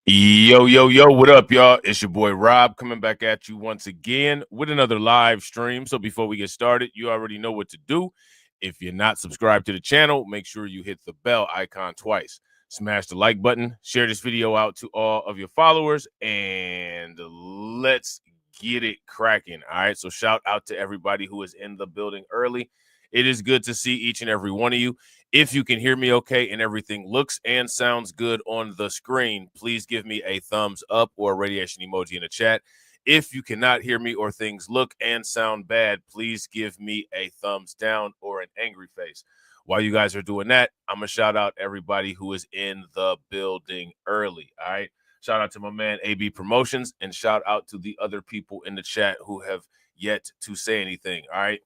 Yo, yo, yo, what up, y'all? It's your boy Rob coming back at you once again with another live stream. So before we get started, you already know what to do. If you're not subscribed to the channel, make sure you hit the bell icon twice. Smash the like button, share this video out to all of your followers, and let's get it cracking. All right, so shout out to everybody who is in the building early. It is good to see each and every one of you. If you can hear me okay and everything looks and sounds good on the screen, please give me a thumbs up or a radiation emoji in the chat. If you cannot hear me or things look and sound bad, please give me a thumbs down or an angry face. While you guys are doing that, I'm going to shout out everybody who is in the building early, all right? Shout out to my man AB Promotions, and shout out to the other people in the chat who have yet to say anything, all right?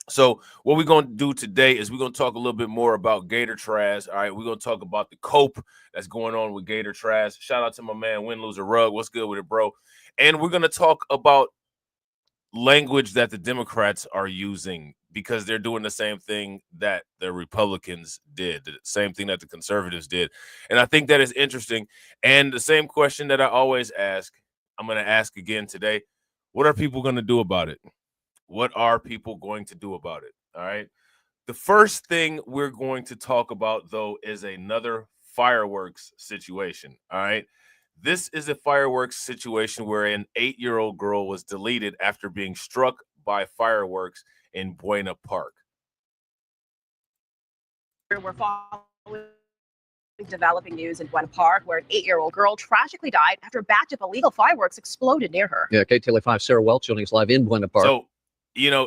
So what we're going to do today is we're going to talk a little bit more about GATORTRAZ. All right, we're going to talk about the cope that's going on with GATORTRAZ. Shout out to my man Win Loser Rug. What's good with it, bro? And we're going to talk about language that the Democrats are using because they're doing the same thing that the Republicans did, the same thing that the conservatives did. And I think that is interesting. And the same question that I always ask, I'm going to ask again today. What are people going to do about it? What are people going to do about it? All right. The first thing we're going to talk about, though, is another fireworks situation. All right. This is a fireworks situation where an 8-year-old girl was deleted after being struck by fireworks in Buena Park. We're following developing news in Buena Park, where an 8-year-old girl tragically died after a batch of illegal fireworks exploded near her. Yeah, KTLA5 Sarah Welch joining us live in Buena Park. So,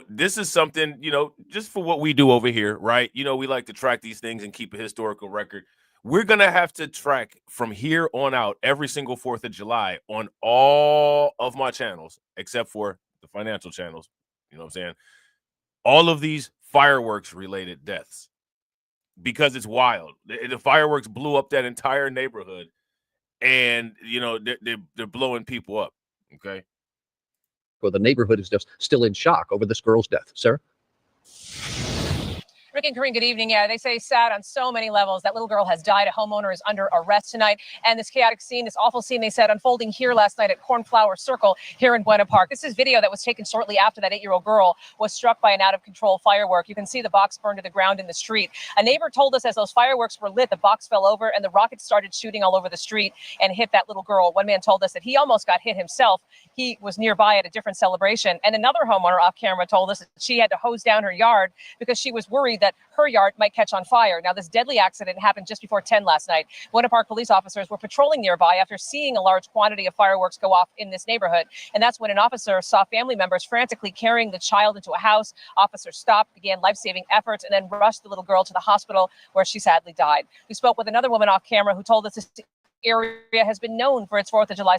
this is something, just for what we do over here, right? We like to track these things and keep a historical record. We're going to have to track from here on out every single 4th of July on all of my channels, except for the financial channels. You know what I'm saying? All of these fireworks related deaths, because it's wild. The fireworks blew up that entire neighborhood, and, they're blowing people up. Okay. Well, the neighborhood is just still in shock over this girl's death. Sarah? Rick and Corinne, good evening. Yeah, they say sad on so many levels. That little girl has died. A homeowner is under arrest tonight. And this chaotic scene, this awful scene, they said, unfolding here last night at Cornflower Circle here in Buena Park. This is video that was taken shortly after that 8-year-old girl was struck by an out-of-control firework. You can see the box burned to the ground in the street. A neighbor told us as those fireworks were lit, the box fell over and the rockets started shooting all over the street and hit that little girl. One man told us that he almost got hit himself. He was nearby at a different celebration. And another homeowner off camera told us that she had to hose down her yard because she was worried that her yard might catch on fire. Now, this deadly accident happened just before 10 last night. Buena Park police officers were patrolling nearby after seeing a large quantity of fireworks go off in this neighborhood. And that's when an officer saw family members frantically carrying the child into a house. Officers stopped, began life-saving efforts, and then rushed the little girl to the hospital where she sadly died. We spoke with another woman off camera who told us this area has been known for its 4th of July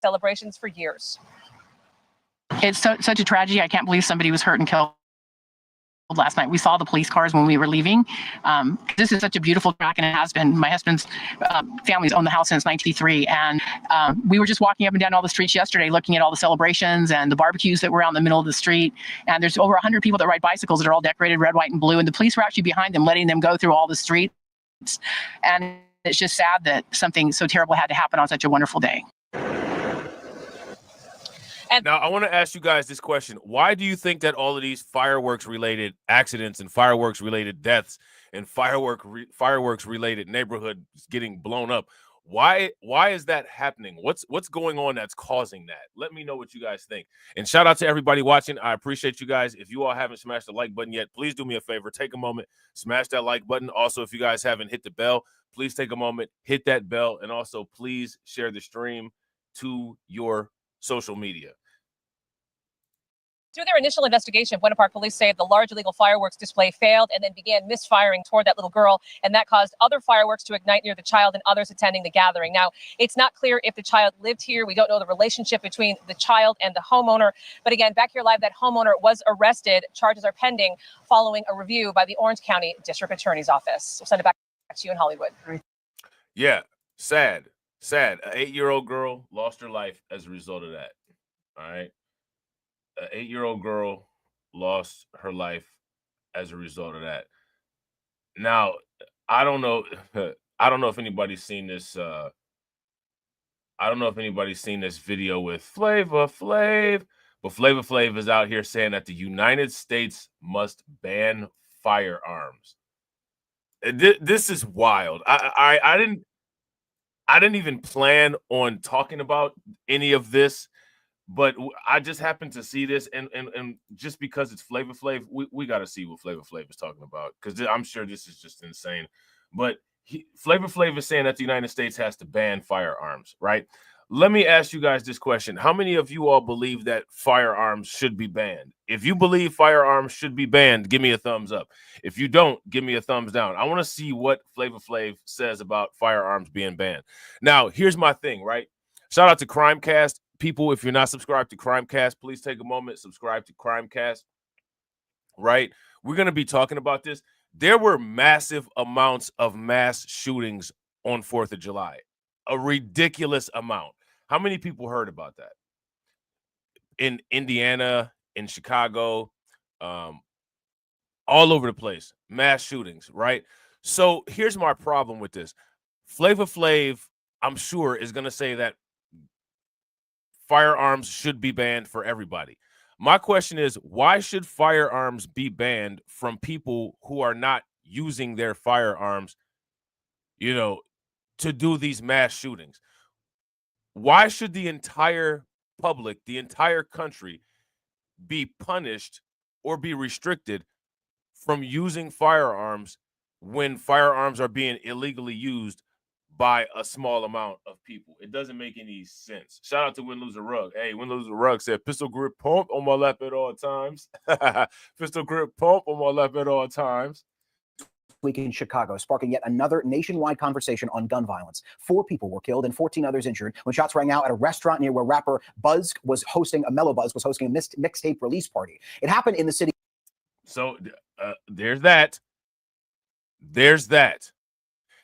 celebrations for years. It's such a tragedy. I can't believe somebody was hurt and killed last night. We saw the police cars when we were leaving. This is such a beautiful track, and it has been. My husband's family's owned the house since 1993, and we were just walking up and down all the streets yesterday looking at all the celebrations and the barbecues that were out in the middle of the street. And there's over 100 people that ride bicycles that are all decorated red, white, and blue, and the police were actually behind them, letting them go through all the streets. And it's just sad that something so terrible had to happen on such a wonderful day. Now, I want to ask you guys this question. Why do you think that all of these fireworks-related accidents and fireworks-related deaths and fireworks-related neighborhoods getting blown up, why is that happening? What's going on that's causing that? Let me know what you guys think. And shout out to everybody watching. I appreciate you guys. If you all haven't smashed the like button yet, please do me a favor. Take a moment, smash that like button. Also, if you guys haven't hit the bell, please take a moment, hit that bell, and also please share the stream to your social media. Through their initial investigation, Buena Park police say the large illegal fireworks display failed and then began misfiring toward that little girl, and that caused other fireworks to ignite near the child and others attending the gathering. Now, it's not clear if the child lived here. We don't know the relationship between the child and the homeowner. But again, back here live, that homeowner was arrested. Charges are pending following a review by the Orange County District Attorney's Office. We'll send it back to you in Hollywood. Yeah, sad. An 8-year-old girl lost her life as a result of that. All right. An 8-year-old girl lost her life as a result of that. Now, I don't know if anybody's seen this I don't know if anybody's seen this video with Flavor Flav, but Flavor Flav is out here saying that the United States must ban firearms. This is wild. I didn't even plan on talking about any of this, but I just happened to see this, and just because it's Flavor Flav, we got to see what Flavor Flav is talking about, because I'm sure this is just insane. But Flavor Flav is saying that the United States has to ban firearms, right? Let me ask you guys this question. How many of you all believe that firearms should be banned? If you believe firearms should be banned, give me a thumbs up. If you don't, give me a thumbs down. I want to see what Flavor Flav says about firearms being banned. Now, here's my thing, right? Shout out to Crimecast. People, if you're not subscribed to Crimecast, please take a moment, subscribe to Crimecast, right? We're going to be talking about this. There were massive amounts of mass shootings on 4th of July, a ridiculous amount. How many people heard about that? In Indiana, in Chicago, all over the place, mass shootings, right? So here's my problem with this. Flavor Flav, I'm sure, is going to say that firearms should be banned for everybody. My question is, why should firearms be banned from people who are not using their firearms, to do these mass shootings? Why should the entire public, the entire country, be punished or be restricted from using firearms when firearms are being illegally used by a small amount of people? It doesn't make any sense. Shout out to Win Lose a Rug. Hey, Win Lose a Rug said, pistol grip pump on my lap at all times. Pistol grip pump on my lap at all times. Week in Chicago, sparking yet another nationwide conversation on gun violence. 4 people were killed and 14 others injured when shots rang out at a restaurant near where rapper Mellow Buzz was hosting a mixtape release party. It happened in the city. So there's that. There's that.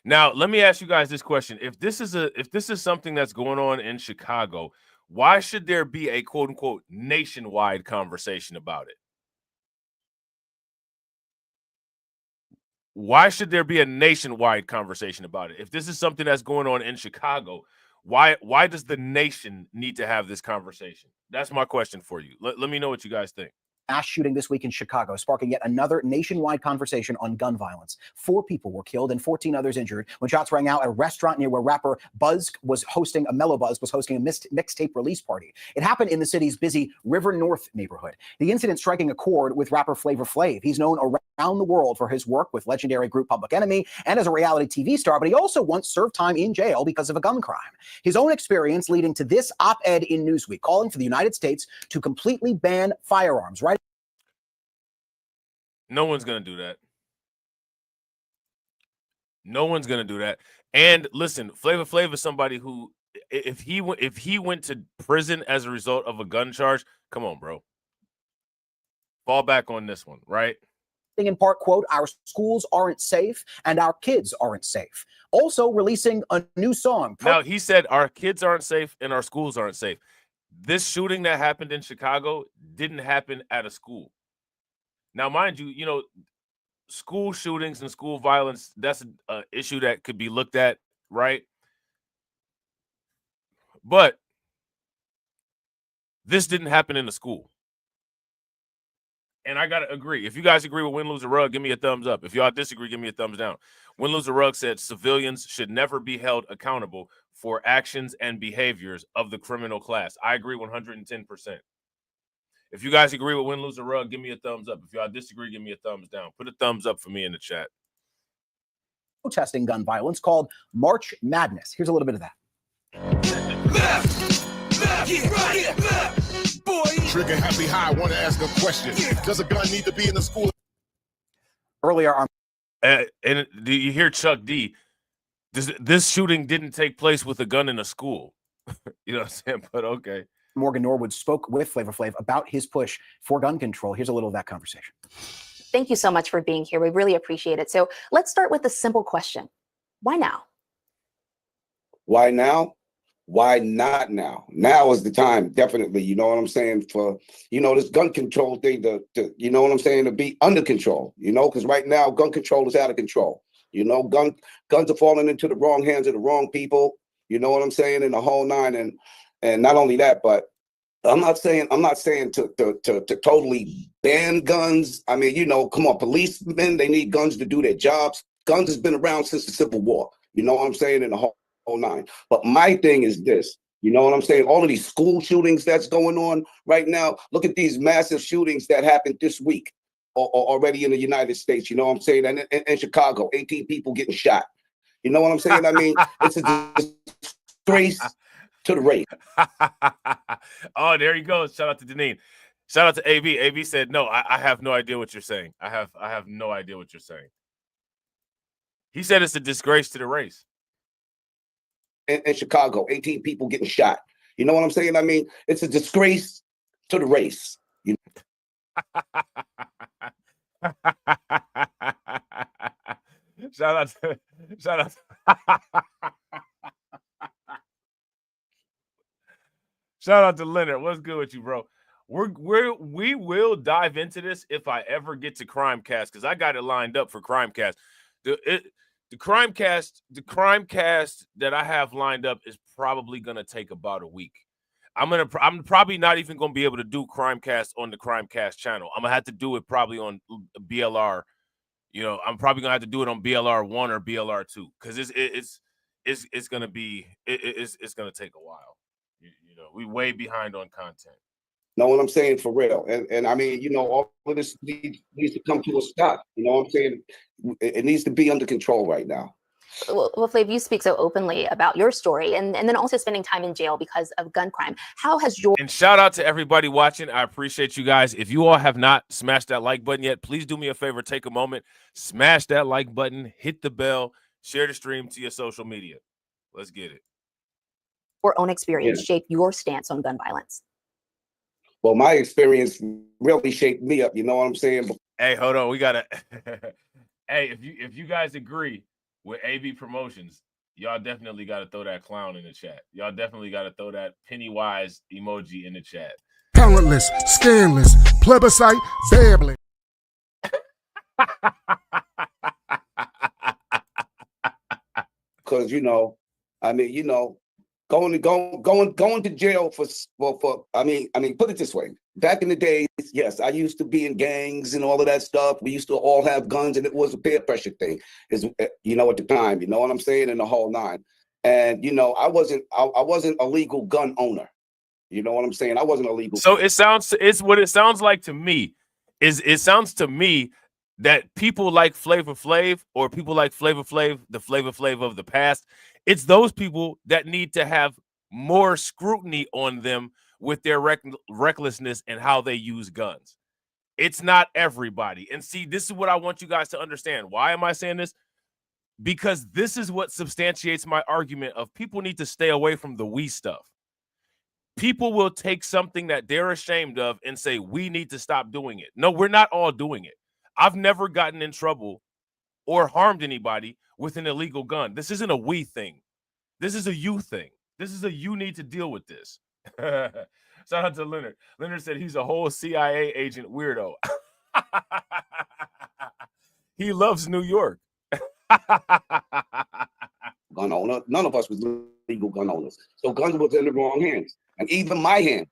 Now, let me ask you guys this question. If this is something that's going on in Chicago, why should there be a quote unquote nationwide conversation about it? Why should there be a nationwide conversation about it? If this is something that's going on in Chicago, why does the nation need to have this conversation? That's my question for you. Let me know what you guys think. Mass shooting this week in Chicago, sparking yet another nationwide conversation on gun violence. 4 people were killed and 14 others injured when shots rang out at a restaurant near where rapper Mellow Buzz was hosting a mixtape release party. It happened in the city's busy River North neighborhood. The incident striking a chord with rapper Flavor Flav. He's known around the world for his work with legendary group Public Enemy and as a reality TV star, but he also once served time in jail because of a gun crime. His own experience leading to this op-ed in Newsweek, calling for the United States to completely ban firearms, right? No one's going to do that. No one's going to do that. And listen, Flavor Flav is somebody who, if he went to prison as a result of a gun charge, come on, bro. Fall back on this one, right? In part, quote, our schools aren't safe and our kids aren't safe. Also releasing a new song. Now, he said our kids aren't safe and our schools aren't safe. This shooting that happened in Chicago didn't happen at a school. Now, mind you, school shootings and school violence, that's an issue that could be looked at, right? But this didn't happen in a school. And I got to agree. If you guys agree with Win, Lose, or Rug, give me a thumbs up. If y'all disagree, give me a thumbs down. Win, Lose, or Rug said civilians should never be held accountable for actions and behaviors of the criminal class. I agree 110%. If you guys agree with Win, Lose, or Rug, give me a thumbs up. If y'all disagree, give me a thumbs down. Put a thumbs up for me in the chat. Protesting gun violence called March Madness. Here's a little bit of that. Trigger happy high. Want to ask a question? Does a gun need to be in the school? Earlier, and do you hear Chuck D? This shooting didn't take place with a gun in a school. You know what I'm saying? But okay. Morgan Norwood spoke with Flavor Flav about his push for gun control. Here's a little of that conversation. Thank you so much for being here. We really appreciate it. So let's start with a simple question. Why now? Why now? Why not now? Now is the time, definitely. You know what I'm saying? For, this gun control thing to you know what I'm saying, to be under control, because right now gun control is out of control. Guns are falling into the wrong hands of the wrong people. You know what I'm saying? In the whole nine, and not only that, but I'm not saying to totally ban guns. I mean, you know, come on, policemen, they need guns to do their jobs. Guns has been around since the Civil War. You know what I'm saying? In the whole nine. But my thing is this. You know what I'm saying? All of these school shootings that's going on right now. Look at these massive shootings that happened this week or already in the United States. You know what I'm saying? And in Chicago, 18 people getting shot. You know what I'm saying? I mean, it's a disgrace to the race. Oh, there he goes. Shout out to Deneen. Shout out to AB. AB said, no, I have no idea what you're saying. I have no idea what you're saying. He said it's a disgrace to the race. In Chicago, 18 people getting shot. You know what I'm saying? I mean, it's a disgrace to the race. You know? Shout out to shout out to Leonard. What's good with you, bro? We will dive into this if I ever get to Crimecast, because I got it lined up for Crimecast. The Crimecast that I have lined up is probably gonna take about a week. I'm probably not even gonna be able to do Crimecast on the Crimecast channel. I'm gonna have to do it probably on BLR. You know, I'm probably gonna have to do it on BLR 1 or BLR 2 because it's gonna be it's gonna take a while. You know, we way behind on content. Know what I'm saying? For real. And I mean, you know, all of this needs to come to a stop. You know what I'm saying? It needs to be under control right now. Well, Flav, you speak so openly about your story and then also spending time in jail because of gun crime. How has your— And shout out to everybody watching. I appreciate you guys. If you all have not smashed that like button yet, please do me a favor. Take a moment, smash that like button, hit the bell, share the stream to your social media. Let's get it. Your own experience shape your stance on gun violence? Well, my experience really shaped me up. You know what I'm saying? Hey, hold on. We gotta. Hey, if you guys agree with AB Promotions, y'all definitely got to throw that clown in the chat. Y'all definitely got to throw that Pennywise emoji in the chat. Talentless, scandalous, plebiscite, babbling. Because, you know, I mean, you know, going to jail for I mean, put it this way. Back in the days, yes, I used to be in gangs and all of that stuff. We used to all have guns, and it was a peer pressure thing, you know, at the time. You know what I'm saying? In the whole nine. And you know, I wasn't a legal gun owner. You know what I'm saying? I wasn't a legal. So it's what it sounds like to me. It sounds to me that people like Flavor Flav, or people like Flavor Flav, the Flavor Flav of the past, it's those people that need to have more scrutiny on them with their recklessness and how they use guns. It's not everybody. And see, this is what I want you guys to understand. Why am I saying this? Because this is what substantiates my argument of people need to stay away from the we stuff. People will take something that they're ashamed of and say, we need to stop doing it. No, we're not all doing it. I've never gotten in trouble or harmed anybody with an illegal gun. This isn't a we thing. This is a you thing. This is a you need to deal with this. Shout out to Leonard. Leonard said he's a whole CIA agent weirdo. He loves New York. Gun owner. None of us was legal gun owners. So guns was in the wrong hands. And even my hands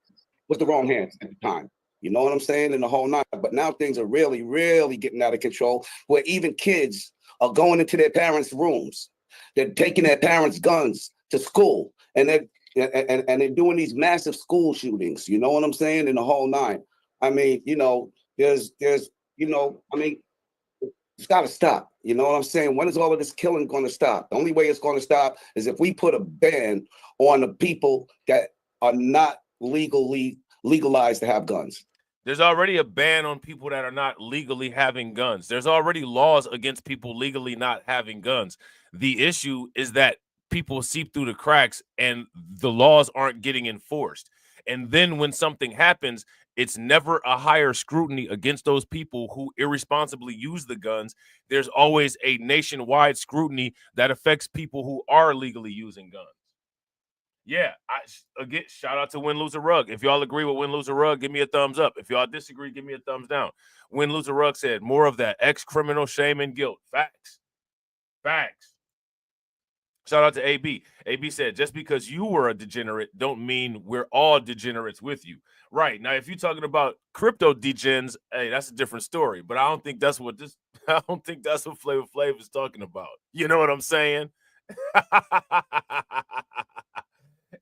was the wrong hands at the time. You know what I'm saying? In the whole night. But now things are really, really getting out of control, where even kids are going into their parents' rooms. They're taking their parents' guns to school, and they're doing these massive school shootings. You know what I'm saying? In the whole nine. I mean, you know, there's, you know, I mean, it's got to stop. You know what I'm saying? When is all of this killing going to stop? The only way it's going to stop is if we put a ban on the people that are not legalized to have guns. There's already a ban on people that are not legally having guns. There's already laws against people legally not having guns. The issue is that people seep through the cracks and the laws aren't getting enforced. And then when something happens, it's never a higher scrutiny against those people who irresponsibly use the guns. There's always a nationwide scrutiny that affects people who are legally using guns. Yeah, again, shout out to Win, Lose, or Rug. If y'all agree with Win, Lose, or Rug, give me a thumbs up. If y'all disagree, give me a thumbs down. Win, Lose, or Rug said, more of that ex-criminal shame and guilt. Facts. Facts. Shout out to AB. AB said, just because you were a degenerate don't mean we're all degenerates with you. Right. Now, if you're talking about crypto degens, hey, that's a different story. But I don't think that's what I don't think that's what Flavor Flav is talking about. You know what I'm saying?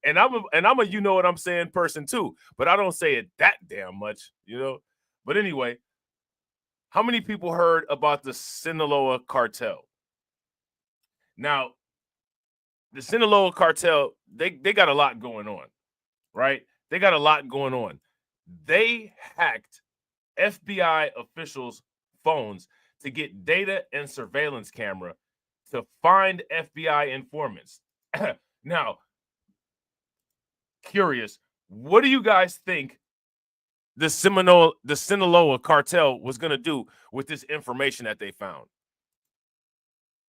And I'm a you know what I'm saying person too, but I don't say it that damn much, you know. But anyway, how many people heard about the Sinaloa cartel? Now, the Sinaloa cartel, they got a lot going on, right? They got a lot going on. They hacked FBI officials' phones to get data and surveillance camera to find FBI informants. Now, curious, what do you guys think the Sinaloa cartel was going to do with this information that they found?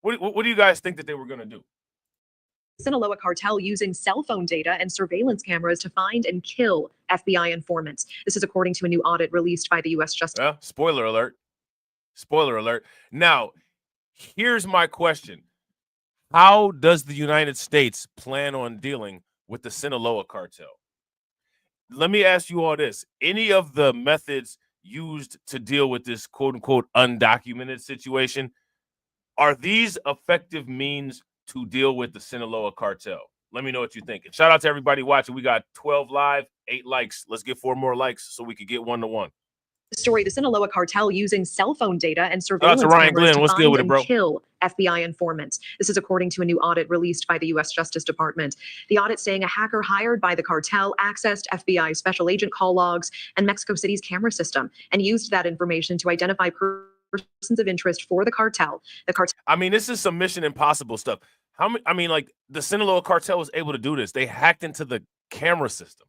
What do you guys think that they were going to do? Sinaloa cartel using cell phone data and surveillance cameras to find and kill FBI informants. This is according to a new audit released by the U.S. Justice. Spoiler alert. Spoiler alert. Now, here's my question. How does the United States plan on dealing with the Sinaloa cartel? Let me ask you all this. Any of the methods used to deal with this quote-unquote undocumented situation, are these effective means to deal with the Sinaloa cartel? Let me know what you think. And shout out to everybody watching. We got 12 live, 8 likes. Let's get 4 more likes so we could get 1-to-1. Story: the Sinaloa cartel using cell phone data and surveillance Ryan cameras Glenn. What's to good find with it, and bro? kill FBI informants. This is according to a new audit released by the U.S. Justice Department. The audit saying a hacker hired by the cartel accessed FBI special agent call logs and Mexico City's camera system and used that information to identify persons of interest for the cartel. I mean, this is some Mission Impossible stuff. I mean, like, the Sinaloa cartel was able to do this. They hacked into the camera system.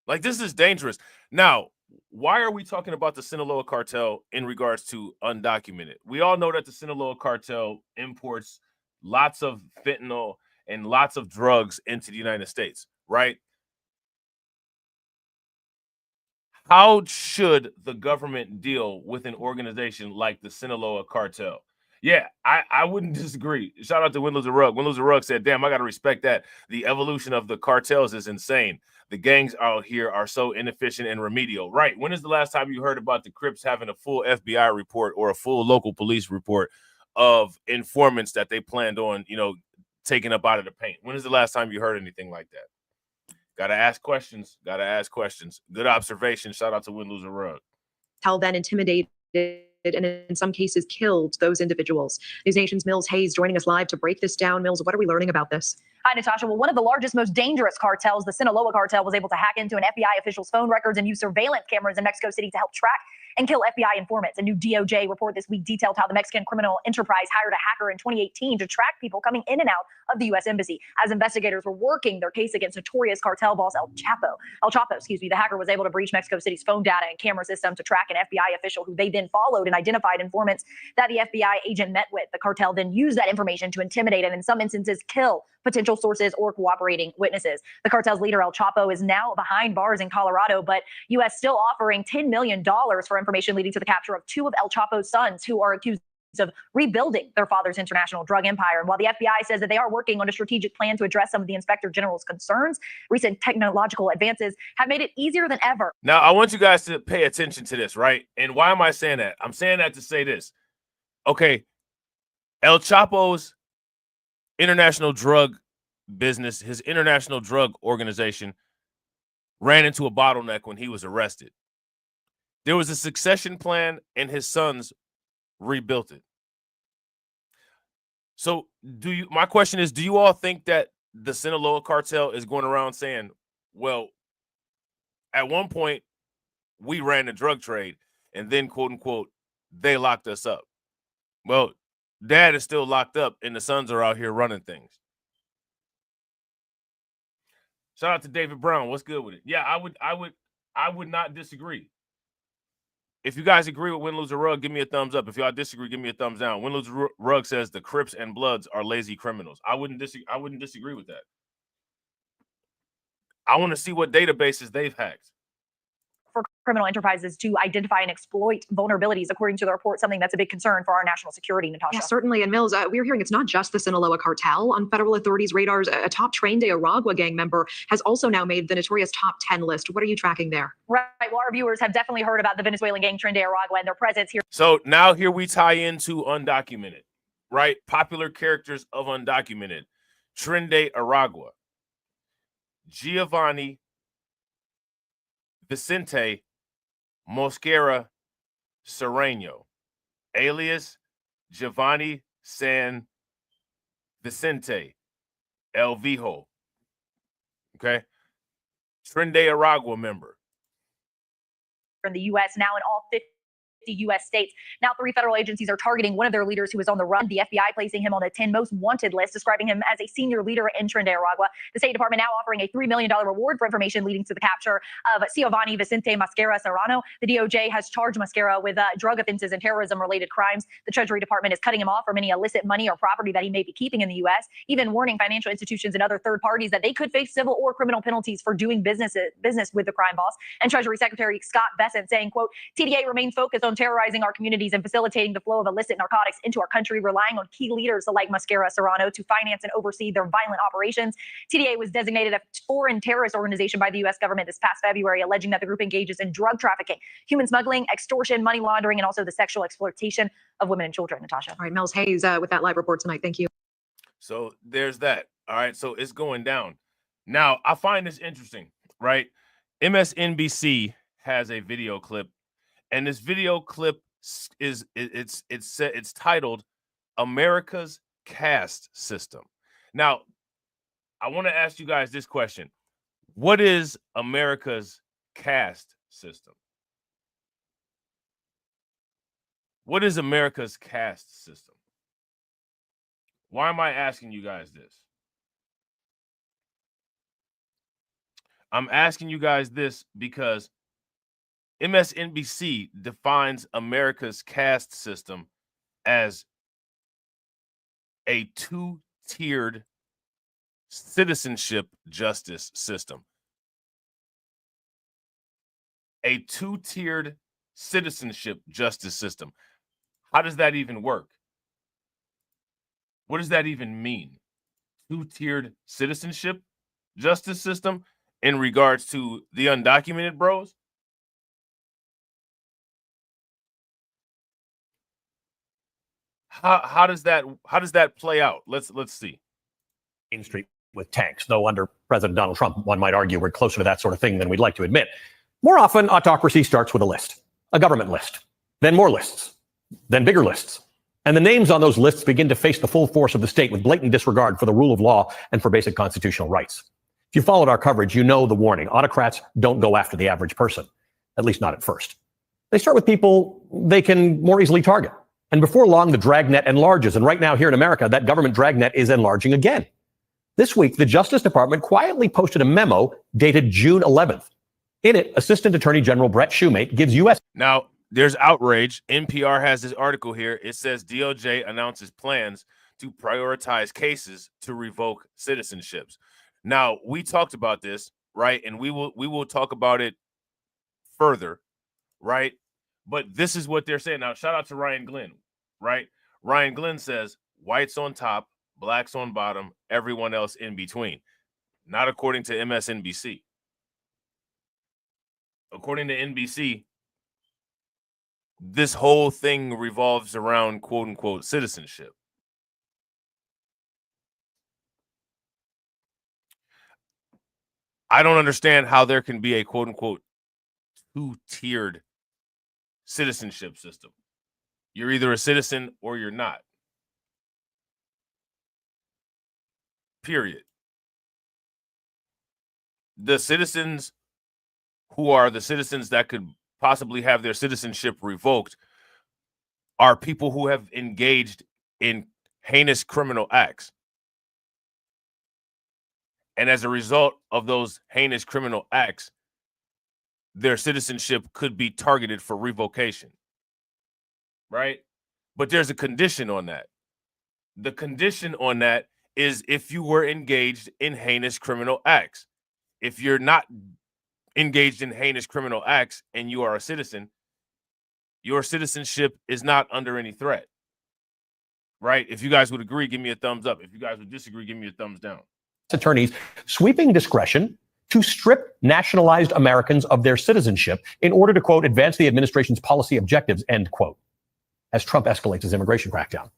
Like, this is dangerous. Now, why are we talking about the Sinaloa cartel in regards to undocumented? We all know that the Sinaloa cartel imports lots of fentanyl and lots of drugs into the United States, right? How should the government deal with an organization like the Sinaloa cartel? Yeah, I wouldn't disagree. Shout out to Windows and Rug. Windows and Rug said, damn, I got to respect that. The evolution of the cartels is insane. The gangs out here are so inefficient and remedial. Right. When is the last time you heard about the Crips having a full FBI report or a full local police report of informants that they planned on, you know, taking up out of the paint? When is the last time you heard anything like that? Got to ask questions. Got to ask questions. Good observation. Shout out to Windows and Rug. Cartel then intimidated and in some cases killed those individuals. News Nation's Mills Hayes joining us live to break this down. Mills, what are we learning about this? Hi, Natasha. Well, one of the largest, most dangerous cartels, the Sinaloa cartel, was able to hack into an FBI official's phone records and use surveillance cameras in Mexico City to help track and kill FBI informants. A new DOJ report this week detailed how the Mexican criminal enterprise hired a hacker in 2018 to track people coming in and out of the U.S. Embassy. As investigators were working their case against notorious cartel boss El Chapo, the hacker was able to breach Mexico City's phone data and camera system to track an FBI official who they then followed and identified informants that the FBI agent met with. The cartel then used that information to intimidate and in some instances kill potential sources or cooperating witnesses. The cartel's leader, El Chapo, is now behind bars in Colorado, but U.S. still offering $10 million for information leading to the capture of 2 of El Chapo's sons who are accused of rebuilding their father's international drug empire. And while the FBI says that they are working on a strategic plan to address some of the Inspector General's concerns, recent technological advances have made it easier than ever. Now, I want you guys to pay attention to this, right? And why am I saying that? I'm saying that to say this. Okay, El Chapo's international drug business, his international drug organization, ran into a bottleneck when he was arrested. There was a succession plan and his sons rebuilt it. So my question is, do you all think that the Sinaloa cartel is going around saying, well, at one point we ran the drug trade and then quote unquote, they locked us up? Well, dad is still locked up and the sons are out here running things. Shout out to David Brown. What's good with it? Yeah, I would not disagree. If you guys agree with Win, Lose, or Rug, give me a thumbs up. If y'all disagree, give me a thumbs down. Win, Lose, or Rug says the Crips and Bloods are lazy criminals. I wouldn't disagree with that. I want to see what databases they've hacked. For criminal enterprises to identify and exploit vulnerabilities, according to the report, something that's a big concern for our national security, Natasha. Yeah, certainly. And Mills, we're hearing it's not just the Sinaloa cartel. On federal authorities' radars, a top Tren de Aragua gang member has also now made the notorious top 10 list. What are you tracking there? Right. Well, our viewers have definitely heard about the Venezuelan gang Tren de Aragua and their presence here. So now here we tie into Undocumented, right? Popular characters of Undocumented. Tren de Aragua, Giovanni Vicente Mosquera Serrano, alias Giovanni San Vicente El Viejo. Okay. Tren de Aragua member. In the U.S. now in all 50 U.S. states. Now 3 federal agencies are targeting one of their leaders who was on the run. The FBI placing him on the 10 most wanted list, describing him as a senior leader in Tren de Aragua. The State Department now offering a $3 million reward for information leading to the capture of Giovanni Vicente Mosquera Serrano. The DOJ has charged Mosquera with drug offenses and terrorism-related crimes. The Treasury Department is cutting him off from any illicit money or property that he may be keeping in the U.S., even warning financial institutions and other third parties that they could face civil or criminal penalties for doing business with the crime boss. And Treasury Secretary Scott Bessent saying, quote, TDA remains focused on terrorizing our communities and facilitating the flow of illicit narcotics into our country, relying on key leaders like Mosquera Serrano to finance and oversee their violent operations. TDA was designated a foreign terrorist organization by the U.S. government this past February, alleging that the group engages in drug trafficking, human smuggling, extortion, money laundering, and also the sexual exploitation of women and children, Natasha. All right, Mills Hayes with that live report tonight. Thank you. So there's that. All right. So it's going down. Now, I find this interesting, right? MSNBC has a video clip, and this video clip it's titled America's Caste System. Now, I want to ask you guys this question. What is America's caste system? What is America's caste system? Why am I asking you guys this? I'm asking you guys this because MSNBC defines America's caste system as a 2-tiered citizenship justice system. A 2-tiered citizenship justice system. How does that even work? What does that even mean? 2-tiered citizenship justice system in regards to the undocumented bros? How does that play out? Let's see. Main Street with tanks, though under President Donald Trump, one might argue we're closer to that sort of thing than we'd like to admit. More often, autocracy starts with a list, a government list, then more lists, then bigger lists. And the names on those lists begin to face the full force of the state with blatant disregard for the rule of law and for basic constitutional rights. If you followed our coverage, you know the warning. Autocrats don't go after the average person, at least not at first. They start with people they can more easily target. And before long, the dragnet enlarges. And right now here in America, that government dragnet is enlarging again. This week, the Justice Department quietly posted a memo dated June 11th. In it, Assistant Attorney General Brett Shumate gives U.S. Now, there's outrage. NPR has this article here. It says DOJ announces plans to prioritize cases to revoke citizenships. Now, we talked about this, right? And we will talk about it further, right? But this is what they're saying. Now, shout out to Ryan Glenn, right? Ryan Glenn says, whites on top, blacks on bottom, everyone else in between. Not according to MSNBC. According to NBC, this whole thing revolves around quote unquote citizenship. I don't understand how there can be a quote unquote 2-tiered citizenship system. You're either a citizen or you're not. Period. The citizens who are the citizens that could possibly have their citizenship revoked are people who have engaged in heinous criminal acts. And as a result of those heinous criminal acts, their citizenship could be targeted for revocation. Right? But there's a condition on that. The condition on that is if you were engaged in heinous criminal acts. If you're not engaged in heinous criminal acts and you are a citizen, your citizenship is not under any threat. Right? If you guys would agree, give me a thumbs up. If you guys would disagree, give me a thumbs down. Attorneys sweeping discretion to strip nationalized Americans of their citizenship in order to, quote, advance the administration's policy objectives, end quote, as Trump escalates his immigration crackdown.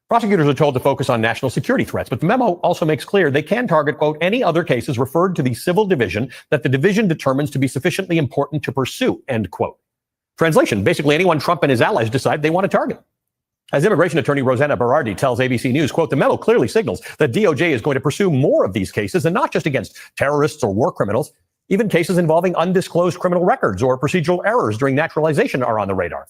Prosecutors are told to focus on national security threats, but the memo also makes clear they can target, quote, any other cases referred to the civil division that the division determines to be sufficiently important to pursue, end quote. Translation, basically anyone Trump and his allies decide they want to target. As immigration attorney Rosanna Berardi tells ABC News, quote, the memo clearly signals that DOJ is going to pursue more of these cases and not just against terrorists or war criminals. Even cases involving undisclosed criminal records or procedural errors during naturalization are on the radar.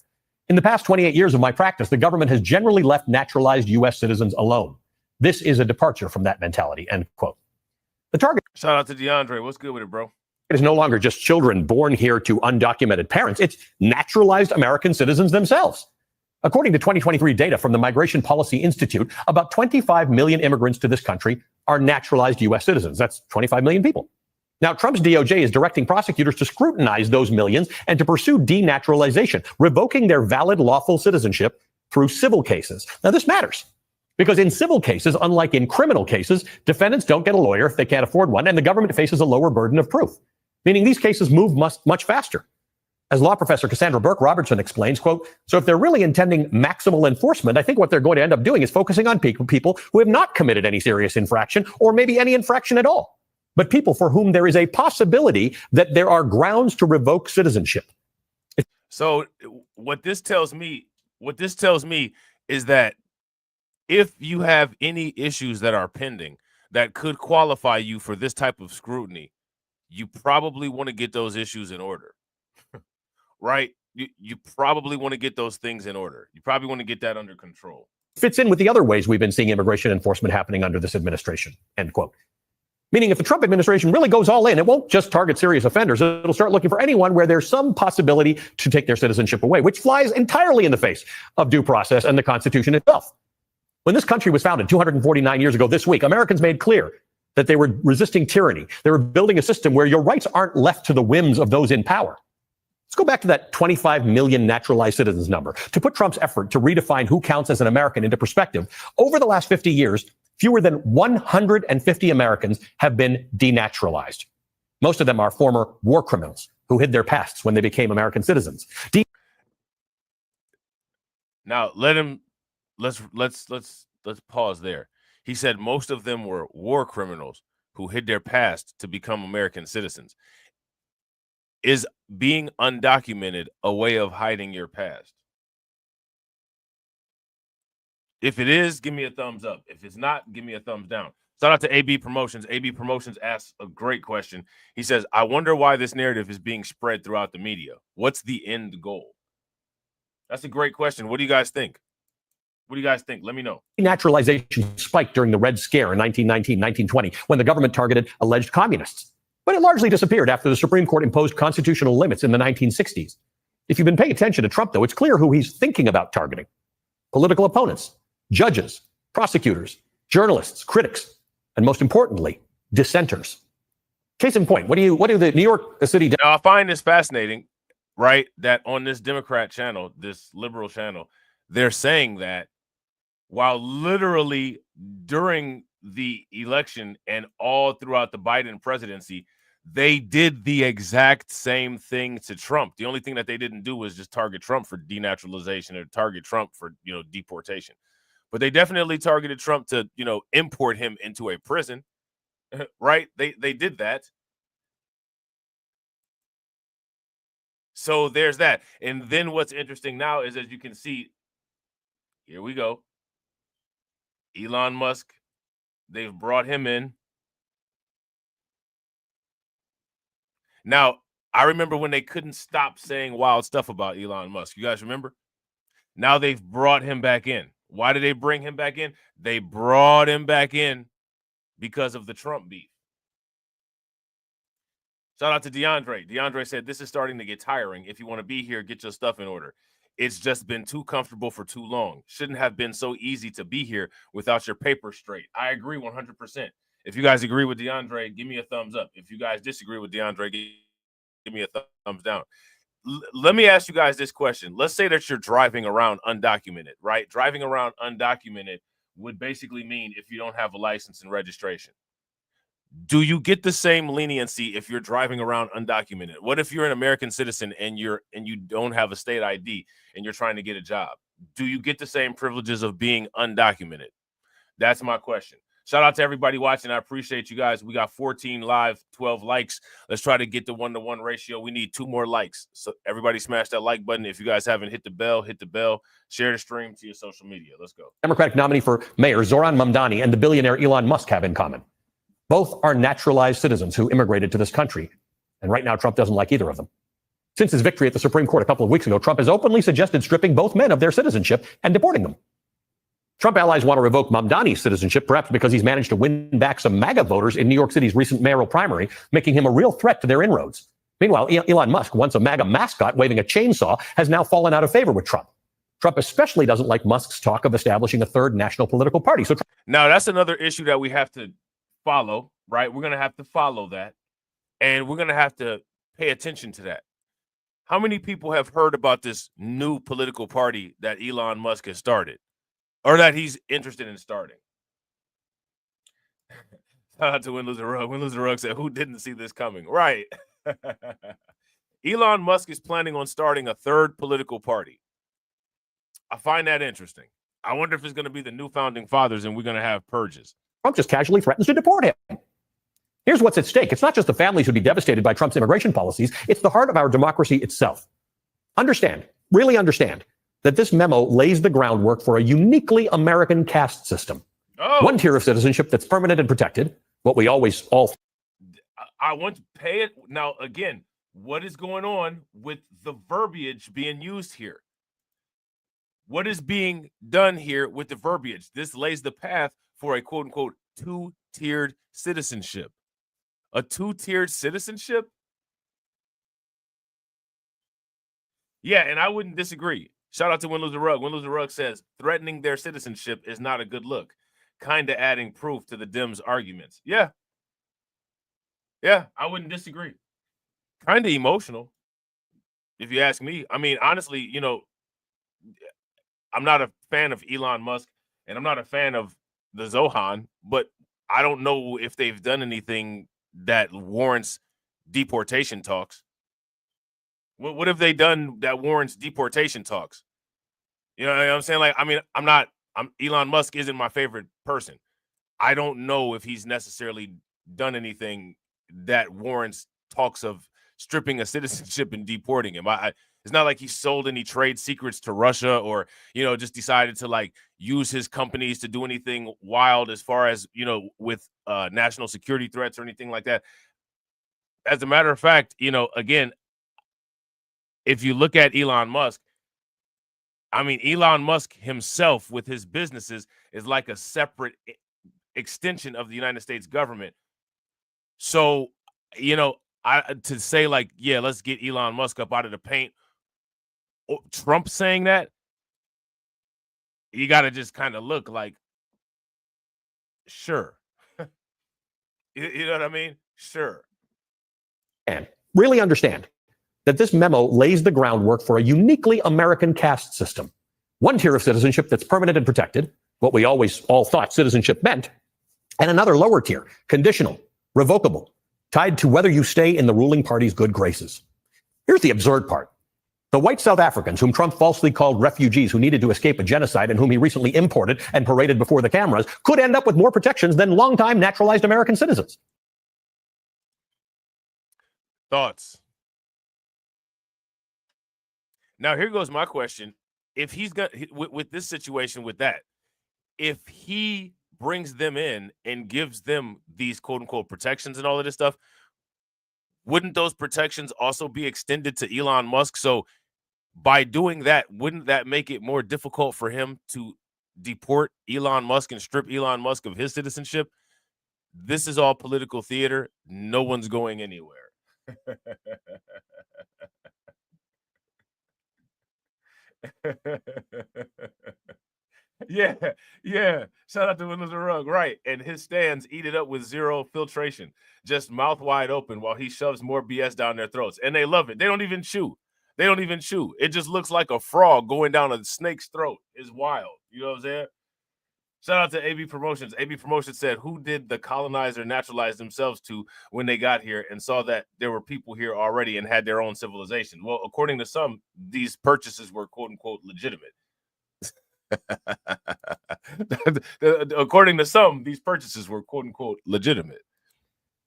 In the past 28 years of my practice, the government has generally left naturalized U.S. citizens alone. This is a departure from that mentality, end quote. The target. Shout out to DeAndre. What's good with it, bro? It is no longer just children born here to undocumented parents. It's naturalized American citizens themselves. According to 2023 data from the Migration Policy Institute, about 25 million immigrants to this country are naturalized U.S. citizens. That's 25 million people. Now, Trump's DOJ is directing prosecutors to scrutinize those millions and to pursue denaturalization, revoking their valid lawful citizenship through civil cases. Now, this matters because in civil cases, unlike in criminal cases, defendants don't get a lawyer if they can't afford one, and the government faces a lower burden of proof, meaning these cases move much faster. As law professor Cassandra Burke Robertson explains, quote, so if they're really intending maximal enforcement, I think what they're going to end up doing is focusing on people who have not committed any serious infraction or maybe any infraction at all, but people for whom there is a possibility that there are grounds to revoke citizenship. So what this tells me is that if you have any issues that are pending that could qualify you for this type of scrutiny, you probably want to get those issues in order. Right? You probably want to get those things in order. You probably want to get that under control. Fits in with the other ways we've been seeing immigration enforcement happening under this administration, end quote. Meaning if the Trump administration really goes all in, it won't just target serious offenders. It'll start looking for anyone where there's some possibility to take their citizenship away, which flies entirely in the face of due process and the Constitution itself. When this country was founded 249 years ago this week, Americans made clear that they were resisting tyranny. They were building a system where your rights aren't left to the whims of those in power. Let's go back to that 25 million naturalized citizens number. To put Trump's effort to redefine who counts as an American into perspective, over the last 50 years, fewer than 150 Americans have been denaturalized. Most of them are former war criminals who hid their pasts when they became American citizens. Now let's pause there. He said most of them were war criminals who hid their past to become American citizens. Is being undocumented a way of hiding your past? If it is, give me a thumbs up. If it's not, give me a thumbs down. Shout out to AB Promotions. AB Promotions asks a great question. He says, I wonder why this narrative is being spread throughout the media. What's the end goal? That's a great question. What do you guys think? What do you guys think? Let me know. Naturalization spiked during the Red Scare in 1919, 1920, when the government targeted alleged communists. But it largely disappeared after the Supreme Court imposed constitutional limits in the 1960s. If you've been paying attention to Trump, though, it's clear who he's thinking about targeting. Political opponents, judges, prosecutors, journalists, critics, and most importantly, dissenters. Case in point, what do the New York City... Now, I find this fascinating, right, that on this Democrat channel, this liberal channel, they're saying that while literally during the election and all throughout the Biden presidency, they did the exact same thing to Trump. The only thing that they didn't do was just target Trump for denaturalization or target Trump for, deportation. But they definitely targeted Trump to, import him into a prison, right? They did that. So there's that. And then what's interesting now is, as you can see, here we go. Elon Musk, they've brought him in. Now, I remember when they couldn't stop saying wild stuff about Elon Musk. You guys remember? Now they've brought him back in. Why did they bring him back in? They brought him back in because of the Trump beef. Shout out to DeAndre. DeAndre said, this is starting to get tiring. If you want to be here, get your stuff in order. It's just been too comfortable for too long. Shouldn't have been so easy to be here without your paper straight. I agree 100%. If you guys agree with DeAndre, give me a thumbs up. If you guys disagree with DeAndre, give me a thumbs down. Let me ask you guys this question. Let's say that you're driving around undocumented, right? Driving around undocumented would basically mean if you don't have a license and registration. Do you get the same leniency if you're driving around undocumented? What if you're an American citizen and you don't have a state ID and you're trying to get a job? Do you get the same privileges of being undocumented? That's my question. Shout out to everybody watching. I appreciate you guys. We got 14 live, 12 likes. Let's try to get the 1-to-1 ratio. We need 2 more likes. So everybody smash that like button. If you guys haven't hit the bell, share the stream to your social media. Let's go. Democratic nominee for mayor Zoran Mamdani and the billionaire Elon Musk have in common. Both are naturalized citizens who immigrated to this country. And right now, Trump doesn't like either of them. Since his victory at the Supreme Court a couple of weeks ago, Trump has openly suggested stripping both men of their citizenship and deporting them. Trump allies want to revoke Mamdani's citizenship, perhaps because he's managed to win back some MAGA voters in New York City's recent mayoral primary, making him a real threat to their inroads. Meanwhile, Elon Musk, once a MAGA mascot waving a chainsaw, has now fallen out of favor with Trump. Trump especially doesn't like Musk's talk of establishing a third national political party. So now that's another issue that we have to follow, right? We're going to have to follow that, and we're going to have to pay attention to that. How many people have heard about this new political party that Elon Musk has started? Or that he's interested in starting. Shout out to Win Lose the Rug. Win Lose the Rug said, who didn't see this coming? Right. Elon Musk is planning on starting a third political party. I find that interesting. I wonder if it's going to be the new founding fathers and we're going to have purges. Trump just casually threatens to deport him. Here's what's at stake. It's not just the families who'd be devastated by Trump's immigration policies. It's the heart of our democracy itself. Understand, really understand, that this memo lays the groundwork for a uniquely American caste system. Oh. One tier of citizenship that's permanent and protected, what we always all... I want to pay it. Now, again, what is going on with the verbiage being used here? What is being done here with the verbiage? This lays the path for a quote-unquote two-tiered citizenship. A two-tiered citizenship? Yeah, and I wouldn't disagree. Shout out to Win Lose the Rug. Win Lose the Rug says, threatening their citizenship is not a good look. Kind of adding proof to the Dems' arguments. Yeah. Yeah, I wouldn't disagree. Kind of emotional, if you ask me. I mean, honestly, you know, I'm not a fan of Elon Musk, and I'm not a fan of the Zohan, but I don't know if they've done anything that warrants deportation talks. What have they done that warrants deportation talks? You know what I'm saying? Like, I mean, Elon Musk isn't my favorite person. I don't know if he's necessarily done anything that warrants talks of stripping a citizenship and deporting him. It's not like he sold any trade secrets to Russia or, you know, just decided to like use his companies to do anything wild as far as, you know, with national security threats or anything like that. As a matter of fact, you know, again, if you look at Elon Musk, I mean, Elon Musk himself with his businesses is like a separate extension of the United States government. So, you know, to say like, yeah, let's get Elon Musk up out of the paint. Trump saying that, you got to just kind of look like, sure. You know what I mean? Sure. And really understand that this memo lays the groundwork for a uniquely American caste system. One tier of citizenship that's permanent and protected, what we always all thought citizenship meant, and another lower tier, conditional, revocable, tied to whether you stay in the ruling party's good graces. Here's the absurd part. The white South Africans, whom Trump falsely called refugees who needed to escape a genocide and whom he recently imported and paraded before the cameras, could end up with more protections than longtime naturalized American citizens. Thoughts? Now, here goes my question. If he's got with this situation with that, if he brings them in and gives them these quote unquote protections and all of this stuff, wouldn't those protections also be extended to Elon Musk? So by doing that, wouldn't that make it more difficult for him to deport Elon Musk and strip Elon Musk of his citizenship? This is all political theater. No one's going anywhere. Yeah. Shout out to Windows and Rug, right? And his stands eat it up with zero filtration, just mouth wide open while he shoves more BS down their throats, and they love it. They don't even chew. They don't even chew. It just looks like a frog going down a snake's throat. It's wild. You know what I'm saying? Shout out to AB Promotions. AB Promotions said, who did the colonizer naturalize themselves to when they got here and saw that there were people here already and had their own civilization? Well, according to some, these purchases were quote unquote legitimate. According to some, these purchases were quote unquote legitimate.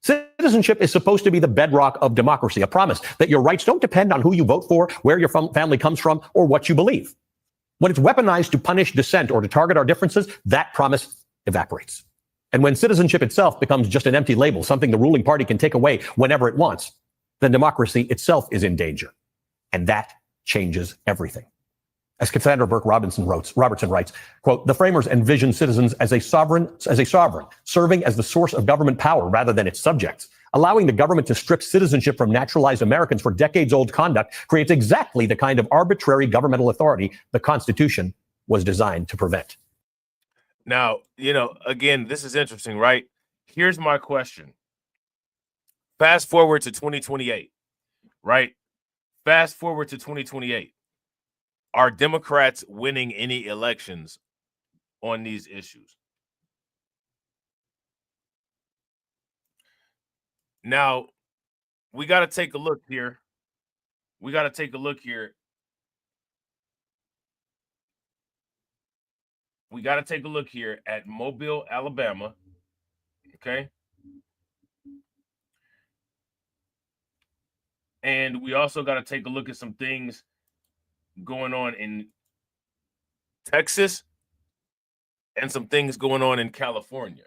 Citizenship is supposed to be the bedrock of democracy, a promise that your rights don't depend on who you vote for, where your family comes from, or what you believe. When it's weaponized to punish dissent or to target our differences, that promise evaporates. And when citizenship itself becomes just an empty label, something the ruling party can take away whenever it wants, then democracy itself is in danger. And that changes everything. As Cassandra Burke Robertson writes, quote, the framers envisioned citizens as a sovereign, serving as the source of government power rather than its subjects. Allowing the government to strip citizenship from naturalized Americans for decades-old conduct creates exactly the kind of arbitrary governmental authority the Constitution was designed to prevent. Now, you know, again, this is interesting, right? Here's my question. Fast forward to 2028, right? Fast forward to 2028. Are Democrats winning any elections on these issues? Now, we got to take a look here. We got to take a look here. We got to take a look here at Mobile, Alabama. Okay. And we also got to take a look at some things going on in Texas and some things going on in California.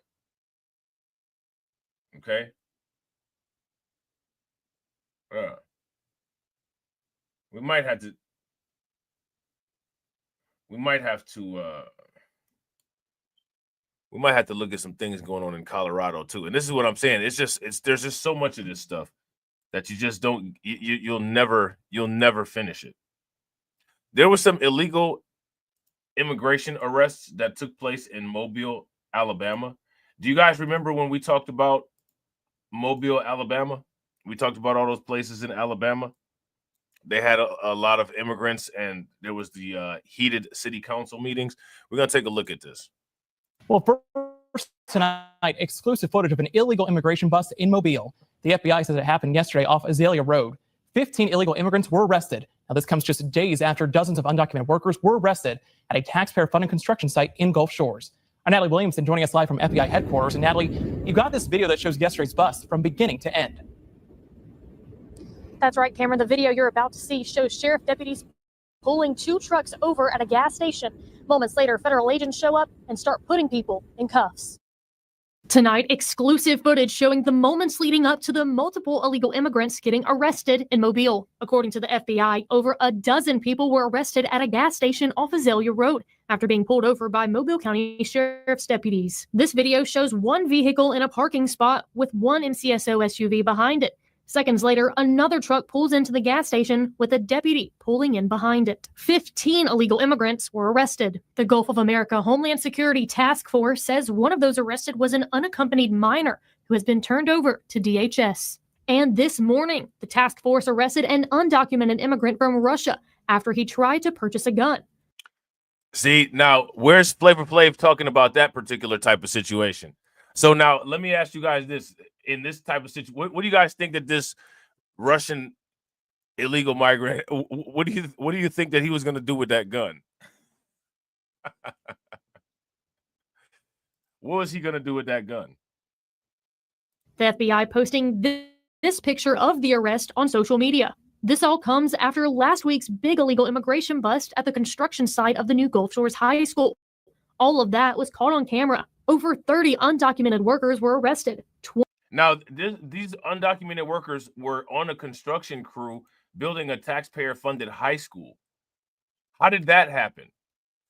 Okay. We might have to look at some things going on in Colorado too. And this is what I'm saying. There's just so much of this stuff that you just don't, you'll never finish it. There was some illegal immigration arrests that took place in Mobile, Alabama. Do you guys remember when we talked about Mobile, Alabama? We talked about all those places in Alabama. They had a lot of immigrants, and there was the heated city council meetings. We're going to take a look at this. Well, first tonight, exclusive footage of an illegal immigration bus in Mobile. The FBI says it happened yesterday off Azalea Road. 15 illegal immigrants were arrested. Now, this comes just days after dozens of undocumented workers were arrested at a taxpayer-funded construction site in Gulf Shores. Natalie Williamson joining us live from FBI headquarters. And Natalie, you got this video that shows yesterday's bus from beginning to end. That's right, Cameron. The video you're about to see shows sheriff deputies pulling 2 trucks over at a gas station. Moments later, federal agents show up and start putting people in cuffs. Tonight, exclusive footage showing the moments leading up to the multiple illegal immigrants getting arrested in Mobile. According to the FBI, over a dozen people were arrested at a gas station off Azalea Road after being pulled over by Mobile County Sheriff's deputies. This video shows one vehicle in a parking spot with one MCSO SUV behind it. Seconds later, another truck pulls into the gas station with a deputy pulling in behind it. 15 illegal immigrants were arrested. The Gulf of America Homeland Security Task Force says one of those arrested was an unaccompanied minor who has been turned over to DHS. And this morning, the task force arrested an undocumented immigrant from Russia after he tried to purchase a gun. See, now, where's Flavor Flav talking about that particular type of situation? So now, let me ask you guys this. In this type of situation, what do you guys think that this Russian illegal migrant, what do you think that he was going to do with that gun? What was he going to do with that gun? The FBI posting this picture of the arrest on social media. This all comes after last week's big illegal immigration bust at the construction site of the new Gulf Shores High School. All of that was caught on camera. Over 30 undocumented workers were arrested. Now, these undocumented workers were on a construction crew building a taxpayer-funded high school. How did that happen?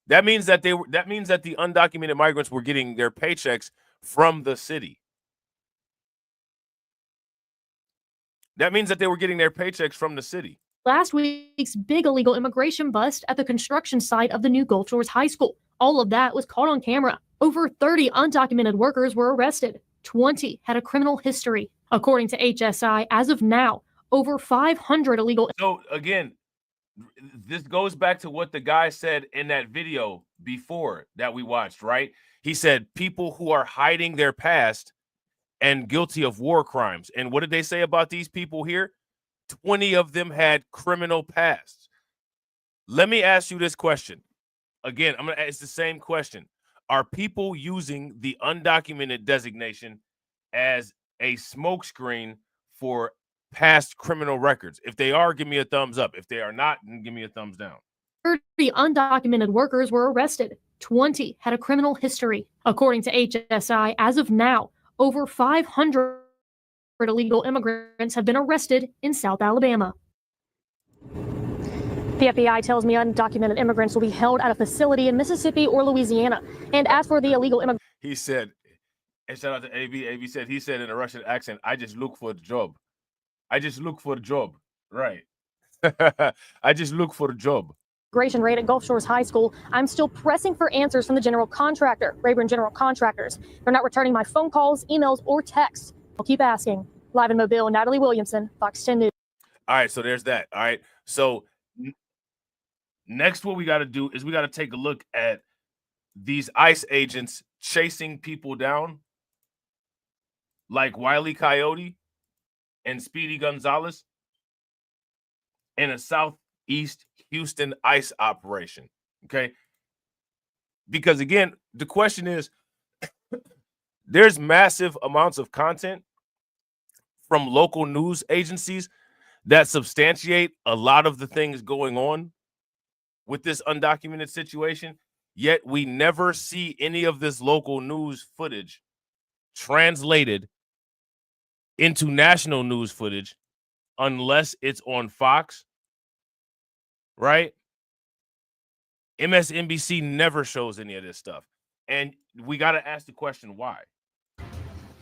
That means that the undocumented migrants were getting their paychecks from the city. That means that they were getting their paychecks from the city. Last week's big illegal immigration bust at the construction site of the new Gulf Shores High School. All of that was caught on camera. Over 30 undocumented workers were arrested. 20 had a criminal history. According to HSI, as of now, over 500 illegal. So again, this goes back to what the guy said in that video before that we watched, right? He said people who are hiding their past and guilty of war crimes. And what did they say about these people here? 20 of them had criminal pasts. Let me ask you this question. Again, it's the same question. Are people using the undocumented designation as a smokescreen for past criminal records? If they are, give me a thumbs up. If they are not, then give me a thumbs down. 30 undocumented workers were arrested. 20 had a criminal history. According to HSI, as of now, over 500 illegal immigrants have been arrested in South Alabama. The FBI tells me undocumented immigrants will be held at a facility in Mississippi or Louisiana. And as for the illegal immigrants, He said, and shout out to AB. AB said, he said in a Russian accent, I just look for a job. I just look for a job. Right. I just look for a job. Immigration rate at Gulf Shores High School, I'm still pressing for answers from the general contractor, Rayburn General Contractors. They're not returning my phone calls, emails, or texts. I'll keep asking. Live in Mobile, Natalie Williamson, Fox 10 News. All right, so there's that. All right. So next, what we got to do is we got to take a look at these ICE agents chasing people down like Wile E. Coyote and Speedy Gonzalez in a Southeast Houston ICE operation. Okay. Because again, the question is, there's massive amounts of content from local news agencies that substantiate a lot of the things going on with this undocumented situation, yet we never see any of this local news footage translated into national news footage unless it's on Fox, right? MSNBC never shows any of this stuff. And we got to ask the question, why?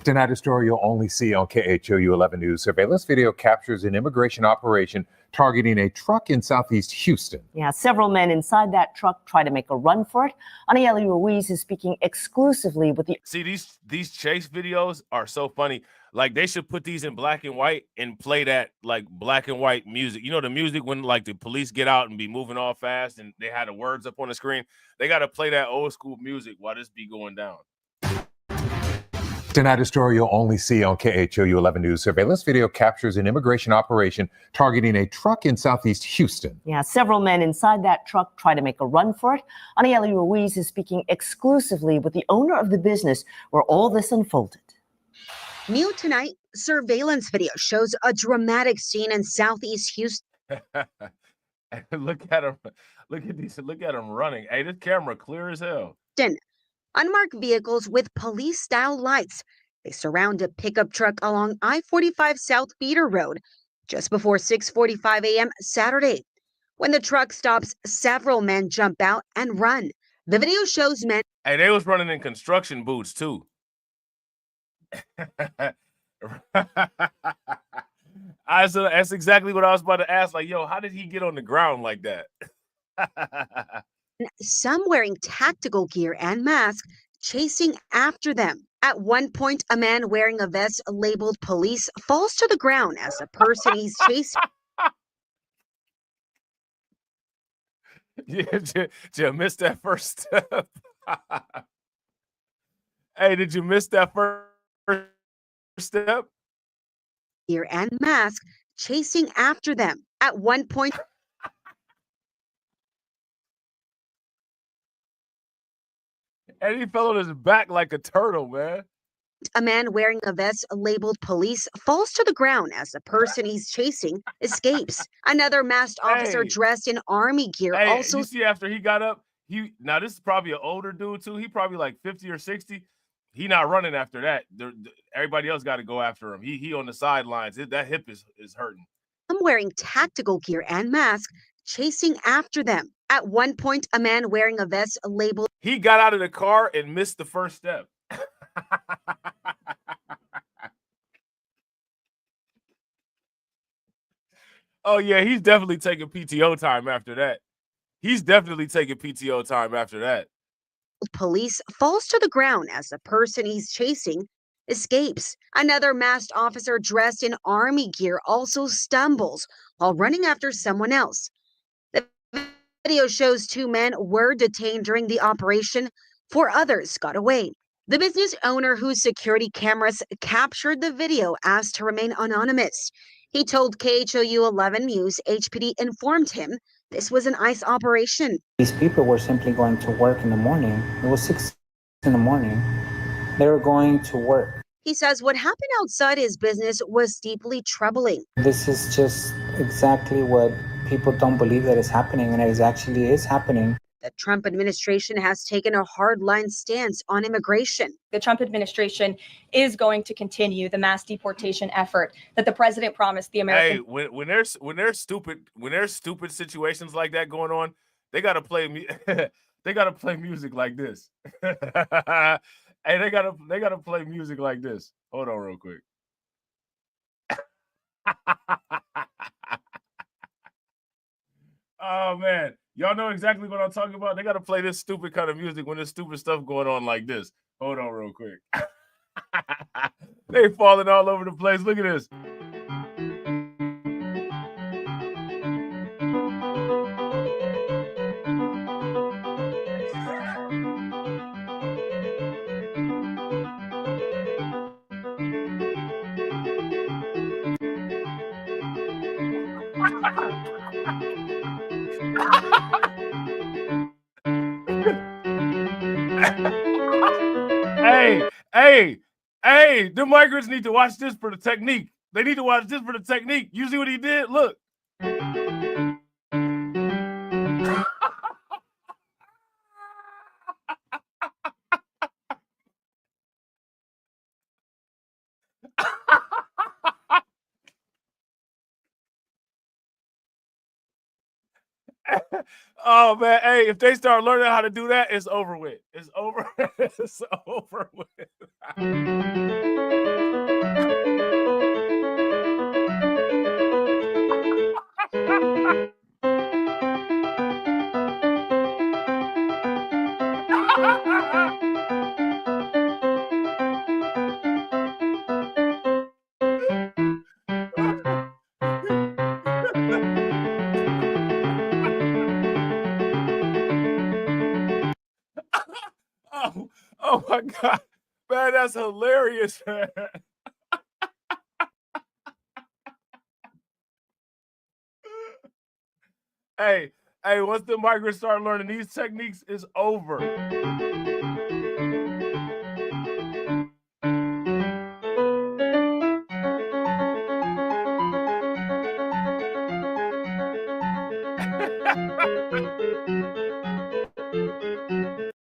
Tonight, a story you'll only see on KHOU 11 News. Surveillance video captures an immigration operation targeting a truck in Southeast Houston. Yeah, several men inside that truck try to make a run for it. Anieli Ruiz is speaking exclusively with the... See, these chase videos are so funny. Like, they should put these in black and white and play that, like, black and white music. You know, the music when, like, the police get out and be moving all fast and they had the words up on the screen. They got to play that old school music while this be going down. Tonight, a story you'll only see on KHOU 11 News. Surveillance video captures an immigration operation targeting a truck in Southeast Houston. Yeah, several men inside that truck try to make a run for it. Anieli Ruiz is speaking exclusively with the owner of the business where all this unfolded. New tonight, surveillance video shows a dramatic scene in Southeast Houston. Look at him. Look at these. Look at him running. Hey, this camera clear as hell. Unmarked vehicles with police-style lights. They surround a pickup truck along I-45 South Feeder Road just before 6:45 a.m. Saturday. When the truck stops, several men jump out and run. The video shows men. Hey, they was running in construction boots too. That's exactly what I was about to ask. Like, yo, how did he get on the ground like that? Some wearing tactical gear and masks, chasing after them. At one point, a man wearing a vest labeled police falls to the ground as the person he's chasing. Did you miss that first step? Hey, did you miss that first step? Gear and mask, chasing after them. At one point, and he fell on his back like a turtle, man. A man wearing a vest labeled police falls to the ground as the person he's chasing escapes. Another masked officer dressed in army gear also. You see, after he got up, now this is probably an older dude too. He probably like 50 or 60. He not running after that. Everybody else got to go after him. He on the sidelines. That hip is hurting. I'm wearing tactical gear and mask, chasing after them. At one point, a man wearing a vest labeled. He got out of the car and missed the first step. Oh, yeah, he's definitely taking PTO time after that. He's definitely taking PTO time after that. police falls to the ground as the person he's chasing escapes. Another masked officer dressed in army gear also stumbles while running after someone else. The video shows 2 men were detained during the operation. 4 others got away. The business owner whose security cameras captured the video asked to remain anonymous. He told KHOU 11 News HPD informed him this was an ICE operation. These people were simply going to work in the morning. It was 6 in the morning. They were going to work. He says what happened outside his business was deeply troubling. This is just exactly what people don't believe that is happening, and it actually is happening. The Trump administration has taken a hardline stance on immigration. The Trump administration is going to continue the mass deportation effort that the president promised the American. Hey, when there's stupid situations like that going on, they gotta play they gotta play music like this. Hey, they gotta play music like this. Hold on real quick. Oh man, y'all know exactly what I'm talking about. They gotta play this stupid kind of music when there's stupid stuff going on like this. Hold on real quick. They falling all over the place. Look at this. Hey, the migrants need to watch this for the technique. They need to watch this for the technique. You see what he did? Look. Oh man, hey, if they start learning how to do that, it's over with. It's over. It's over with. Oh my God, man, that's hilarious. Man. Hey, once the migrants start learning these techniques, it's over.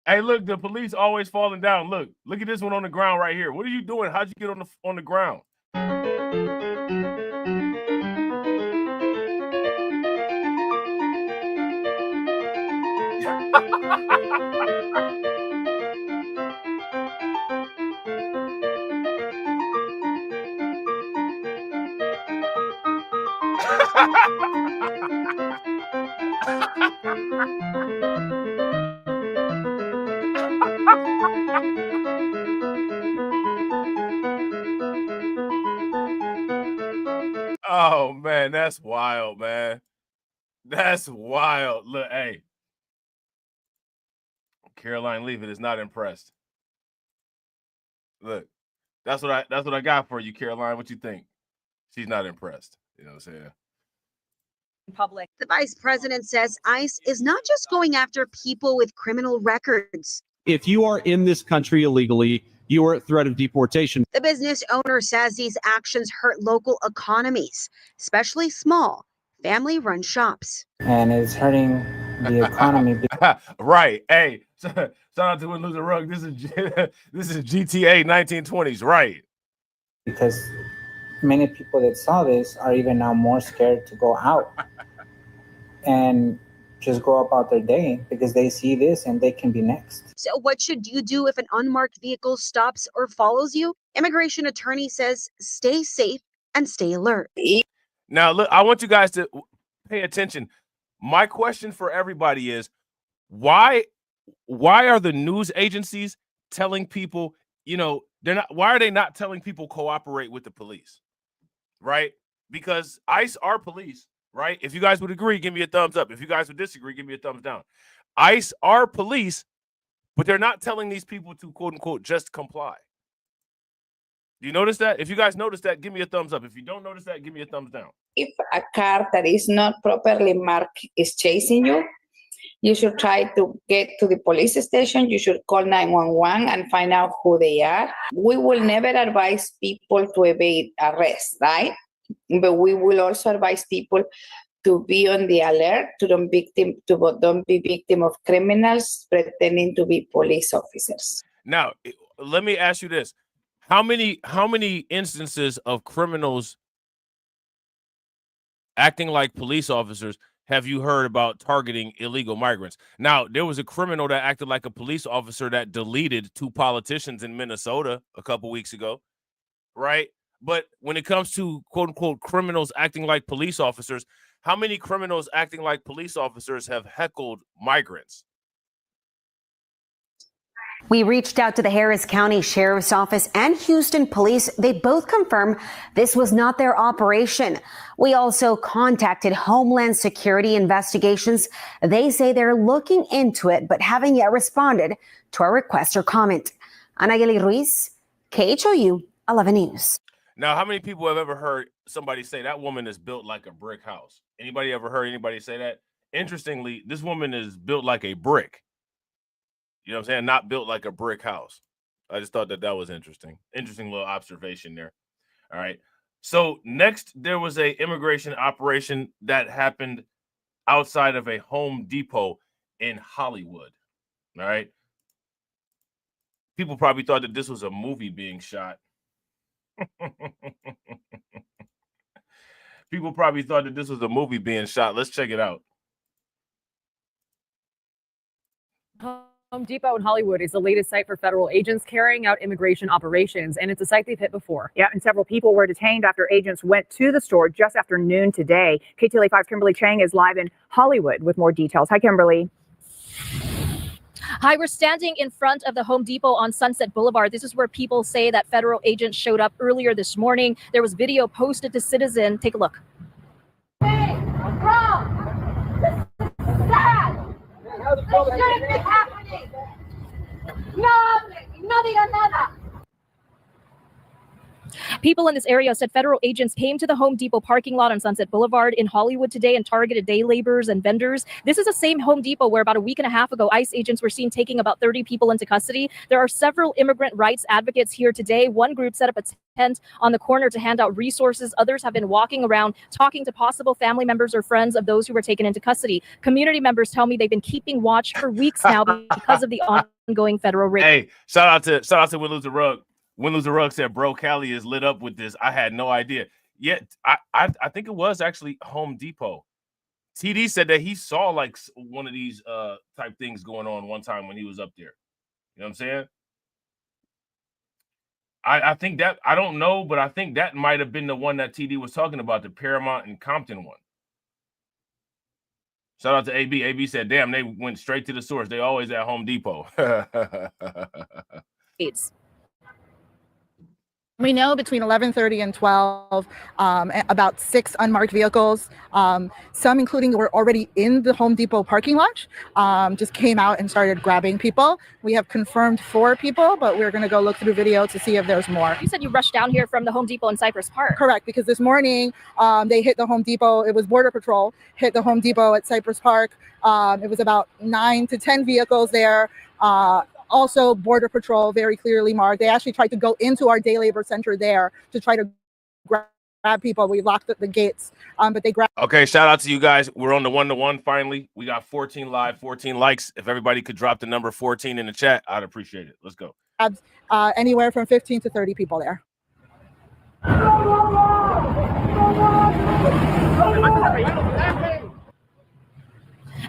Hey, look, the police always falling down. Look at this one on the ground right here. What are you doing? How'd you get on the ground? Oh man, that's wild, man. That's wild. Look, hey, Caroline Leavitt is not impressed. Look, that's what I got for you, Caroline. What you think? She's not impressed. You know what I'm saying? Public. The vice president says ICE is not just going after people with criminal records. If you are in this country illegally, you are at threat of deportation. The business owner says these actions hurt local economies, especially small, family-run shops. And it's hurting the economy. Right. Hey, shout out to Win Lose a Rug. This is GTA 1920s, right? Because many people that saw this are even now more scared to go out and just go about their day because they see this and they can be next. So what should you do if an unmarked vehicle stops or follows you? Immigration attorney says stay safe and stay alert. Now, look, I want you guys to pay attention. My question for everybody is, why why are the news agencies telling people, you know, why are they not telling people cooperate with the police? Right? Because ICE are police, right? If you guys would agree, give me a thumbs up. If you guys would disagree, give me a thumbs down. ICE are police, but they're not telling these people to, quote unquote, just comply. Do you notice that? If you guys notice that, give me a thumbs up. If you don't notice that, give me a thumbs down. If a car that is not properly marked is chasing you, you should try to get to the police station. You should call 911 and find out who they are. We will never advise people to evade arrest, right? But we will also advise people to be on the alert, to don't be victim of criminals pretending to be police officers. Now, let me ask you this. How many instances of criminals acting like police officers have you heard about targeting illegal migrants? Now, there was a criminal that acted like a police officer that deleted 2 politicians in Minnesota a couple weeks ago, right? But when it comes to quote unquote criminals acting like police officers, how many criminals acting like police officers have heckled migrants? We reached out to the Harris County Sheriff's Office and Houston Police. They both confirm this was not their operation. We also contacted Homeland Security Investigations. They say they're looking into it, but haven't yet responded to our request or comment. Anayeli Ruiz, KHOU 11 News. Now, how many people have ever heard somebody say that woman is built like a brick house? Anybody ever heard anybody say that? Interestingly, this woman is built like a brick. You know what I'm saying? Not built like a brick house. I just thought that was interesting. Interesting little observation there. All right. So next, there was a immigration operation that happened outside of a Home Depot in Hollywood. All right. People probably thought that this was a movie being shot. People probably thought that this was a movie being shot. Let's check it out. Home Depot in Hollywood is the latest site for federal agents carrying out immigration operations, and it's a site they've hit before. Yeah, and several people were detained after agents went to the store just after noon today. KTLA 5's Kimberly Chang is live in Hollywood with more details. Hi, Kimberly. Hi, we're standing in front of the Home Depot on Sunset Boulevard. This is where people say that federal agents showed up earlier this morning. There was video posted to Citizen. Take a look. Hey, Robb, this is sad. This shouldn't be happening. No diga nada. People in this area said federal agents came to the Home Depot parking lot on Sunset Boulevard in Hollywood today and targeted day laborers and vendors. This is the same Home Depot where about a week and a half ago, ICE agents were seen taking about 30 people into custody. There are several immigrant rights advocates here today. One group set up a tent on the corner to hand out resources. Others have been walking around talking to possible family members or friends of those who were taken into custody. Community members tell me they've been keeping watch for weeks now because of the ongoing federal raid. Hey, shout out to Win Lose the Rug. Win Lose the Rug said, bro, Cali is lit up with this. I had no idea. Yet, I think it was actually Home Depot. TD said that he saw like one of these type things going on one time when he was up there. You know what I'm saying? I think that, I don't know, but I think that might have been the one that TD was talking about, the Paramount and Compton one. Shout out to AB. AB said, damn, they went straight to the source. They always at Home Depot. We know between 11:30 and 12, about 6 unmarked vehicles, some including were already in the Home Depot parking lot, just came out and started grabbing people. We have confirmed 4 people, but we're going to go look through video to see if there's more. You said you rushed down here from the Home Depot in Cypress Park. Correct, because this morning they hit the Home Depot. It was Border Patrol, hit the Home Depot at Cypress Park. It was about 9 to 10 vehicles there. Also, Border Patrol, very clearly marked. They actually tried to go into our day labor center there to try to grab people. We locked the gates, but they grabbed. Okay, shout out to you guys. We're on the 1-to-1 finally. We got 14 live, 14 likes. If everybody could drop the number 14 in the chat, I'd appreciate it. Let's go. Anywhere from 15 to 30 people there.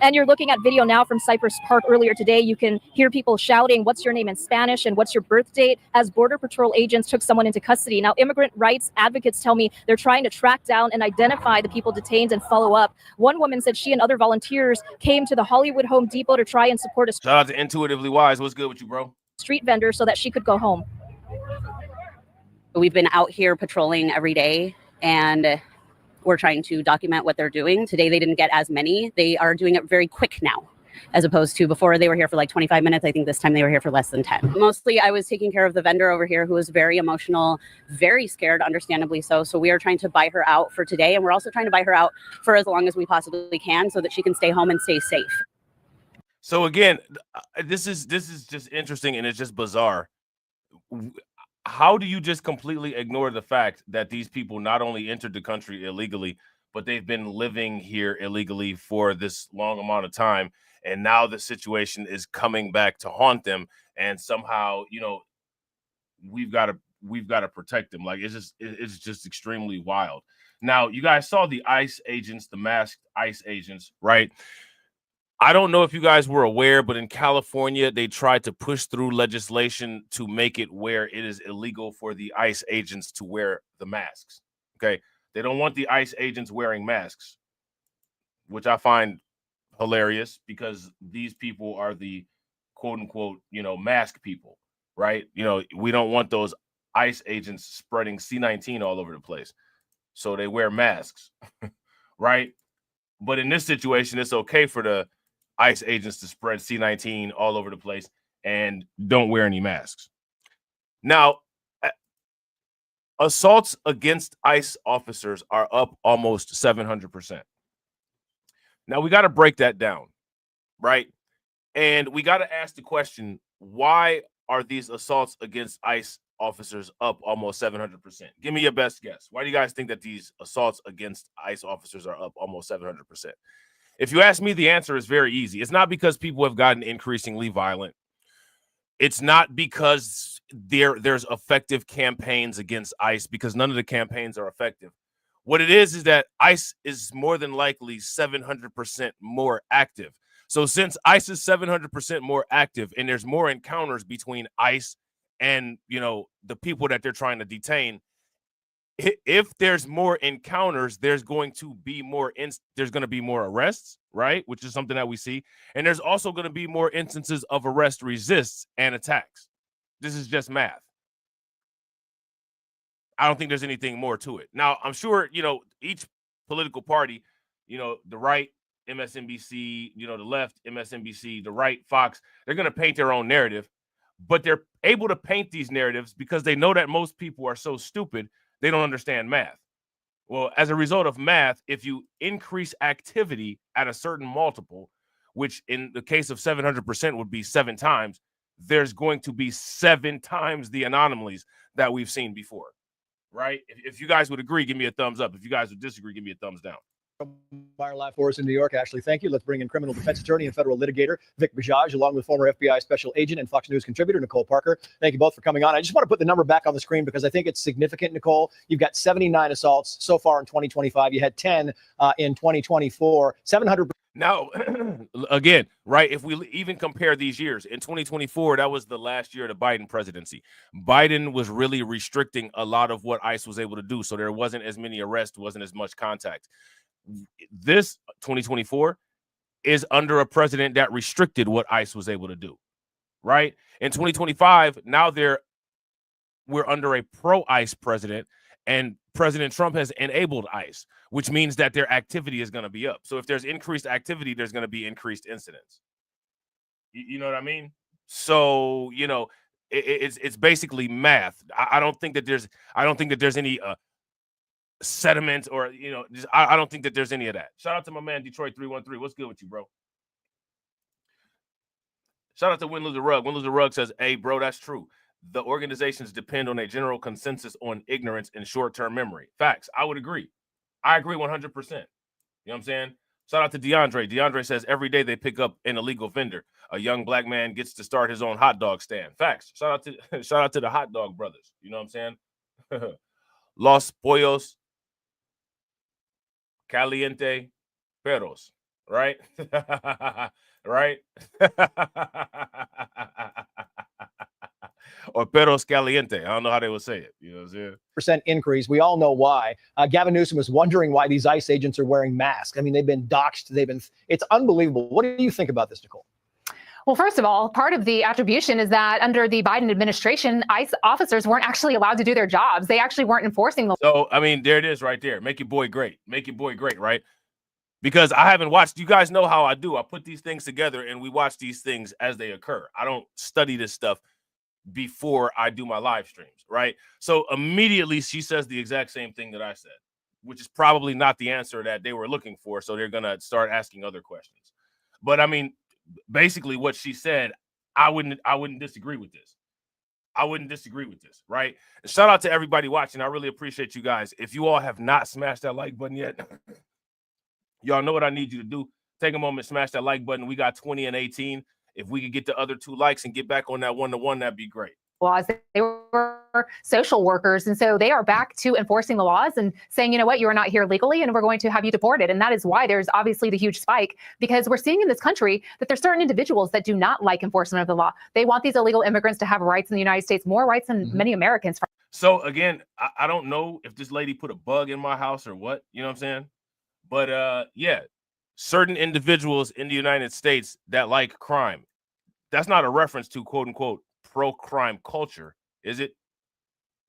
And you're looking at video now from Cypress Park earlier today. You can hear people shouting, "What's your name?" in Spanish and "What's your birth date?" as Border Patrol agents took someone into custody. Now, immigrant rights advocates tell me they're trying to track down and identify the people detained and follow up. One woman said she and other volunteers came to the Hollywood Home Depot to try and support a Shout out to Intuitively Wise. What's good with you, bro? street vendor so that she could go home. We've been out here patrolling every day, and we're trying to document what they're doing. Today, they didn't get as many. They are doing it very quick now, as opposed to before they were here for like 25 minutes. I think this time they were here for less than 10. Mostly, I was taking care of the vendor over here who was very emotional, very scared, understandably so. So we are trying to buy her out for today, and we're also trying to buy her out for as long as we possibly can so that she can stay home and stay safe. So again, this is just interesting, and it's just bizarre. How do you just completely ignore the fact that these people not only entered the country illegally, but they've been living here illegally for this long amount of time, and now the situation is coming back to haunt them, and somehow, you know, we've got to protect them. Like, it's just extremely wild. Now, you guys saw the ICE agents, the masked ICE agents, right? I don't know if you guys were aware, but in California, they tried to push through legislation to make it where it is illegal for the ICE agents to wear the masks. Okay. They don't want the ICE agents wearing masks, which I find hilarious because these people are the quote unquote, you know, mask people, right? You know, we don't want those ICE agents spreading C-19 all over the place. So they wear masks, right? But in this situation, it's okay for the ICE agents to spread C-19 all over the place and don't wear any masks. Now, assaults against ICE officers are up almost 700%. Now, we got to break that down, right? And we got to ask the question, why are these assaults against ICE officers up almost 700%? Give me your best guess. Why do you guys think that these assaults against ICE officers are up almost 700%? If you ask me, the answer is very easy. It's not because people have gotten increasingly violent. It's not because there's effective campaigns against ICE, because none of the campaigns are effective. What it is that ICE is more than likely 700% more active. So since ICE is 700% more active and there's more encounters between ICE and, you know, the people that they're trying to detain, if there's more encounters, there's going to be more arrests, right? Which is something that we see. And there's also going to be more instances of arrest resists and attacks. This is just math. I don't think there's anything more to it. Now, I'm sure, you know, each political party, you know, the right, MSNBC, you know, the left, MSNBC, the right, Fox, they're going to paint their own narrative, but they're able to paint these narratives because they know that most people are so stupid they don't understand math. Well, as a result of math, if you increase activity at a certain multiple, which in the case of 700% would be 7 times, there's going to be 7 times the anomalies that we've seen before, right? If you guys would agree, give me a thumbs up. If you guys would disagree, give me a thumbs down. Meyer live for us in New York. Ashley, thank you. Let's bring in criminal defense attorney and federal litigator Vic Bajaj, along with former FBI special agent and Fox News contributor Nicole Parker. Thank you both for coming on. I just want to put the number back on the screen because I think it's significant, Nicole. You've got 79 assaults so far in 2025. You had 10 in 2024. 700. Now, again, right, if we even compare these years, in 2024, that was the last year of the Biden presidency. Biden was really restricting a lot of what ICE was able to do, so there wasn't as many arrests, wasn't as much contact. This 2024 is under a president that restricted what ICE was able to do, right? In 2025, now we're under a pro-ICE president, and President Trump has enabled ICE, which means that their activity is going to be up. So if there's increased activity, there's going to be increased incidents. You know what I mean? So, you know, it's basically math. I don't think that there's any sediment or, you know, I don't think that there's any of that. Shout out to my man Detroit 313. What's good with you, bro? Shout out to Win Lose the Rug. Win Lose the Rug says, hey, bro, that's true. The organizations depend on a general consensus on ignorance and short-term memory. Facts. I would agree. I agree 100%. You know what I'm saying? Shout out to DeAndre. DeAndre says every day they pick up an illegal vendor. A young black man gets to start his own hot dog stand. Facts. Shout out to the hot dog brothers. You know what I'm saying? Los Pollos Caliente Perros. right? Right? Or perros caliente. I don't know how they would say it. You know what I'm saying? Percent increase. We all know why. Gavin Newsom was wondering why these ICE agents are wearing masks. I mean, they've been doxxed. It's unbelievable. What do you think about this, Nicole? Well, first of all, part of the attribution is that under the Biden administration, ICE officers weren't actually allowed to do their jobs. They actually weren't enforcing the So, I mean, there it is right there. Make your boy great. Make your boy great, right? Because I haven't watched, you guys know how I do. I put these things together and we watch these things as they occur. I don't study this stuff before I do my live streams, right? So immediately she says the exact same thing that I said, which is probably not the answer that they were looking for. So they're going to start asking other questions. But I mean, basically what she said, I wouldn't disagree with this. I wouldn't disagree with this, right? And shout out to everybody watching. I really appreciate you guys. If you all have not smashed that like button yet, y'all know what I need you to do. Take a moment, smash that like button. We got 20 and 18. If we could get the other 2 likes and get back on that 1-to-1, that'd be great. laws. They were social workers. And so they are back to enforcing the laws and saying, you know what, you are not here legally and we're going to have you deported. And that is why there's obviously the huge spike, because we're seeing in this country that there's certain individuals that do not like enforcement of the law. They want these illegal immigrants to have rights in the United States, more rights than many Americans. So again, I don't know if this lady put a bug in my house or what, you know what I'm saying? But yeah, certain individuals in the United States that like crime. That's not a reference to quote unquote pro-crime culture, is it?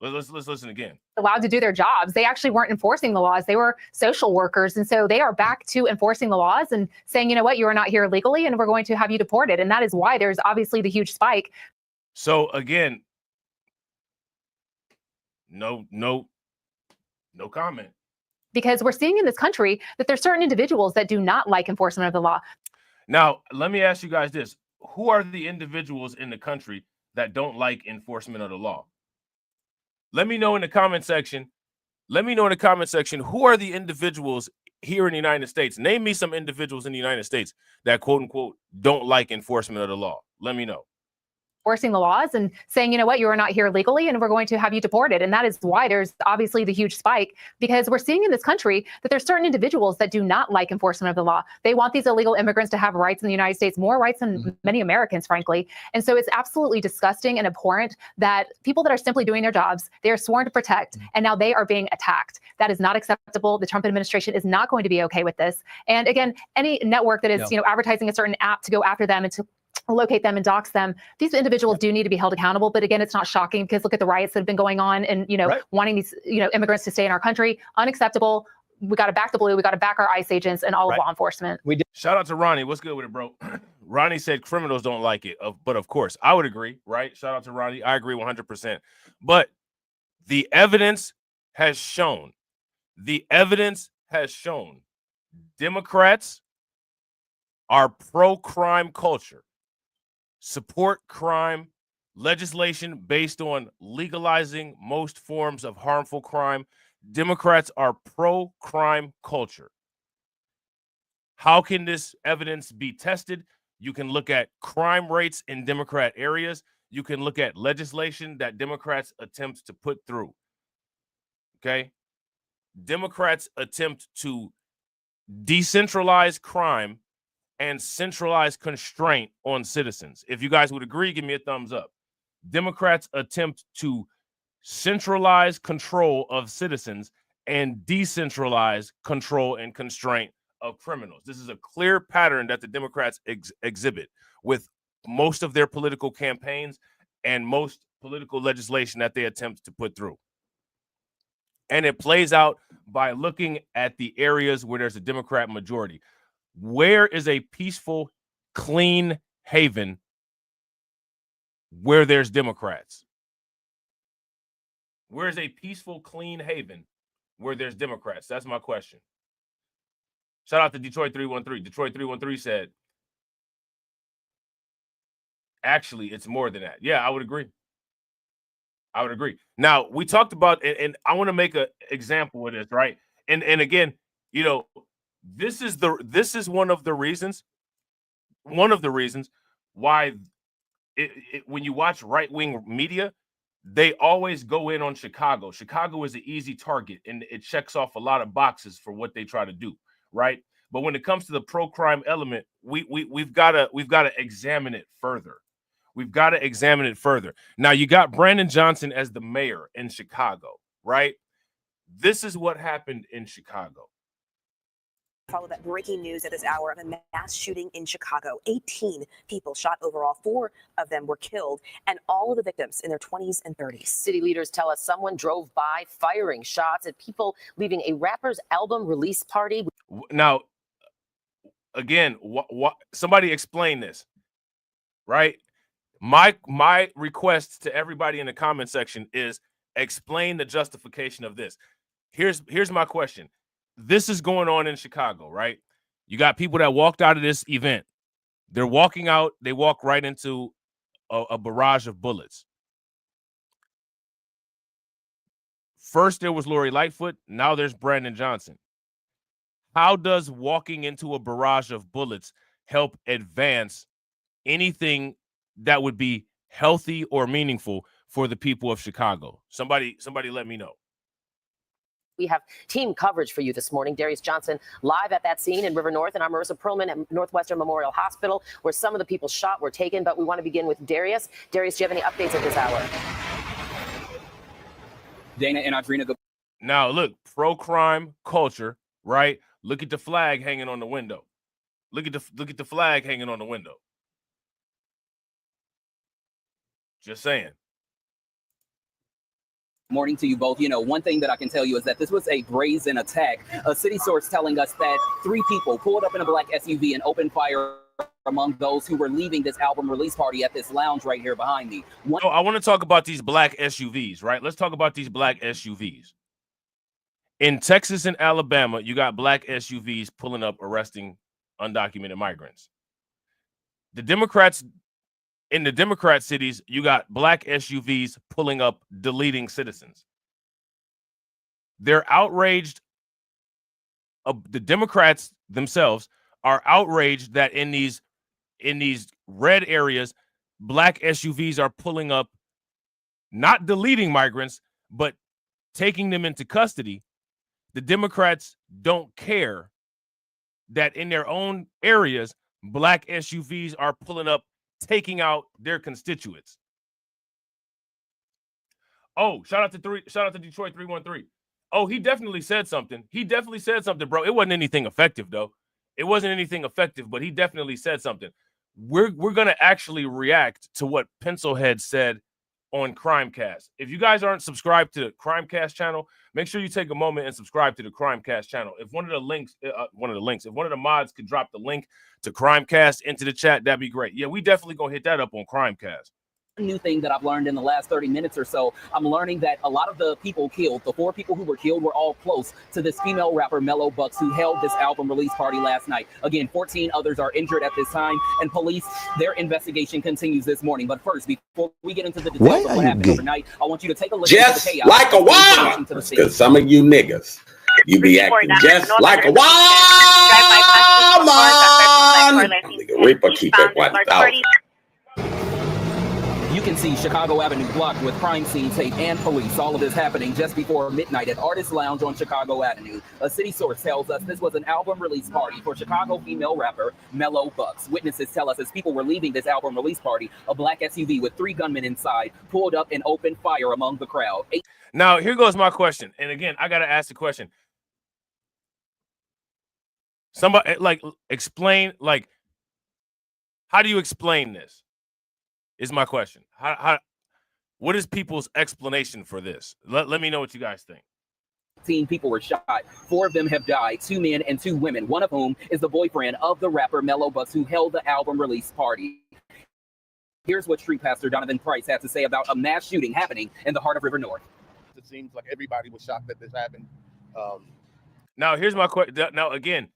Let's listen again. Allowed to do their jobs. They actually weren't enforcing the laws. They were social workers. And so they are back to enforcing the laws and saying, you know what, you are not here legally and we're going to have you deported. And that is why there's obviously the huge spike. So again, no comment. Because we're seeing in this country that there's certain individuals that do not like enforcement of the law. Now, let me ask you guys this. Who are the individuals in the country that don't like enforcement of the law? Let me know in the comment section. Let me know in the comment section, who are the individuals here in the United States? Name me some individuals in the United States that quote unquote don't like enforcement of the law. Let me know. Enforcing the laws and saying, you know what, you are not here legally and we're going to have you deported. And that is why there's obviously the huge spike, because we're seeing in this country that there's certain individuals that do not like enforcement of the law. They want these illegal immigrants to have rights in the United States, more rights than many Americans, frankly. And so it's absolutely disgusting and abhorrent that people that are simply doing their jobs, they are sworn to protect, and now they are being attacked. That is not acceptable. The Trump administration is not going to be okay with this. And again, any network that is, advertising a certain app to go after them and to locate them and dox them, these individuals do need to be held accountable. But again, it's not shocking, because look at the riots that have been going on and, wanting these, immigrants to stay in our country. Unacceptable. We got to back the blue. We got to back our ICE agents and all of law enforcement. We did. Shout out to Ronnie. What's good with it, bro? Ronnie said criminals don't like it. But of course, I would agree, right? Shout out to Ronnie. I agree 100%. But the evidence has shown, Democrats are pro-crime culture. Support crime, legislation based on legalizing most forms of harmful crime. Democrats are pro-crime culture. How can this evidence be tested? You can look at crime rates in Democrat areas. You can look at legislation that Democrats attempt to put through. Okay? Democrats attempt to decentralize crime and centralized constraint on citizens. If you guys would agree, give me a thumbs up. Democrats attempt to centralize control of citizens and decentralize control and constraint of criminals. This is a clear pattern that the Democrats exhibit with most of their political campaigns and most political legislation that they attempt to put through. And it plays out by looking at the areas where there's a Democrat majority. Where is a peaceful, clean haven where there's Democrats? Where is a peaceful, clean haven where there's Democrats? That's my question. Shout out to Detroit 313. Detroit 313 said, actually, it's more than that. Yeah, I would agree. Now, we talked about, and I want to make an example of this, right? And again, this is one of the reasons why when you watch right-wing media, they always go in on Chicago. Chicago is an easy target, and it checks off a lot of boxes for what they try to do, right? But when it comes to the pro-crime element, we've got to examine it further. We've got to examine it further. Now, you got Brandon Johnson as the mayor in Chicago, right? This is what happened in Chicago. Follow that breaking news at this hour of a mass shooting in Chicago. 18 people shot overall. 4 of them were killed, and all of the victims in their 20s and 30s. City leaders tell us someone drove by firing shots at people leaving a rapper's album release party. Now, again, somebody explain this, right? My request to everybody in the comment section is explain the justification of this. Here's my question. This is going on in Chicago, right? You got people that walked out of this event. They're walking out. They walk right into a barrage of bullets. First, there was Lori Lightfoot. Now there's Brandon Johnson. How does walking into a barrage of bullets help advance anything that would be healthy or meaningful for the people of Chicago? Somebody let me know. We have team coverage for you this morning. Darius Johnson live at that scene in River North, and I'm Marissa Perlman at Northwestern Memorial Hospital, where some of the people shot were taken. But we want to begin with Darius. Darius, do you have any updates at this hour? Dana and Audrina. Now, look, pro-crime culture, right? Look at the flag hanging on the window. Look at the flag hanging on the window. Just saying. Morning to you both. You know, one thing that I can tell you is that this was a brazen attack. A city source telling us that 3 people pulled up in a black SUV and opened fire among those who were leaving this album release party at this lounge right here behind me. I want to talk about these black SUVs, right? Let's talk about these black SUVs. In Texas and Alabama, you got black SUVs pulling up, arresting undocumented migrants. The Democrats, in the Democrat cities, you got black SUVs pulling up, deleting citizens. They're outraged. The Democrats themselves are outraged that in these red areas, black SUVs are pulling up, not deleting migrants, but taking them into custody. The Democrats don't care that in their own areas, black SUVs are pulling up, taking out their constituents. Oh, shout out to Detroit 313. Oh, he definitely said something. He definitely said something, bro. It wasn't anything effective, though. It wasn't anything effective, but he definitely said something. We're gonna actually react to what Pencilhead said on Crimecast. If you guys aren't subscribed to the Crimecast channel, make sure you take a moment and subscribe to the Crimecast channel. If one of the mods could drop the link to Crimecast into the chat, that'd be great. Yeah, we definitely gonna hit that up on Crimecast. New thing that I've learned in the last 30 minutes or so, I'm learning that a lot of the people killed, the 4 people who were killed, were all close to this female rapper Mellow Bucks, who held this album release party last night. Again, 14 others are injured at this time, and police, their investigation continues this morning. But first, before we get into the details of what happened overnight, I want you to take a listen just to the chaos. like a wild, because some of you niggas, you be acting just like a wild man. Reaper keep it 1,000. You can see Chicago Avenue blocked with crime scene tape and police. All of this happening just before midnight at Artist Lounge on Chicago Avenue. A city source tells us this was an album release party for Chicago female rapper Mellow Bucks. Witnesses tell us as people were leaving this album release party, a black SUV with 3 gunmen inside pulled up and opened fire among the crowd. Now, here goes my question. And again, I got to ask the question. Somebody, explain, how do you explain this? Is my question. What is people's explanation for this? Let me know what you guys think. 15 people were shot. 4 of them have died, 2 men and 2 women, one of whom is the boyfriend of the rapper Mellow Bucks, who held the album release party. Here's what Street Pastor Donovan Price had to say about a mass shooting happening in the heart of River North. It seems like everybody was shocked that this happened. Now, here's my question. Now, again,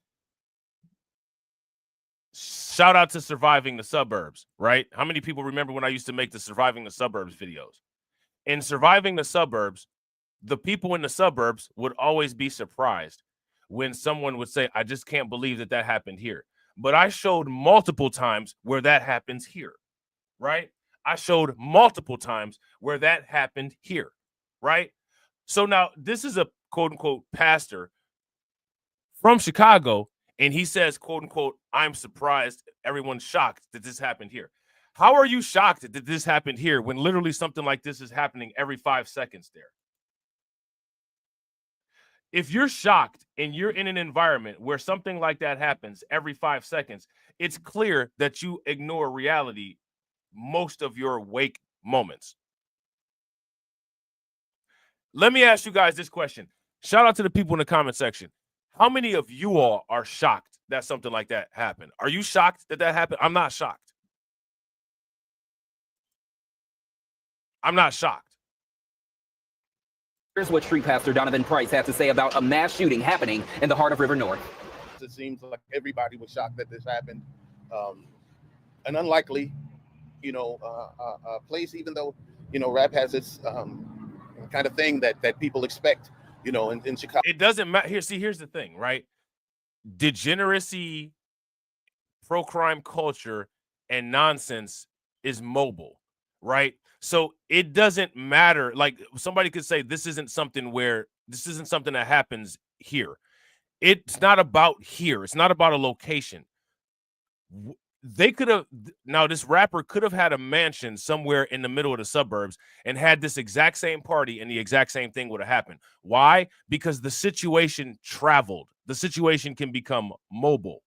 shout out to Surviving the Suburbs, right? How many people remember when I used to make the Surviving the Suburbs videos? In Surviving the Suburbs, the people in the suburbs would always be surprised when someone would say, I just can't believe that happened here. But I showed multiple times where that happens here, right? I showed multiple times where that happened here, right? So now this is a quote unquote pastor from Chicago, and he says, quote unquote, I'm surprised, everyone's shocked that this happened here. How are you shocked that this happened here when literally something like this is happening every 5 seconds there? If you're shocked and you're in an environment where something like that happens every 5 seconds, it's clear that you ignore reality most of your wake moments. Let me ask you guys this question. Shout out to the people in the comment section. How many of you all are shocked that something like that happened? Are you shocked that that happened? I'm not shocked. I'm not shocked. Here's what Street Pastor Donovan Price had to say about a mass shooting happening in the heart of River North. It seems like everybody was shocked that this happened. An unlikely, place, even though, rap has its kind of thing that people expect, in Chicago. It doesn't matter. Here's the thing, right? Degeneracy, pro-crime culture, and nonsense is mobile, right? So it doesn't matter. Like, somebody could say this isn't something that happens here. It's not about here. It's not about a location. They could have, now this rapper could have had a mansion somewhere in the middle of the suburbs and had this exact same party and the exact same thing would have happened. Why? Because the situation traveled. The situation can become mobile.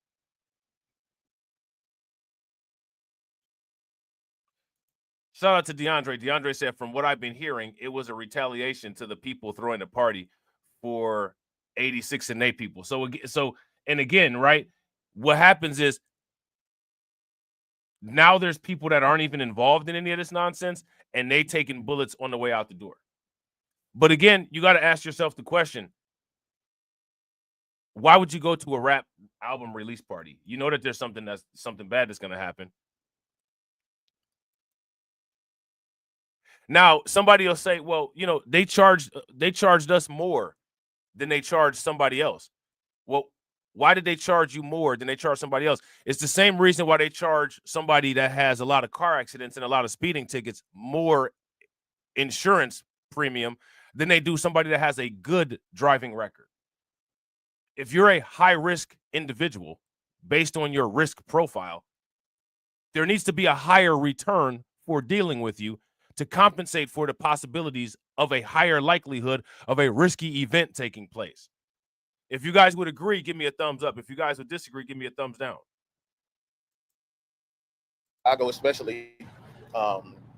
Shout out to DeAndre. DeAndre said, from what I've been hearing, it was a retaliation to the people throwing the party for 86 and 8 people. So and again, right, what happens is now there's people that aren't even involved in any of this nonsense, and they taking bullets on the way out the door. But again, you got to ask yourself the question, why would you go to a rap album release party? You know that there's something bad that's going to happen. Now, somebody will say, well, they charged us more than they charged somebody else. Well, why did they charge you more than they charge somebody else? It's the same reason why they charge somebody that has a lot of car accidents and a lot of speeding tickets more insurance premium than they do somebody that has a good driving record. If you're a high-risk individual based on your risk profile, there needs to be a higher return for dealing with you to compensate for the possibilities of a higher likelihood of a risky event taking place. If you guys would agree, give me a thumbs up. If you guys would disagree, give me a thumbs down. Chicago, especially,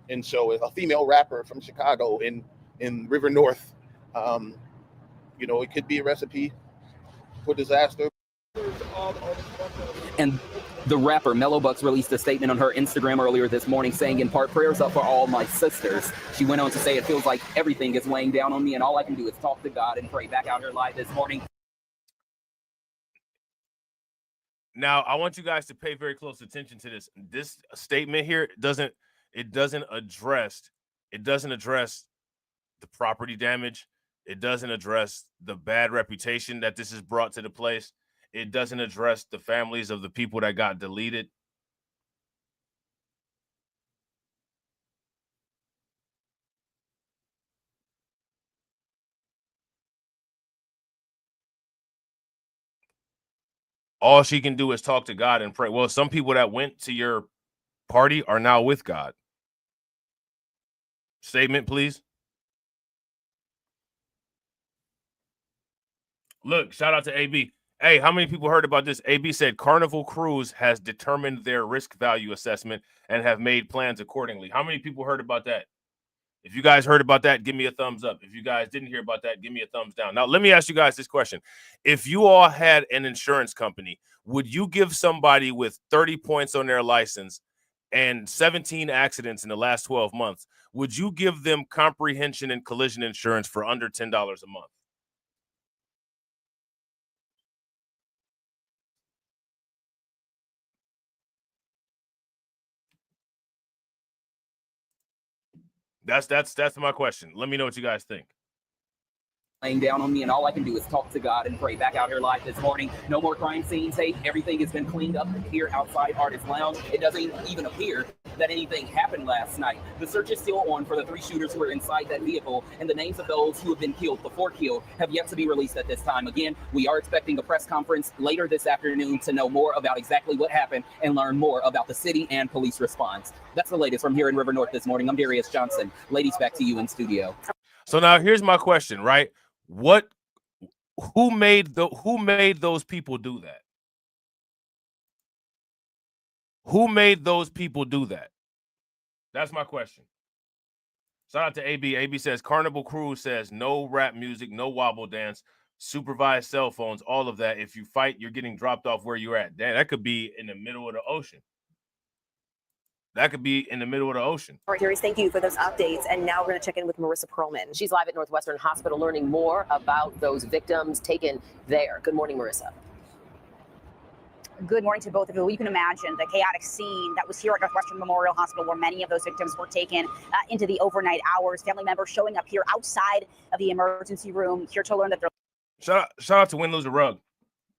and so a female rapper from Chicago in River North, it could be a recipe for disaster. And the rapper Mellow Bucks released a statement on her Instagram earlier this morning saying, in part, prayers up for all my sisters. She went on to say, it feels like everything is weighing down on me and all I can do is talk to God and pray. Back out here live this morning. Now, I want you guys to pay very close attention to this. This statement here doesn't address the property damage. It doesn't address the bad reputation that this has brought to the place. It doesn't address the families of the people that got deleted. All she can do is talk to God and pray. Well, some people that went to your party are now with God. Statement, please. Look, shout out to AB. Hey, how many people heard about this? AB said Carnival Cruise has determined their risk value assessment and have made plans accordingly. How many people heard about that? If you guys heard about that, give me a thumbs up. If you guys didn't hear about that, give me a thumbs down. Now, let me ask you guys this question. If you all had an insurance company, would you give somebody with 30 points on their license and 17 accidents in the last 12 months, would you give them comprehension and collision insurance for under $10 a month? That's my question. Let me know what you guys think. laying down on me, and all I can do is talk to God and pray. Back out here live this morning. No more crime scenes. Hey, everything has been cleaned up here outside Artist Lounge. It doesn't even appear that anything happened last night. The search is still on for the 3 shooters who were inside that vehicle, and the names of those who have been killed, the 4 killed, have yet to be released at this time. Again, we are expecting a press conference later this afternoon to know more about exactly what happened and learn more about the city and police response. That's the latest from here in River North this morning. I'm Darius Johnson. Ladies, back to you in studio. So now here's my question, right? Who made those people do that? Who made those people do that? That's my question. Shout out to AB. AB says Carnival Cruise says no rap music, no wobble dance, supervised cell phones, all of that. If you fight, you're getting dropped off where you're at. Damn, that could be in the middle of the ocean. That could be in the middle of the ocean. All right, Darius, thank you for those updates. And now we're going to check in with Marissa Perlman. She's live at Northwestern Hospital learning more about those victims taken there. Good morning, Marissa. Good morning to both of you. You can imagine the chaotic scene that was here at Northwestern Memorial Hospital, where many of those victims were taken into the overnight hours. Family members showing up here outside of the emergency room, here to learn that they're... Shout out to Win Lose a Rug.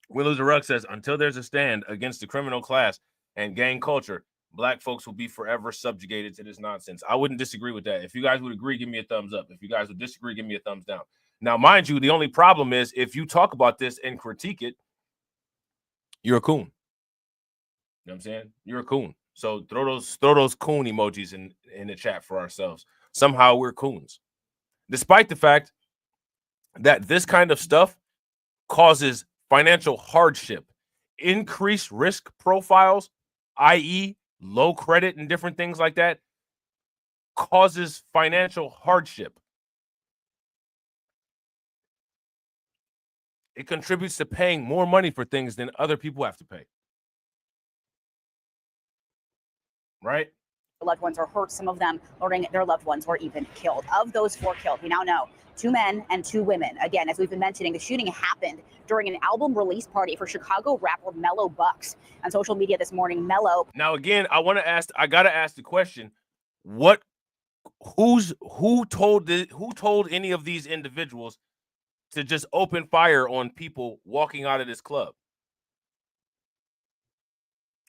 Win Lose a Rug says, until there's a stand against the criminal class and gang culture, Black folks will be forever subjugated to this nonsense. I wouldn't disagree with that. If you guys would agree, give me a thumbs up. If you guys would disagree, give me a thumbs down. Now, mind you, the only problem is if you talk about this and critique it, you're a coon. You know what I'm saying? You're a coon. So throw those coon emojis in the chat for ourselves. Somehow we're coons. Despite the fact that this kind of stuff causes financial hardship, increased risk profiles, i.e., low credit and different things like that, causes financial hardship. It contributes to paying more money for things than other people have to pay. Right? loved ones were hurt. Some of them learning their loved ones were even killed. Of those 4 killed, we now know 2 men and 2 women. Again, as we've been mentioning, the shooting happened during an album release party for Chicago rapper Mellow Bucks. On social media this morning, Mellow. Now, again, I got to ask the question, who told any of these individuals to just open fire on people walking out of this club?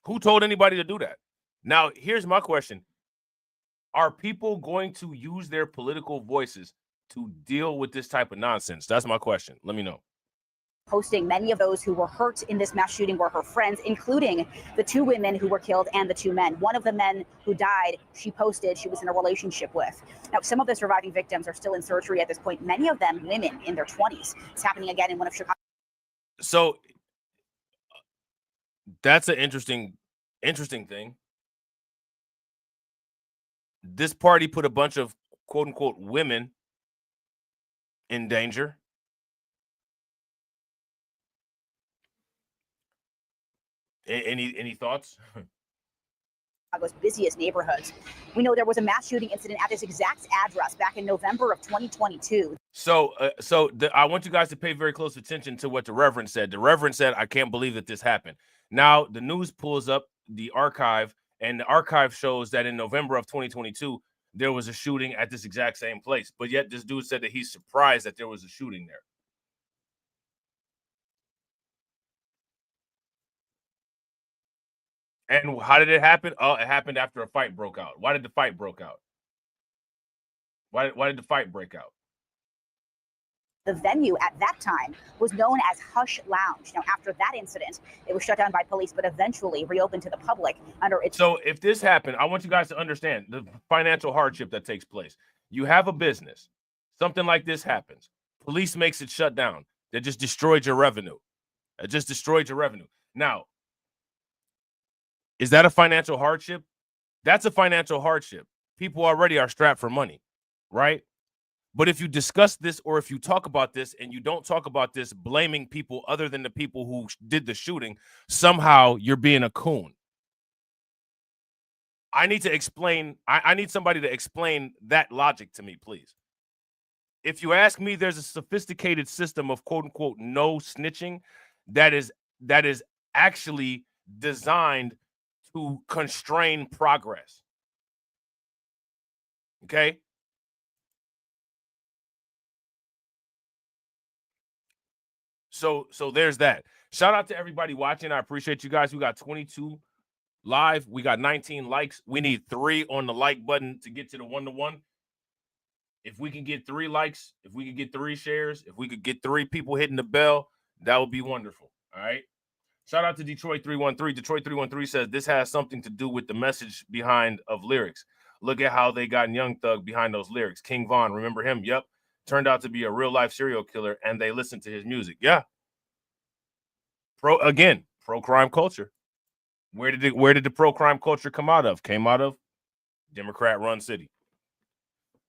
Who told anybody to do that? Now, here's my question. Are people going to use their political voices to deal with this type of nonsense? That's my question. Let me know. Posting many of those who were hurt in this mass shooting were her friends, including the 2 women who were killed and the 2 men. One of the men who died, she posted she was in a relationship with. Now, some of the surviving victims are still in surgery at this point, many of them women in their 20s. It's happening again in one of Chicago. So that's an interesting thing. This party put a bunch of quote unquote women in danger. Any thoughts? Chicago's busiest neighborhoods. We know there was a mass shooting incident at this exact address back in November of 2022. So I want you guys to pay very close attention to what the Reverend said. The Reverend said, "I can't believe that this happened." Now the news pulls up the archive, and the archive shows that in November of 2022 there was a shooting at this exact same place. But yet this dude said that he's surprised that there was a shooting there. And how did it happen? Oh, it happened after a fight broke out. Why did the fight break out? Why did the fight break out? The venue at that time was known as Hush Lounge. Now, after that incident, it was shut down by police, but eventually reopened to the public under its... So if this happened, I want you guys to understand the financial hardship that takes place. You have a business. Something like this happens. Police makes it shut down. They just destroyed your revenue. It just destroyed your revenue. Now, is that a financial hardship? That's a financial hardship. People already are strapped for money, right? But if you discuss this or if you talk about this and you don't talk about this blaming people other than the people who did the shooting, somehow you're being a coon. I need to explain. I need somebody to explain that logic to me, please. If you ask me, there's a sophisticated system of quote unquote no snitching that is actually designed to constrain progress. Okay? So there's that. Shout out to everybody watching. I appreciate you guys. We got 22 live. We got 19 likes. We need 3 on the like button to get to the 1-to-1. If we can get 3 likes, if we could get 3 shares, if we could get 3 people hitting the bell, that would be wonderful. All right. Shout out to Detroit 313. Detroit 313 says this has something to do with the message behind of lyrics. Look at how they got Young Thug behind those lyrics. King Von, remember him? Yep. Turned out to be a real life serial killer, and they listened to his music. Yeah. Pro crime culture. Where did the pro crime culture come out of? Came out of Democrat run city.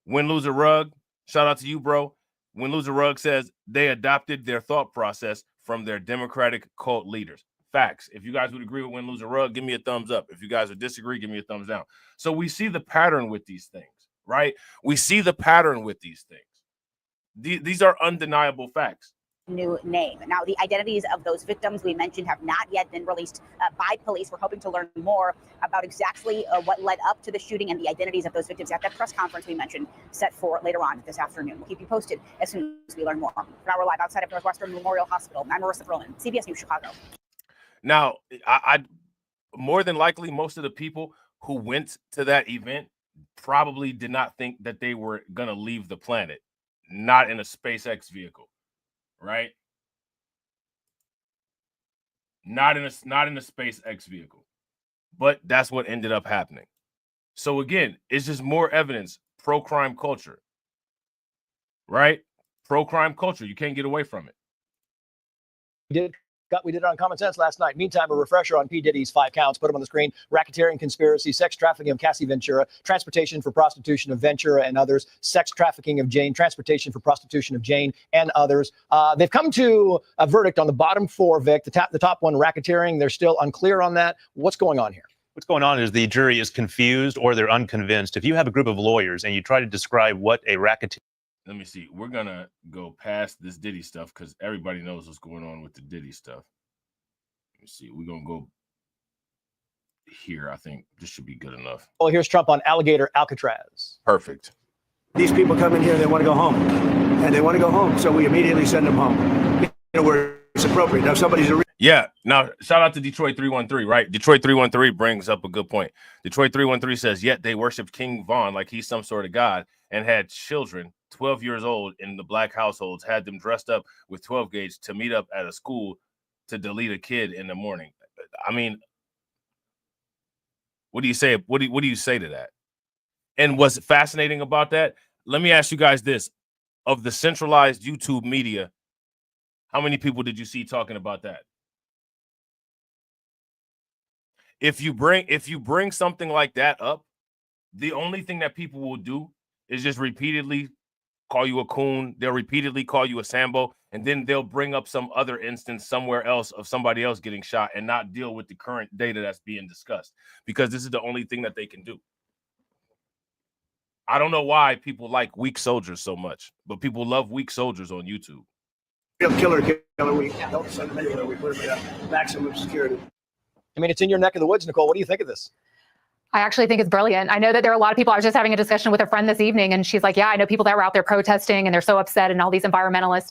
Win Loser Rug, shout out to you, bro. Win Loser Rug says they adopted their thought process from their Democratic cult leaders. Facts. If you guys would agree with Win Loser Rug, give me a thumbs up. If you guys would disagree, give me a thumbs down. So we see the pattern with these things, right? We see the pattern with these things. These are undeniable facts. New name. Now, the identities of those victims we mentioned have not yet been released by police. We're hoping to learn more about exactly what led up to the shooting and the identities of those victims at that press conference we mentioned set for later on this afternoon. We'll keep you posted as soon as we learn more. Now we're live outside of Northwestern Memorial Hospital. I'm Marissa Perlman, CBS News Chicago. Now, I more than likely, most of the people who went to that event probably did not think that they were going to leave the planet, not in a SpaceX vehicle. Right? Not in a SpaceX vehicle. But that's what ended up happening. So again, it's just more evidence, pro-crime culture. Right? Pro-crime culture. You can't get away from it. We did it on Common Sense last night. Meantime, a refresher on P. Diddy's 5 counts. Put them on the screen. Racketeering, conspiracy, sex trafficking of Cassie Ventura, transportation for prostitution of Ventura and others, sex trafficking of Jane, transportation for prostitution of Jane and others. They've come to a verdict on the bottom 4, Vic. The top one, racketeering. They're still unclear on that. What's going on here? What's going on is the jury is confused or they're unconvinced. If you have a group of lawyers and you try to describe what a racketeer... Let me see. We're going to go past this Diddy stuff because everybody knows what's going on with the Diddy stuff. Let me see. We're going to go here. I think this should be good enough. Oh, here's Trump on Alligator Alcatraz. Perfect. These people come in here, they want to go home. And they want to go home, so we immediately send them home. Where it's appropriate. Now, somebody's a... Yeah. Now, shout out to Detroit 313, right? Detroit 313 brings up a good point. Detroit 313 says, yet they worshiped King Von like he's some sort of god and had children 12 years old in the black households, had them dressed up with 12 gauge to meet up at a school to delete a kid in the morning. I mean, what do you say? What do you say to that? And what's fascinating about that? Let me ask you guys this. Of the centralized YouTube media, how many people did you see talking about that? If you bring something like that up, the only thing that people will do is just repeatedly call you a coon. They'll repeatedly call you a Sambo, and then they'll bring up some other instance somewhere else of somebody else getting shot and not deal with the current data that's being discussed, because this is the only thing that they can do. I don't know why people like weak soldiers so much, but people love weak soldiers on YouTube. Killer, we don't send them anywhere. We put them in maximum security. I mean, it's in your neck of the woods, Nicole. What do you think of this? I actually think it's brilliant. I know that there are a lot of people. I was just having a discussion with a friend this evening, and she's like, yeah, I know people that were out there protesting and they're so upset, and all these environmentalists.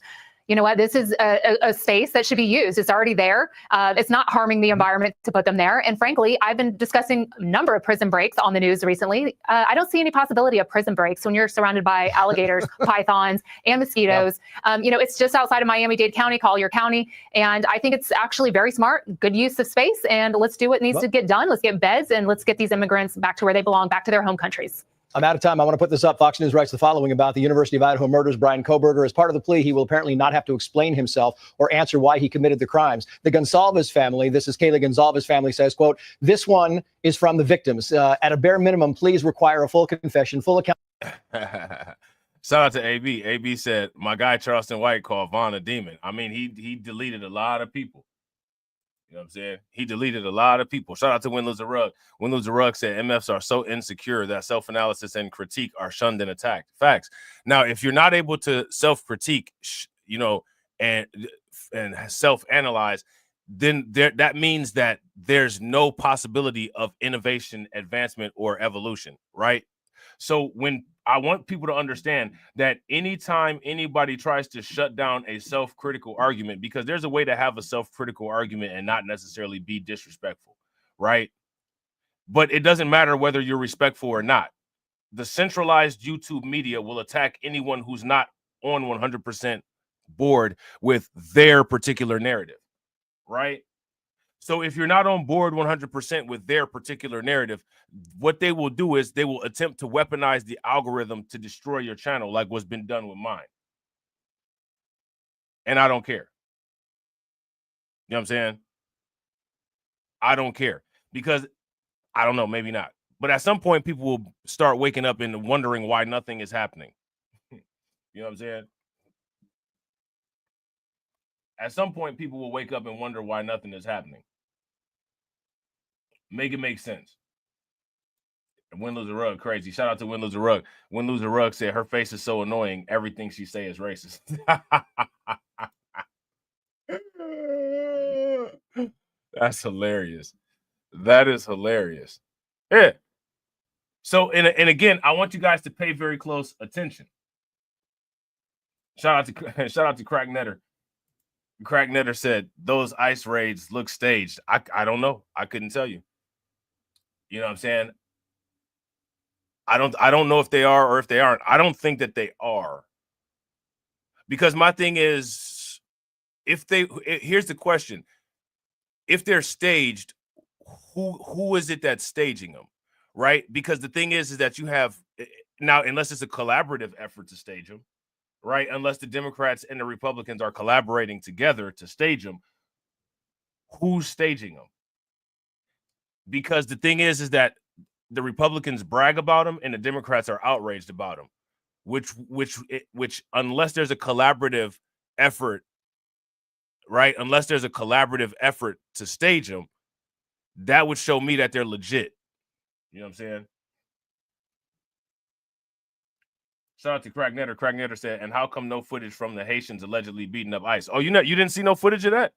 You know what? This is a space that should be used. It's already there. It's not harming the environment to put them there. And frankly, I've been discussing a number of prison breaks on the news recently. I don't see any possibility of prison breaks when you're surrounded by alligators, pythons, and mosquitoes. You know, it's just outside of Miami-Dade County, Collier County. And I think it's actually very smart, good use of space. And let's do what needs to get done. Let's get beds, and let's get these immigrants back to where they belong, back to their home countries. I'm out of time. I want to put this up. Fox News writes the following about the University of Idaho murders. Brian Kohberger, as part of the plea, he will apparently not have to explain himself or answer why he committed the crimes. The Gonsalves family, this is Kayla Gonsalves family, says, quote, this one is from the victims. At a bare minimum, please require a full confession, full account. Shout out to AB. AB said, my guy Charleston White called Vaughn a demon. I mean, he deleted a lot of people. You know what I'm saying? He deleted a lot of people. Shout out to Win Loser Rug. Win Loser Rug said MFs are so insecure that self-analysis and critique are shunned and attacked. Facts. Now, if you're not able to self-critique, you know, and self-analyze, then that means that there's no possibility of innovation, advancement, or evolution, right? So when I want people to understand that anytime anybody tries to shut down a self-critical argument, because there's a way to have a self-critical argument and not necessarily be disrespectful, right? But it doesn't matter whether you're respectful or not. The centralized YouTube media will attack anyone who's not on 100% board with their particular narrative, right? So if you're not on board 100% with their particular narrative, what they will do is they will attempt to weaponize the algorithm to destroy your channel, like what's been done with mine. And I don't care. You know what I'm saying? I don't care, because I don't know, maybe not. But at some point, people will start waking up and wondering why nothing is happening. You know what I'm saying? At some point, people will wake up and wonder why nothing is happening. Make it make sense. And Win Lose a Rug, crazy. Shout out to Win Lose a Rug. Win Lose a Rug said her face is so annoying, everything she say is racist. That's hilarious. That is hilarious. Yeah. So, and again, I want you guys to pay very close attention. Shout out to Crack Netter. Crack Netter said those ICE raids look staged. I don't know. I couldn't tell you. You know what I'm saying? I don't know if they are or if they aren't. I don't think that they are. Because my thing is, here's the question. If they're staged, who is it that's staging them? Right? Because the thing is that you have now, unless it's a collaborative effort to stage them, right? Unless the Democrats and the Republicans are collaborating together to stage them, who's staging them? Because the thing is that the Republicans brag about them and the Democrats are outraged about them, which unless there's a collaborative effort, right? Unless there's a collaborative effort to stage them, that would show me that they're legit. You know what I'm saying? Shout out to Crack Netter. Crack Netter said, and how come no footage from the Haitians allegedly beating up ICE? Oh, you didn't see no footage of that?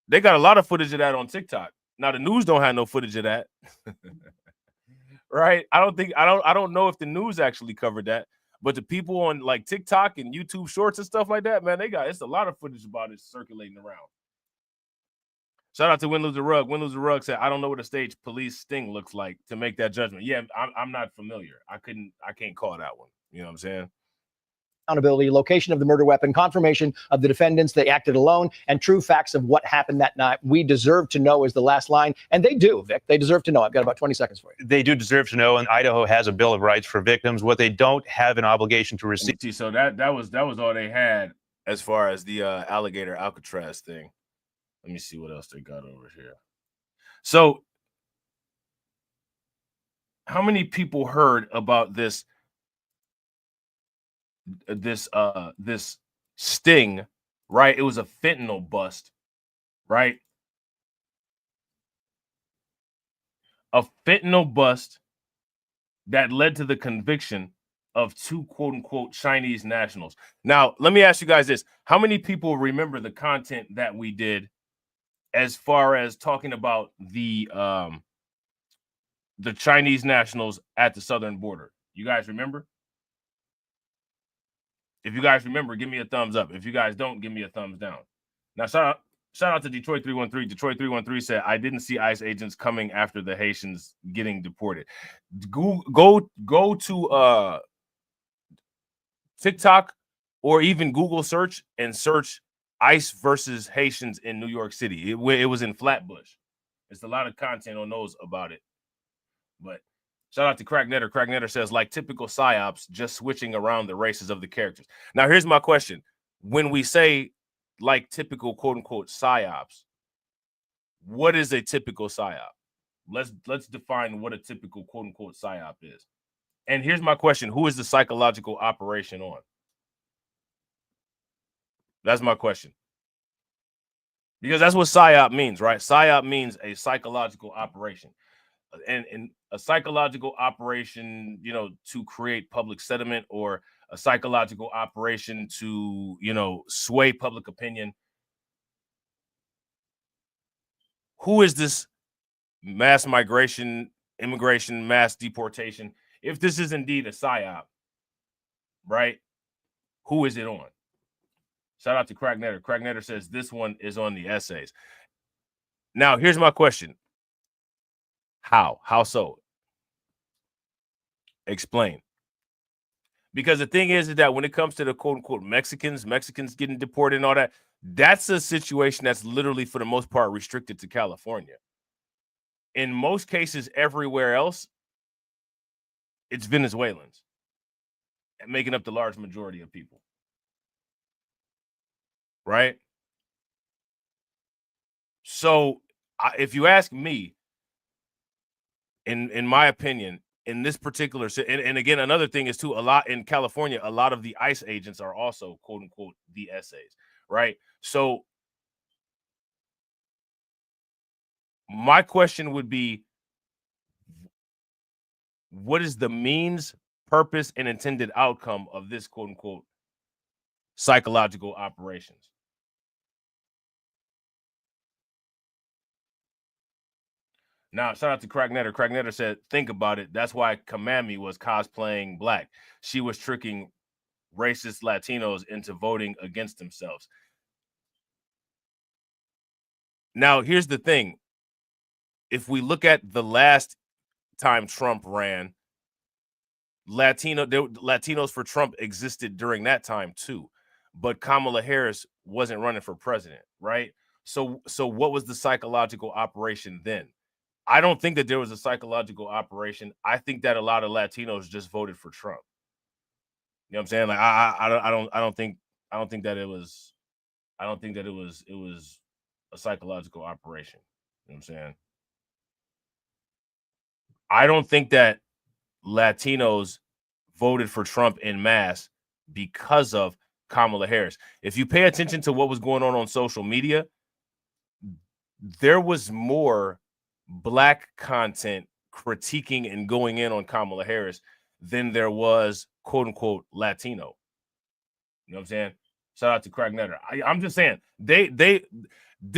They got a lot of footage of that on TikTok. Now the news don't have no footage of that. Right? I don't know if the news actually covered that, but the people on like TikTok and YouTube Shorts and stuff like that, man, it's a lot of footage about it circulating around. Shout out to Win Lose a Rug. Win Lose a Rug said, I don't know what a stage police sting looks like to make that judgment. Yeah, I'm not familiar. I can't call that one. You know what I'm saying? Accountability, location of the murder weapon, confirmation of the defendants, they acted alone, and true facts of what happened that night. We deserve to know is the last line. And they do, Vic. They deserve to know. I've got about 20 seconds for you. They do deserve to know, and Idaho has a Bill of Rights for victims. What they don't have an obligation to receive. So that was all they had as far as the Alligator Alcatraz thing. Let me see what else they got over here. So how many people heard about this sting, right? It was a fentanyl bust, right? A fentanyl bust that led to the conviction of two quote unquote Chinese nationals. Now, let me ask you guys this. How many people remember the content that we did as far as talking about the Chinese nationals at the southern border? You guys remember? If you guys remember, give me a thumbs up. If you guys don't, give me a thumbs down. Now, shout out to Detroit 313. Detroit 313 said, I didn't see ICE agents coming after the Haitians getting deported. Go to TikTok or even Google search and search ICE versus Haitians in New York City. It was in Flatbush. There's a lot of content on those about it. But shout out to Crack Netter. Crack Netter says, like typical psyops, just switching around the races of the characters. Now, here's my question. When we say like typical quote unquote psyops, what is a typical psyop? Let's define what a typical quote unquote psyop is. And here's my question. Who is the psychological operation on? That's my question. Because that's what psyop means, right? Psyop means a psychological operation. And a psychological operation, to create public sentiment, or a psychological operation to, sway public opinion. Who is this mass migration, immigration, mass deportation? if this is indeed a psyop, right? Who is it on? Shout out to Cracknetter. Cracknetter says this one is on the essays. Now, here's my question. How? How so? Explain. Because the thing is that when it comes to the quote-unquote Mexicans getting deported and all that, that's a situation that's literally, for the most part, restricted to California. In most cases, everywhere else, it's Venezuelans making up the large majority of people. Right? So, if you ask me, in my opinion, in this particular, and again, another thing is too, a lot in California, a lot of the ICE agents are also quote unquote the essays, right? So my question would be, what is the means, purpose, and intended outcome of this quote unquote psychological operations? Now, shout out to Cracknetter. Cracknetter said, think about it. That's why Kamami was cosplaying black. She was tricking racist Latinos into voting against themselves. Now, here's the thing. If we look at the last time Trump ran, Latinos for Trump existed during that time too. But Kamala Harris wasn't running for president, right? So what was the psychological operation then? I don't think that there was a psychological operation. I think that a lot of Latinos just voted for Trump. You know what I'm saying? Like I don't think that it was a psychological operation. You know what I'm saying? I don't think that Latinos voted for Trump en masse because of Kamala Harris. If you pay attention to what was going on social media, there was more black content critiquing and going in on Kamala Harris than there was quote unquote Latino. You know what I'm saying? Shout out to Cracknetter. I'm just saying there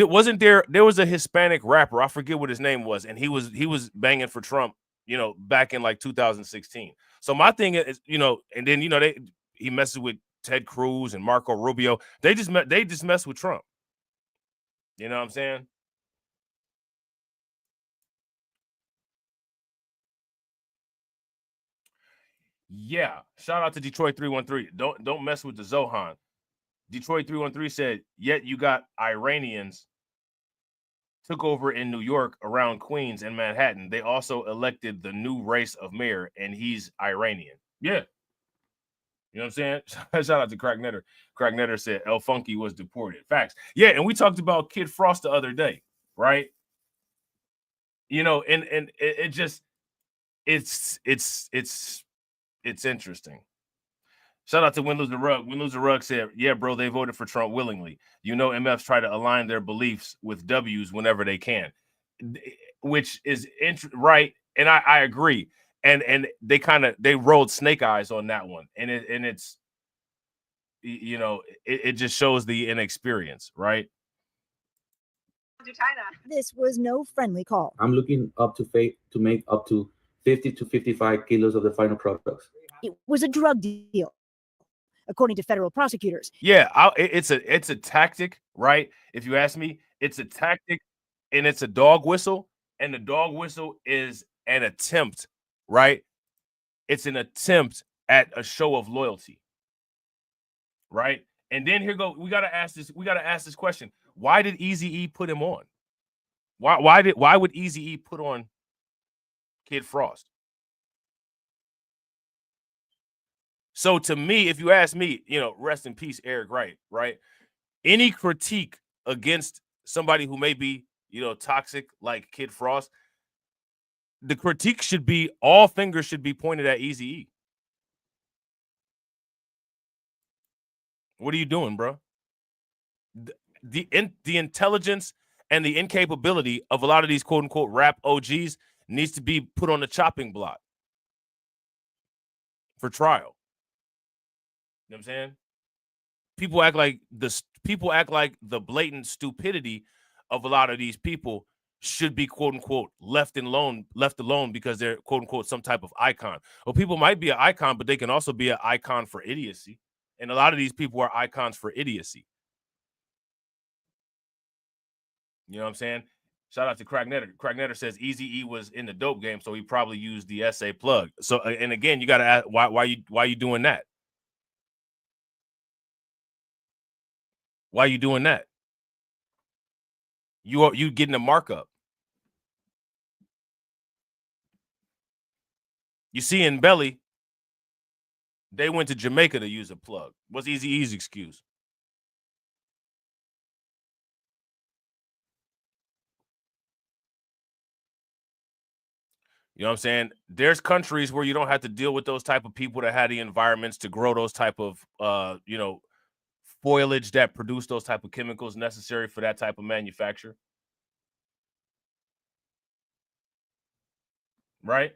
was a Hispanic rapper, I forget what his name was, and he was banging for Trump, you know, back in like 2016. So my thing is, you know, and then you know he messes with Ted Cruz and Marco Rubio. They just mess with Trump. You know what I'm saying? Yeah, shout out to Detroit 313. Don't mess with the Zohan. Detroit 313 said, yet you got Iranians took over in New York around Queens and Manhattan. They also elected the new race of mayor, and he's Iranian. Yeah. You know what I'm saying? Shout out to Cracknetter. Cracknetter said El Funky was deported. Facts. Yeah, and we talked about Kid Frost the other day, right? You know, and it just it's interesting. Shout out to Win Lose the Rug. Win Lose the Rug said, yeah, bro, they voted for Trump willingly. You know, MFs try to align their beliefs with W's whenever they can, which is right. And I agree. And they rolled snake eyes on that one. And it's, you know, it just shows the inexperience, right? This was no friendly call. I'm looking up to make up to 50 to 55 kilos of the final products. It was a drug deal, according to federal prosecutors. Yeah, it's a tactic, right? If you ask me, it's a tactic, and it's a dog whistle, and the dog whistle is an attempt, right? It's an attempt at a show of loyalty, right? And then we gotta ask this question: why did Eazy-E put him on? Why would Eazy-E put on Kid Frost? So to me, if you ask me, you know, rest in peace, Eric Wright, right? Any critique against somebody who may be, you know, toxic like Kid Frost, the critique should be, all fingers should be pointed at Eazy-E. What are you doing, bro? The intelligence and the incapability of a lot of these quote unquote rap OGs needs to be put on the chopping block for trial. You know what I'm saying? People act like the blatant stupidity of a lot of these people should be quote unquote left alone because they're quote unquote some type of icon. Well, people might be an icon, but they can also be an icon for idiocy. And a lot of these people are icons for idiocy. You know what I'm saying? Shout out to Cracknetter. Cracknetter says Eazy-E was in the dope game, so he probably used the SA plug. So, and again, you got to ask why you doing that? Why are you doing that? You getting a markup. You see in Belly, they went to Jamaica to use a plug. What's Eazy-E's excuse? You know what I'm saying? There's countries where you don't have to deal with those type of people that had the environments to grow those type of, foliage that produce those type of chemicals necessary for that type of manufacture. Right?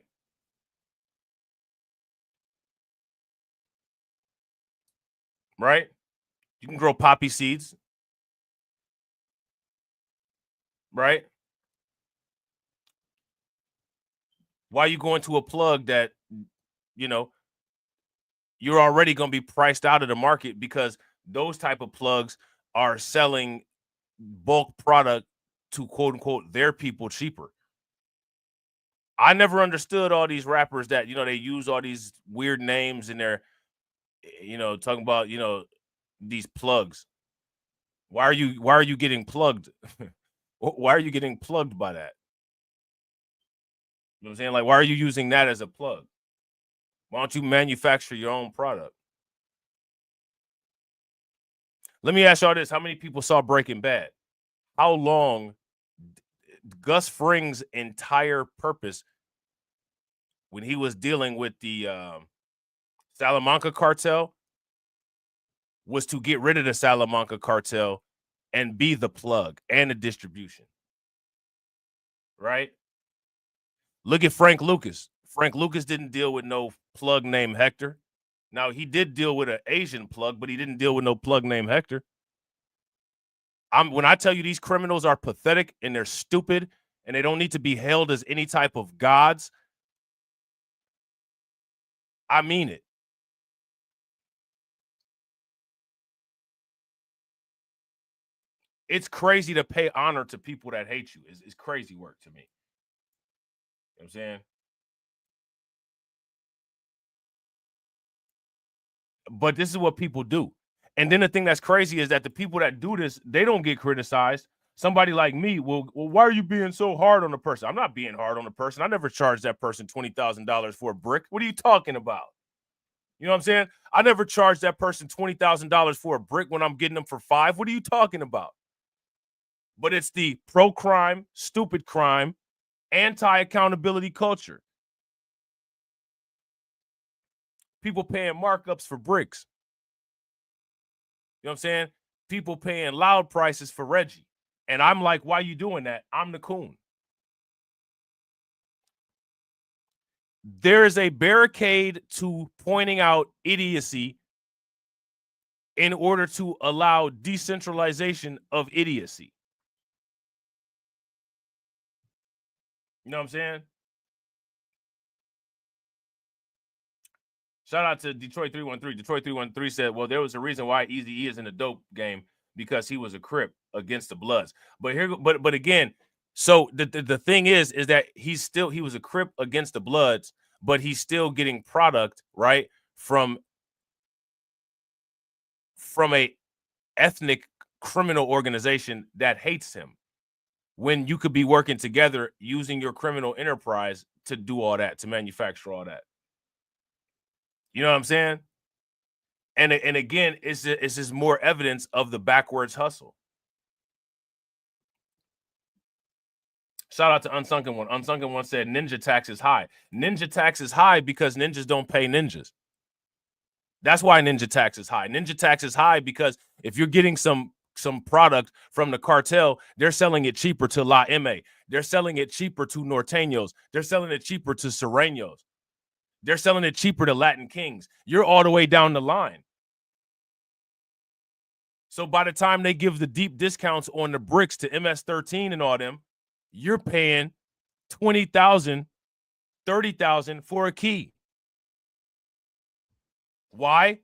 Right? You can grow poppy seeds. Right? Why are you going to a plug that, you're already going to be priced out of the market because those type of plugs are selling bulk product to quote unquote their people cheaper. I never understood all these rappers that, they use all these weird names in their, talking about, these plugs. Why are you getting plugged? Why are you getting plugged by that? You know what I'm saying? Like, why are you using that as a plug? Why don't you manufacture your own product? Let me ask y'all this. How many people saw Breaking Bad? How long Gus Fring's entire purpose when he was dealing with the Salamanca cartel was to get rid of the Salamanca cartel and be the plug and the distribution. Right? Look at Frank Lucas. Frank Lucas didn't deal with no plug named Hector. Now, he did deal with an Asian plug, but he didn't deal with no plug named Hector. When I tell you these criminals are pathetic and they're stupid and they don't need to be hailed as any type of gods, I mean it. It's crazy to pay honor to people that hate you. It's crazy work to me. You know what I'm saying? But this is what people do. And then the thing that's crazy is that the people that do this, they don't get criticized. Somebody like me will, well, why are you being so hard on the person? I'm not being hard on the person. I never charged that person $20,000 for a brick. What are you talking about? You know what I'm saying? I never charged that person $20,000 for a brick when I'm getting them for $5. What are you talking about? But it's the pro-crime, stupid crime, anti-accountability culture. People paying markups for bricks. You know what I'm saying? People paying loud prices for Reggie. And I'm like, why are you doing that? I'm the coon. There is a barricade to pointing out idiocy in order to allow decentralization of idiocy. You know what I'm saying? Shout out to Detroit 313. Detroit 313 said, well, there was a reason why Eazy-E is in the dope game because he was a Crip against the Bloods. But again, so the thing is that he was a Crip against the Bloods, but he's still getting product, right, from a ethnic criminal organization that hates him. When you could be working together using your criminal enterprise to do all that, to manufacture all that. You know what I'm saying? And again, it's just more evidence of the backwards hustle. Shout out to Unsunken One. Unsunken One said ninja tax is high. Ninja tax is high because ninjas don't pay ninjas. That's why ninja tax is high. Ninja tax is high because if you're getting some product from the cartel, they're selling it cheaper to La M.A. They're selling it cheaper to Norteños. They're selling it cheaper to Sereños. They're selling it cheaper to Latin Kings. You're all the way down the line. So by the time they give the deep discounts on the bricks to MS-13 and all them, you're paying $20,000, $30,000 for a key. Why?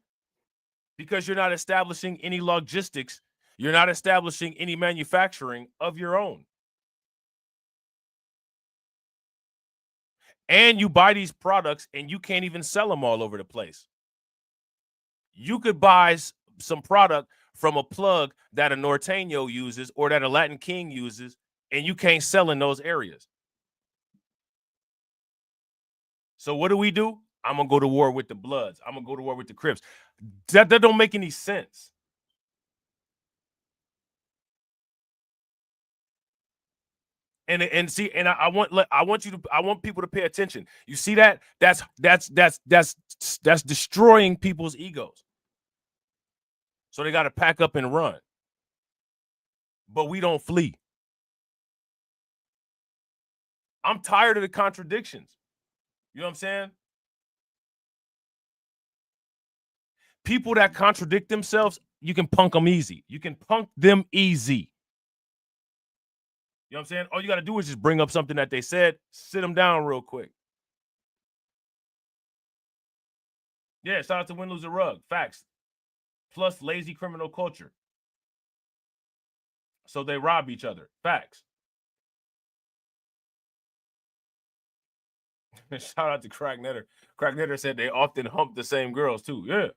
Because you're not establishing any logistics. You're not establishing any manufacturing of your own. And you buy these products and you can't even sell them all over the place. You could buy some product from a plug that a Norteño uses or that a Latin King uses, and you can't sell in those areas. So what do? I'm going to go to war with the Bloods. I'm going to go to war with the Crips. That don't make any sense. And see, and I want people to pay attention. You see that? That's destroying people's egos. So they got to pack up and run. But we don't flee. I'm tired of the contradictions. You know what I'm saying? People that contradict themselves, you can punk them easy. You can punk them easy. You know what I'm saying? All you got to do is just bring up something that they said, sit them down real quick. Yeah, shout out to Win, Lose, or Rug. Facts. Plus lazy criminal culture. So they rob each other. Facts. Shout out to Crack Netter. Crack Netter said they often hump the same girls too. Yeah.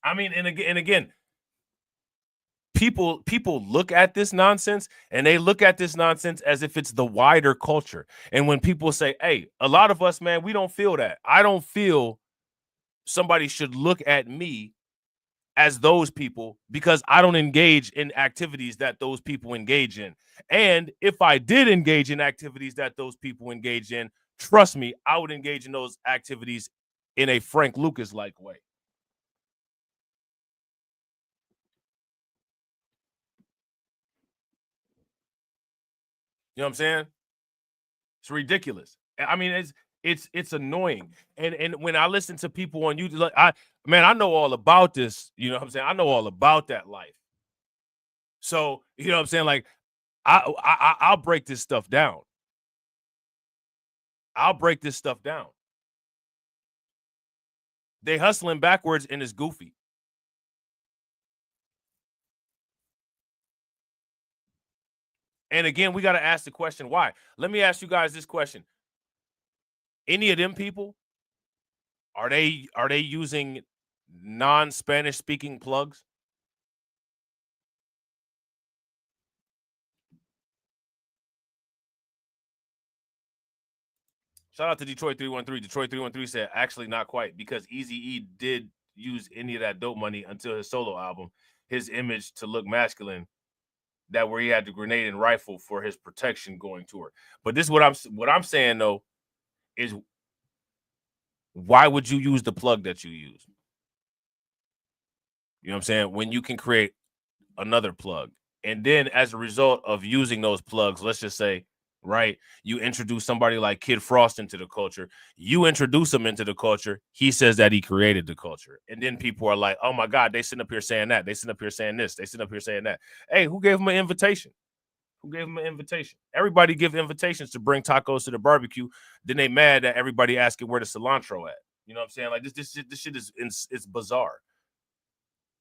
I mean, and again, people look at this nonsense and they look at this nonsense as if it's the wider culture. And when people say, hey, a lot of us, man, we don't feel that. I don't feel somebody should look at me as those people because I don't engage in activities that those people engage in. And if I did engage in activities that those people engage in, trust me, I would engage in those activities in a Frank Lucas-like way. You know what I'm saying? It's ridiculous. I mean, it's annoying. And when I listen to people on YouTube, like I know all about this. You know what I'm saying? I know all about that life. So, you know what I'm saying? Like, I'll break this stuff down. I'll break this stuff down. They hustling backwards and it's goofy. And again, we got to ask the question, why? Let me ask you guys this question. Any of them people, are they using non-Spanish speaking plugs? Shout out to Detroit 313. Detroit 313 said, actually not quite, because Eazy-E did use any of that dope money until his solo album, his image to look masculine, that where he had the grenade and rifle for his protection going tour. But this is what I'm saying though, is why would you use the plug that you use? You know what I'm saying? When you can create another plug. And then as a result of using those plugs, let's just say, right, you introduce somebody like Kid Frost into the culture. You introduce him into the culture. He says that he created the culture. And then people are like, oh my God, they sitting up here saying that. They sitting up here saying this. They sitting up here saying that. Hey, who gave him an invitation? Who gave him an invitation? Everybody give invitations to bring tacos to the barbecue. Then they mad that everybody asking where the cilantro at. You know what I'm saying? Like this shit is it's bizarre.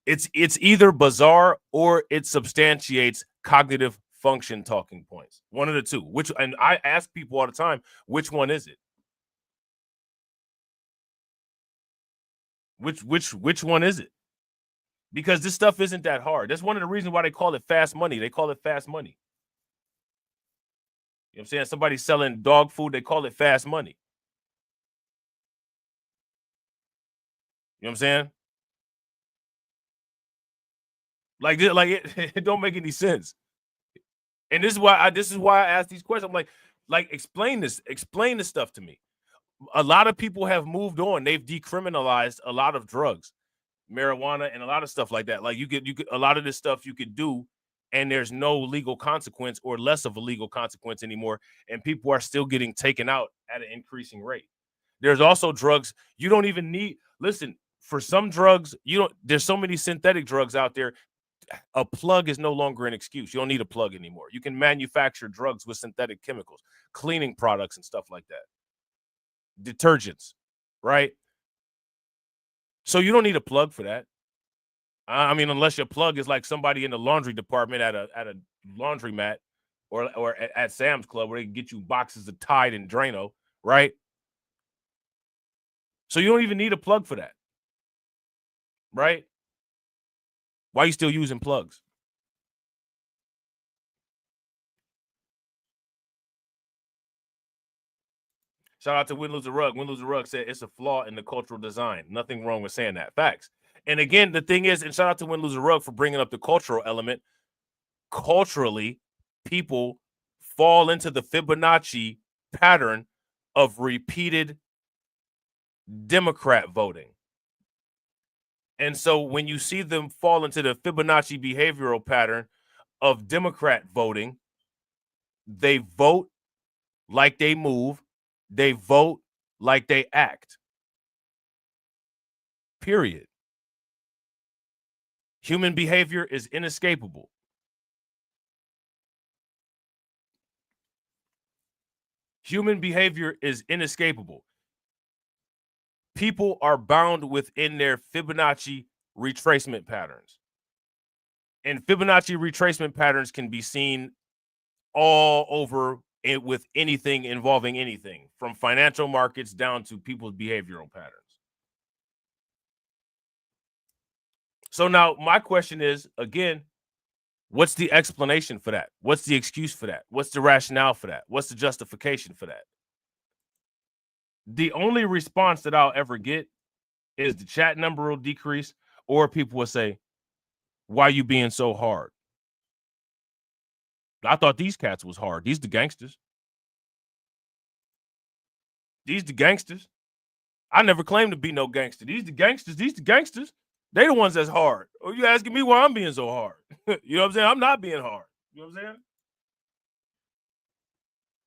It's either bizarre or it substantiates cognitive function talking points. One of the two. And I ask people all the time, which one is it? Which one is it? Because this stuff isn't that hard. That's one of the reasons why they call it fast money. They call it fast money. You know what I'm saying? Somebody's selling dog food, they call it fast money. You know what I'm saying? Like it don't make any sense. And this is why I ask these questions. I'm like explain this stuff to me. A lot of people have moved on. They've decriminalized a lot of drugs, marijuana, and a lot of stuff like that. Like you could a lot of this stuff you could do, and there's no legal consequence or less of a legal consequence anymore. And people are still getting taken out at an increasing rate. There's also drugs you don't even need. Listen, for some drugs, there's so many synthetic drugs out there. a plug is no longer an excuse. You don't need a plug anymore. You can manufacture drugs with synthetic chemicals, cleaning products and stuff like that. Detergents, right? So you don't need a plug for that. I mean, unless your plug is like somebody in the laundry department at a laundromat or at Sam's Club where they can get you boxes of Tide and Drano, right? So you don't even need a plug for that, right? Why are you still using plugs? Shout out to Win Lose a Rug. Win Lose a Rug said it's a flaw in the cultural design. Nothing wrong with saying that. Facts. And again, the thing is, and shout out to Win Lose a Rug for bringing up the cultural element. Culturally, people fall into the Fibonacci pattern of repeated Democrat voting. And so when you see them fall into the Fibonacci behavioral pattern of Democrat voting, they vote like they move. They vote like they act. Period. Human behavior is inescapable. Human behavior is inescapable. People are bound within their Fibonacci retracement patterns. And Fibonacci retracement patterns can be seen all over with anything involving anything, from financial markets down to people's behavioral patterns. So now my question is, again, what's the explanation for that? What's the excuse for that? What's the rationale for that? What's the justification for that? The only response that I'll ever get is the chat number will decrease, or people will say, why you being so hard? I thought these cats was hard. These the gangsters. These the gangsters. I never claimed to be no gangster. These the gangsters. These the gangsters. They the ones that's hard. Or you asking me why I'm being so hard? You know what I'm saying? I'm not being hard. You know what I'm saying?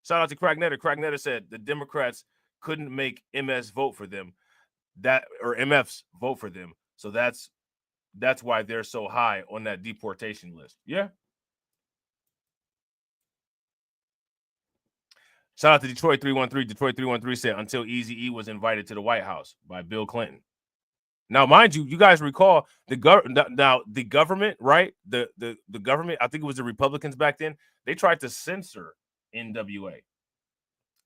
Shout out to Cracknetter. Cracknetter said the Democrats couldn't make MS vote for them. Or MFs vote for them. So that's why they're so high on that deportation list. Yeah. Shout out to Detroit 313. Detroit 313 said until Eazy-E was invited to the White House by Bill Clinton. Now, mind you, you guys recall the government, right? The government, I think it was the Republicans back then, they tried to censor NWA.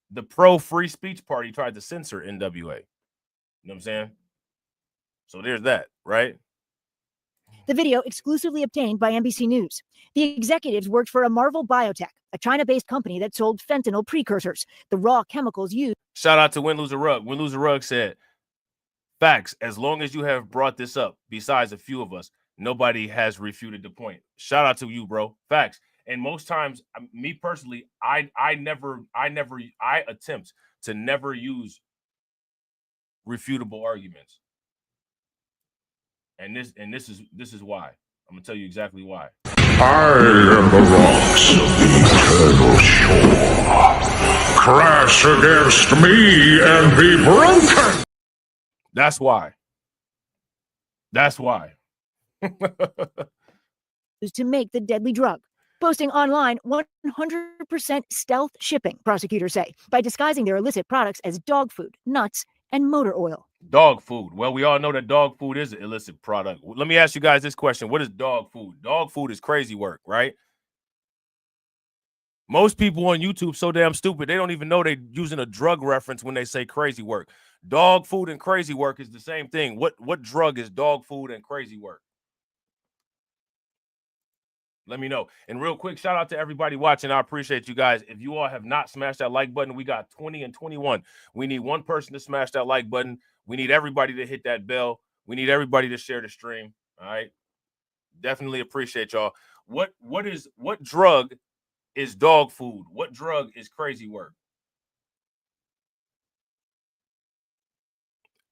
The pro-free speech party tried to censor NWA. You know what I'm saying? So there's that, right? The video exclusively obtained by NBC News. The executives worked for a Marvel Biotech, a China-based company that sold fentanyl precursors, the raw chemicals used. Shout out to Win Lose a Rug. Win Lose a Rug said, facts, as long as you have brought this up, besides a few of us, nobody has refuted the point. Shout out to you, bro. Facts. And most times, me personally, I attempt to never use refutable arguments. And this is why. I'm gonna tell you exactly why. I am the rocks of the eternal shore. Crash against me and be broken. That's why. That's why. To make the deadly drug. Posting online 100% stealth shipping, prosecutors say, by disguising their illicit products as dog food, nuts, and motor oil. Dog food. Well, we all know that dog food is an illicit product. Let me ask you guys this question. What is dog food? Dog food is crazy work, right? Most people on YouTube so damn stupid, they don't even know they're using a drug reference when they say crazy work. Dog food and crazy work is the same thing. What drug is dog food and crazy work? Let me know. And real quick, shout out to everybody watching. I appreciate you guys. If you all have not smashed that like button, we got 20 and 21. We need one person to smash that like button. We need everybody to hit that bell. We need everybody to share the stream. All right. Definitely appreciate y'all. What drug is dog food? What drug is crazy work?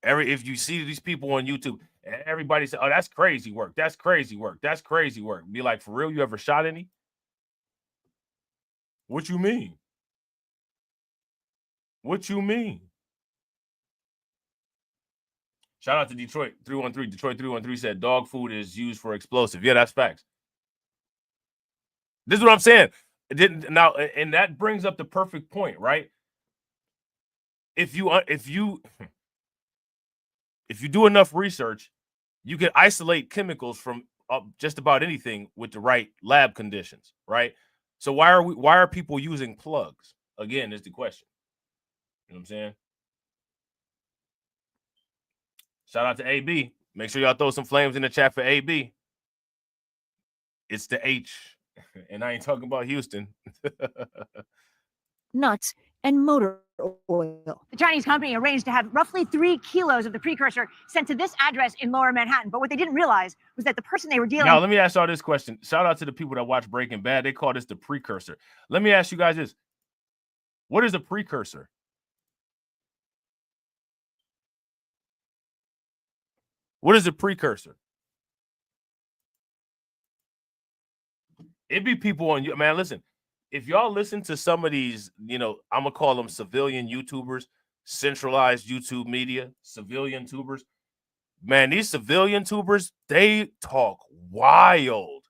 If you see these people on YouTube, everybody say, oh, that's crazy work. That's crazy work. That's crazy work. Be like, for real, you ever shot any? What you mean? What you mean? Shout out to Detroit 313. Detroit 313 said dog food is used for explosive. Yeah, that's facts. This is what I'm saying. Now, and that brings up the perfect point, right? If you do enough research, you can isolate chemicals from just about anything with the right lab conditions, right? So why are people using plugs? Again, is the question. You know what I'm saying? Shout out to AB. Make sure y'all throw some flames in the chat for AB. It's the H, and I ain't talking about Houston. Nuts, and motor oil. The Chinese company arranged to have roughly 3 kilos of the precursor sent to this address in Lower Manhattan. But what they didn't realize was that the person they were dealing with. Now, let me ask y'all this question. Shout out to the people that watch Breaking Bad. They call this the precursor. Let me ask you guys this. What is a precursor? What is a precursor? It be people on you, man. Listen, if y'all listen to some of these, I'm gonna call them civilian YouTubers, centralized YouTube media, civilian tubers. Man, these civilian tubers, they talk wild.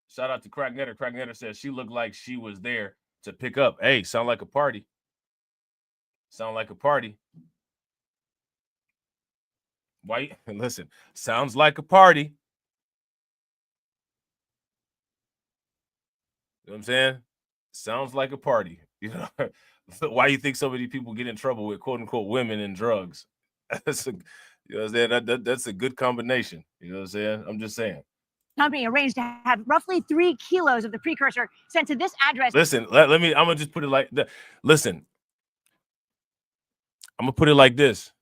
Shout out to Cracknetter. Cracknetter says she looked like she was there to pick up. Hey, sound like a party. Sound like a party. Why? Listen, sounds like a party. You know what I'm saying? Sounds like a party. Why you think so many people get in trouble with quote unquote women and drugs? That's that's a good combination. You know what I'm saying? I'm just saying. Company arranged to have roughly 3 kilos of the precursor sent to this address. Listen, I'm gonna just put it like that. Listen, I'm gonna put it like this.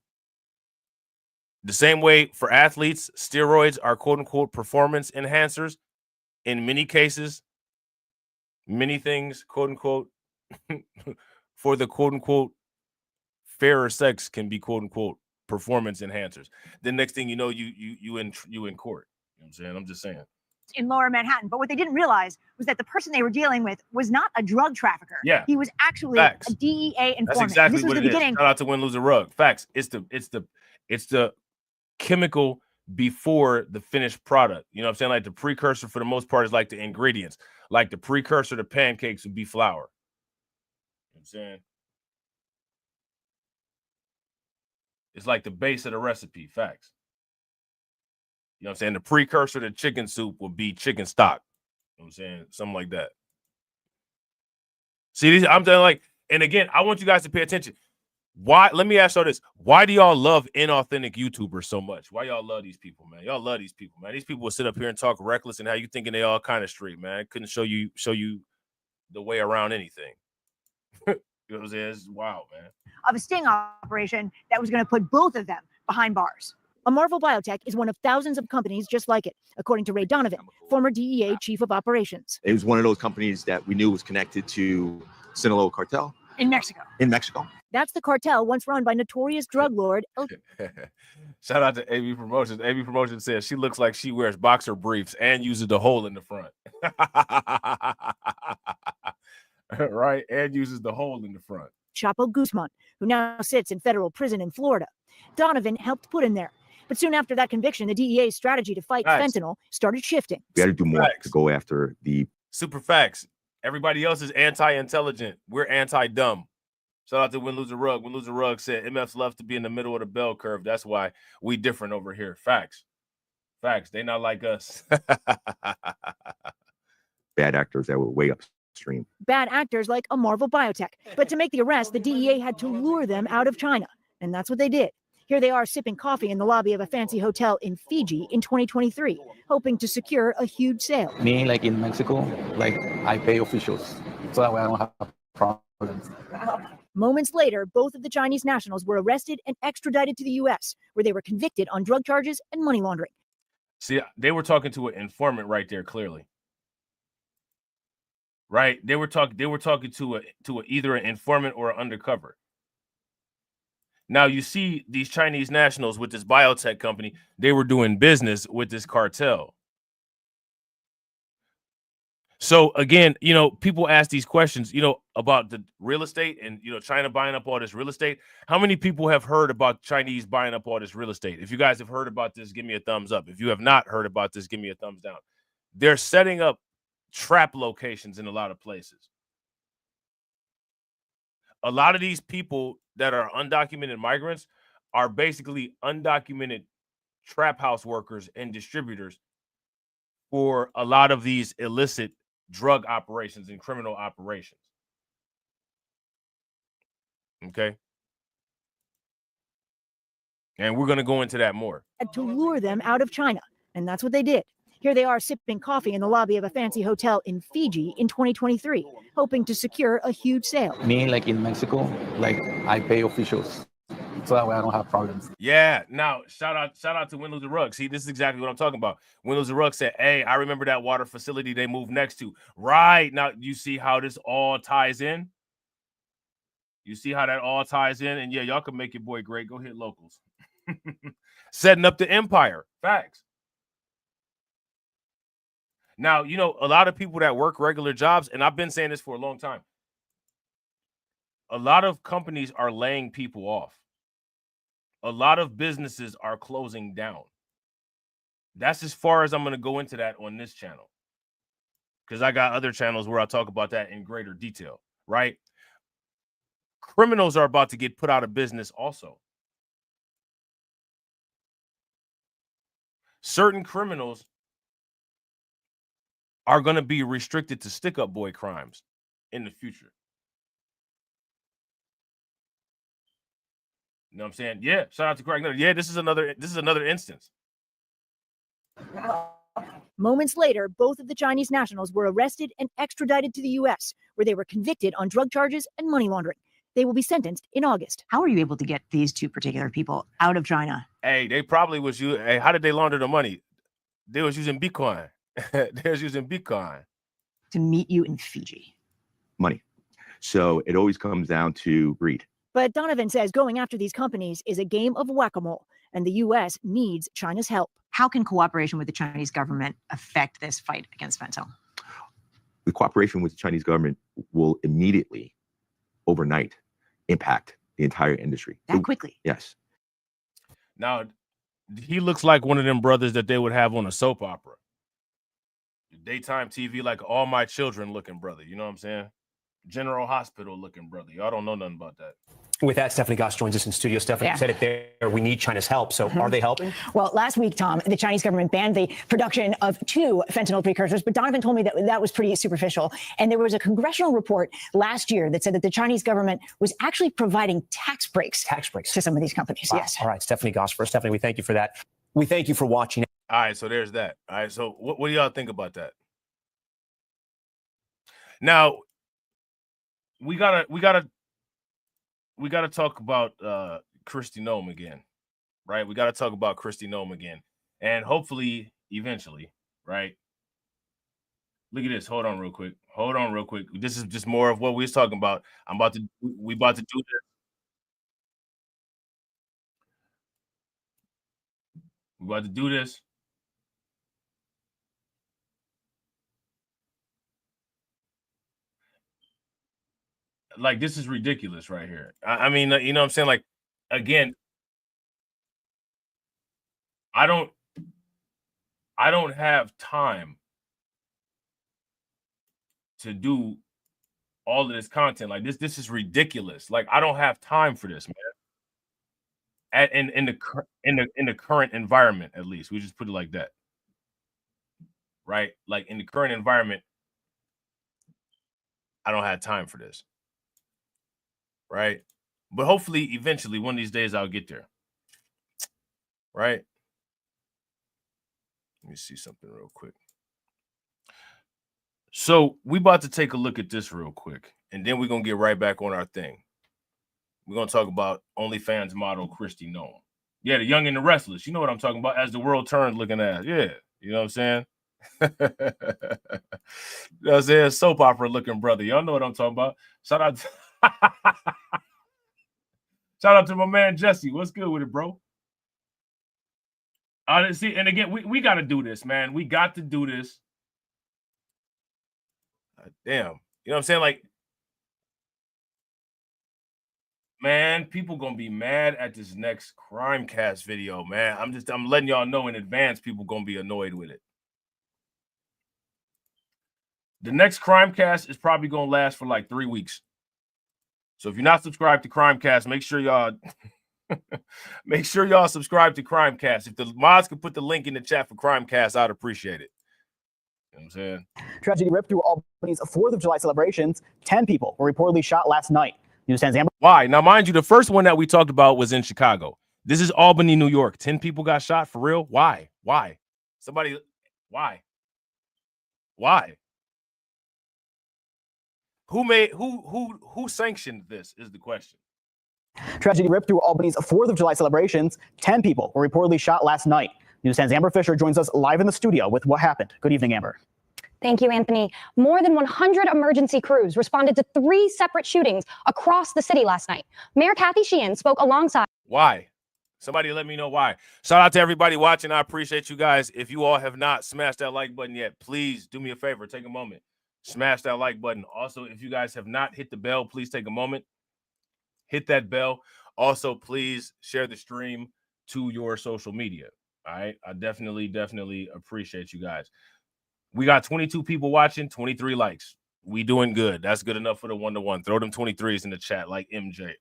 The same way for athletes, steroids are quote unquote performance enhancers. In many cases, many things, quote unquote, for the quote unquote fairer sex can be quote unquote performance enhancers. The next thing you know, you in court. You know what I'm saying? I'm just saying. In Lower Manhattan. But what they didn't realize was that the person they were dealing with was not a drug trafficker. Yeah. He was actually Facts. a DEA informant. That's exactly this was what the it beginning. is. Shout out to Win, Lose, a Rug. Facts. It's the chemical before the finished product. You know what I'm saying? Like the precursor for the most part is like the ingredients. Like the precursor to pancakes would be flour. You know what I'm saying? It's like the base of the recipe. Facts. You know what I'm saying? The precursor to chicken soup would be chicken stock. You know what I'm saying? Something like that. See, I'm telling like, and again, I want you guys to pay attention. Why? Let me ask y'all this. Why do y'all love inauthentic YouTubers so much? Why y'all love these people, man? Y'all love these people, man. These people will sit up here and talk reckless and how you thinking they all kind of straight, man. Couldn't show you the way around anything. You know what I'm saying? It's wild, man. Of a sting operation that was going to put both of them behind bars. A Marvel Biotech is one of thousands of companies just like it, according to Ray Donovan, former DEA chief of operations. It was one of those companies that we knew was connected to Sinaloa cartel. In Mexico. In Mexico. That's the cartel once run by notorious drug lord. Shout out to AB Promotions. AB Promotions says she looks like she wears boxer briefs and uses the hole in the front. Right? And uses the hole in the front. Chapo Guzman, who now sits in federal prison in Florida. Donovan helped put him there. But soon after that conviction, the DEA's strategy to fight fentanyl started shifting. We had to do more to go after the super facts. Everybody else is anti-intelligent. We're anti-dumb. Shout out to Win, Lose, a Rug. Win, Lose, a Rug said MFs love to be in the middle of the bell curve. That's why we different over here. Facts. Facts. They not like us. bad actors that were way upstream. Bad actors like a Marvel Biotech. But to make the arrest, the DEA had to lure them out of China. And that's what they did. Here they are sipping coffee in the lobby of a fancy hotel in Fiji in 2023, hoping to secure a huge sale. Me, like in Mexico, like I pay officials, so that way I don't have problems. Moments later, both of the Chinese nationals were arrested and extradited to the U.S., where they were convicted on drug charges and money laundering. See, they were talking to an informant right there, clearly. Right? They were talking to either an informant or an undercover. Now you see these Chinese nationals with this biotech company, they were doing business with this cartel. So again, you know, people ask these questions, you know, about the real estate and, you know, China buying up all this real estate. How many people have heard about Chinese buying up all this real estate? If you guys have heard about this, give me a thumbs up. If you have not heard about this, give me a thumbs down. They're setting up trap locations in a lot of places. A lot of these people that are undocumented migrants are basically undocumented trap house workers and distributors for a lot of these illicit drug operations and criminal operations. Okay. And we're going to go into that more. To lure them out of China. And that's what they did. Here they are sipping coffee in the lobby of a fancy hotel in Fiji in 2023, hoping to secure a huge sale. Me, like in Mexico, like I pay officials. So that way I don't have problems. Yeah. Now, shout out to Windows and Rug. See, this is exactly what I'm talking about. Windows and Rug said, hey, I remember that water facility they moved next to. Right. Now, you see how this all ties in? You see how that all ties in? And yeah, y'all can make your boy great. Go hit locals. Setting up the empire. Facts. Now, you know, a lot of people that work regular jobs, and I've been saying this for a long time, a lot of companies are laying people off. A lot of businesses are closing down. That's as far as I'm going to go into that on this channel, because I got other channels where I talk about that in greater detail, right? Criminals are about to get put out of business also. Certain criminals are going to be restricted to stick-up boy crimes in the future. You know what I'm saying? Yeah, shout out to Craig. Yeah, this is another instance. Moments later, both of the Chinese nationals were arrested and extradited to the U.S., where they were convicted on drug charges and money laundering. They will be sentenced in August. How are you able to get these two particular people out of China? Hey, they probably was you. Hey, how did they launder the money? They was using Bitcoin. They was using Bitcoin. To meet you in Fiji. Money. So it always comes down to greed. But Donovan says going after these companies is a game of whack-a-mole, and the U.S. needs China's help. How can cooperation with the Chinese government affect this fight against fentanyl? The cooperation with the Chinese government will immediately, overnight, impact the entire industry. That quickly? Yes. Now, he looks like one of them brothers that they would have on a soap opera. Daytime TV, like All My Children looking brother. You know what I'm saying? General Hospital looking brother. Y'all don't know nothing about that. With that, Stephanie Goss joins us in studio. Stephanie said it there. We need China's help. So are they helping? Well, last week, Tom, the Chinese government banned the production of 2 fentanyl precursors, but Donovan told me that that was pretty superficial. And there was a congressional report last year that said that the Chinese government was actually providing tax breaks to some of these companies. Wow. Yes. All right, Stephanie Goss first. Stephanie, we thank you for that. We thank you for watching. All right, so there's that. All right, so what do y'all think about that? Now, we gotta talk about Kristi Noem again, right? We gotta talk about Kristi Noem again, and hopefully, eventually, right? Look at this. Hold on, real quick. This is just more of what we was talking about. We about to do this. We about to do this. Like, this is ridiculous right here. I mean, you know what I'm saying? Like, again, I don't have time to do all of this content. Like, this is ridiculous. Like, I don't have time for this, man. In the current environment, at least. We just put it like that. Right? Like, in the current environment, I don't have time for this. Right? But hopefully, eventually, one of these days, I'll get there. Right? Let me see something real quick. So we about to take a look at this real quick, and then we're going to get right back on our thing. We're going to talk about OnlyFans model Kristi Noem. Yeah, the young and the restless. You know what I'm talking about. As the world turns looking at. Yeah. You know what I'm saying? You know what I'm saying? Soap opera looking brother. Y'all know what I'm talking about. Shout out to my man Jesse. What's good with it, bro? See, and again, we got to do this, man. We got to do this. Damn. You know what I'm saying? Like, man, people gonna be mad at this next Crimecast video, man. I'm letting y'all know in advance, people gonna be annoyed with it. The next Crimecast is probably gonna last for like 3 weeks. So if you're not subscribed to Crimecast, make sure y'all subscribe to Crimecast. If the mods could put the link in the chat for Crimecast, I'd appreciate it. You know what I'm saying? Tragedy ripped through Albany's 4th of July celebrations. 10 people were reportedly shot last night. News 10's Amber. Why? Now, mind you, the first one that we talked about was in Chicago. This is Albany, New York. 10 people got shot for real. Why? Somebody, why? Who sanctioned this is the question. Tragedy ripped through Albany's 4th of July celebrations. 10 people were reportedly shot last night. News 10's Amber Fisher joins us live in the studio with what happened. Good evening, Amber. Thank you, Anthony. More than 100 emergency crews responded to 3 separate shootings across the city last night. Mayor Kathy Sheehan spoke alongside. Why? Somebody let me know why. Shout out to everybody watching. I appreciate you guys. If you all have not smashed that like button yet, please do me a favor. Take a moment. Smash that like button. Also, if you guys have not hit the bell, please take a moment. Hit that bell. Also, please share the stream to your social media. All right. I definitely appreciate you guys. We got 22 people watching, 23 likes. We doing good. That's good enough for the 1-to-1. Throw them 23s in the chat like MJ.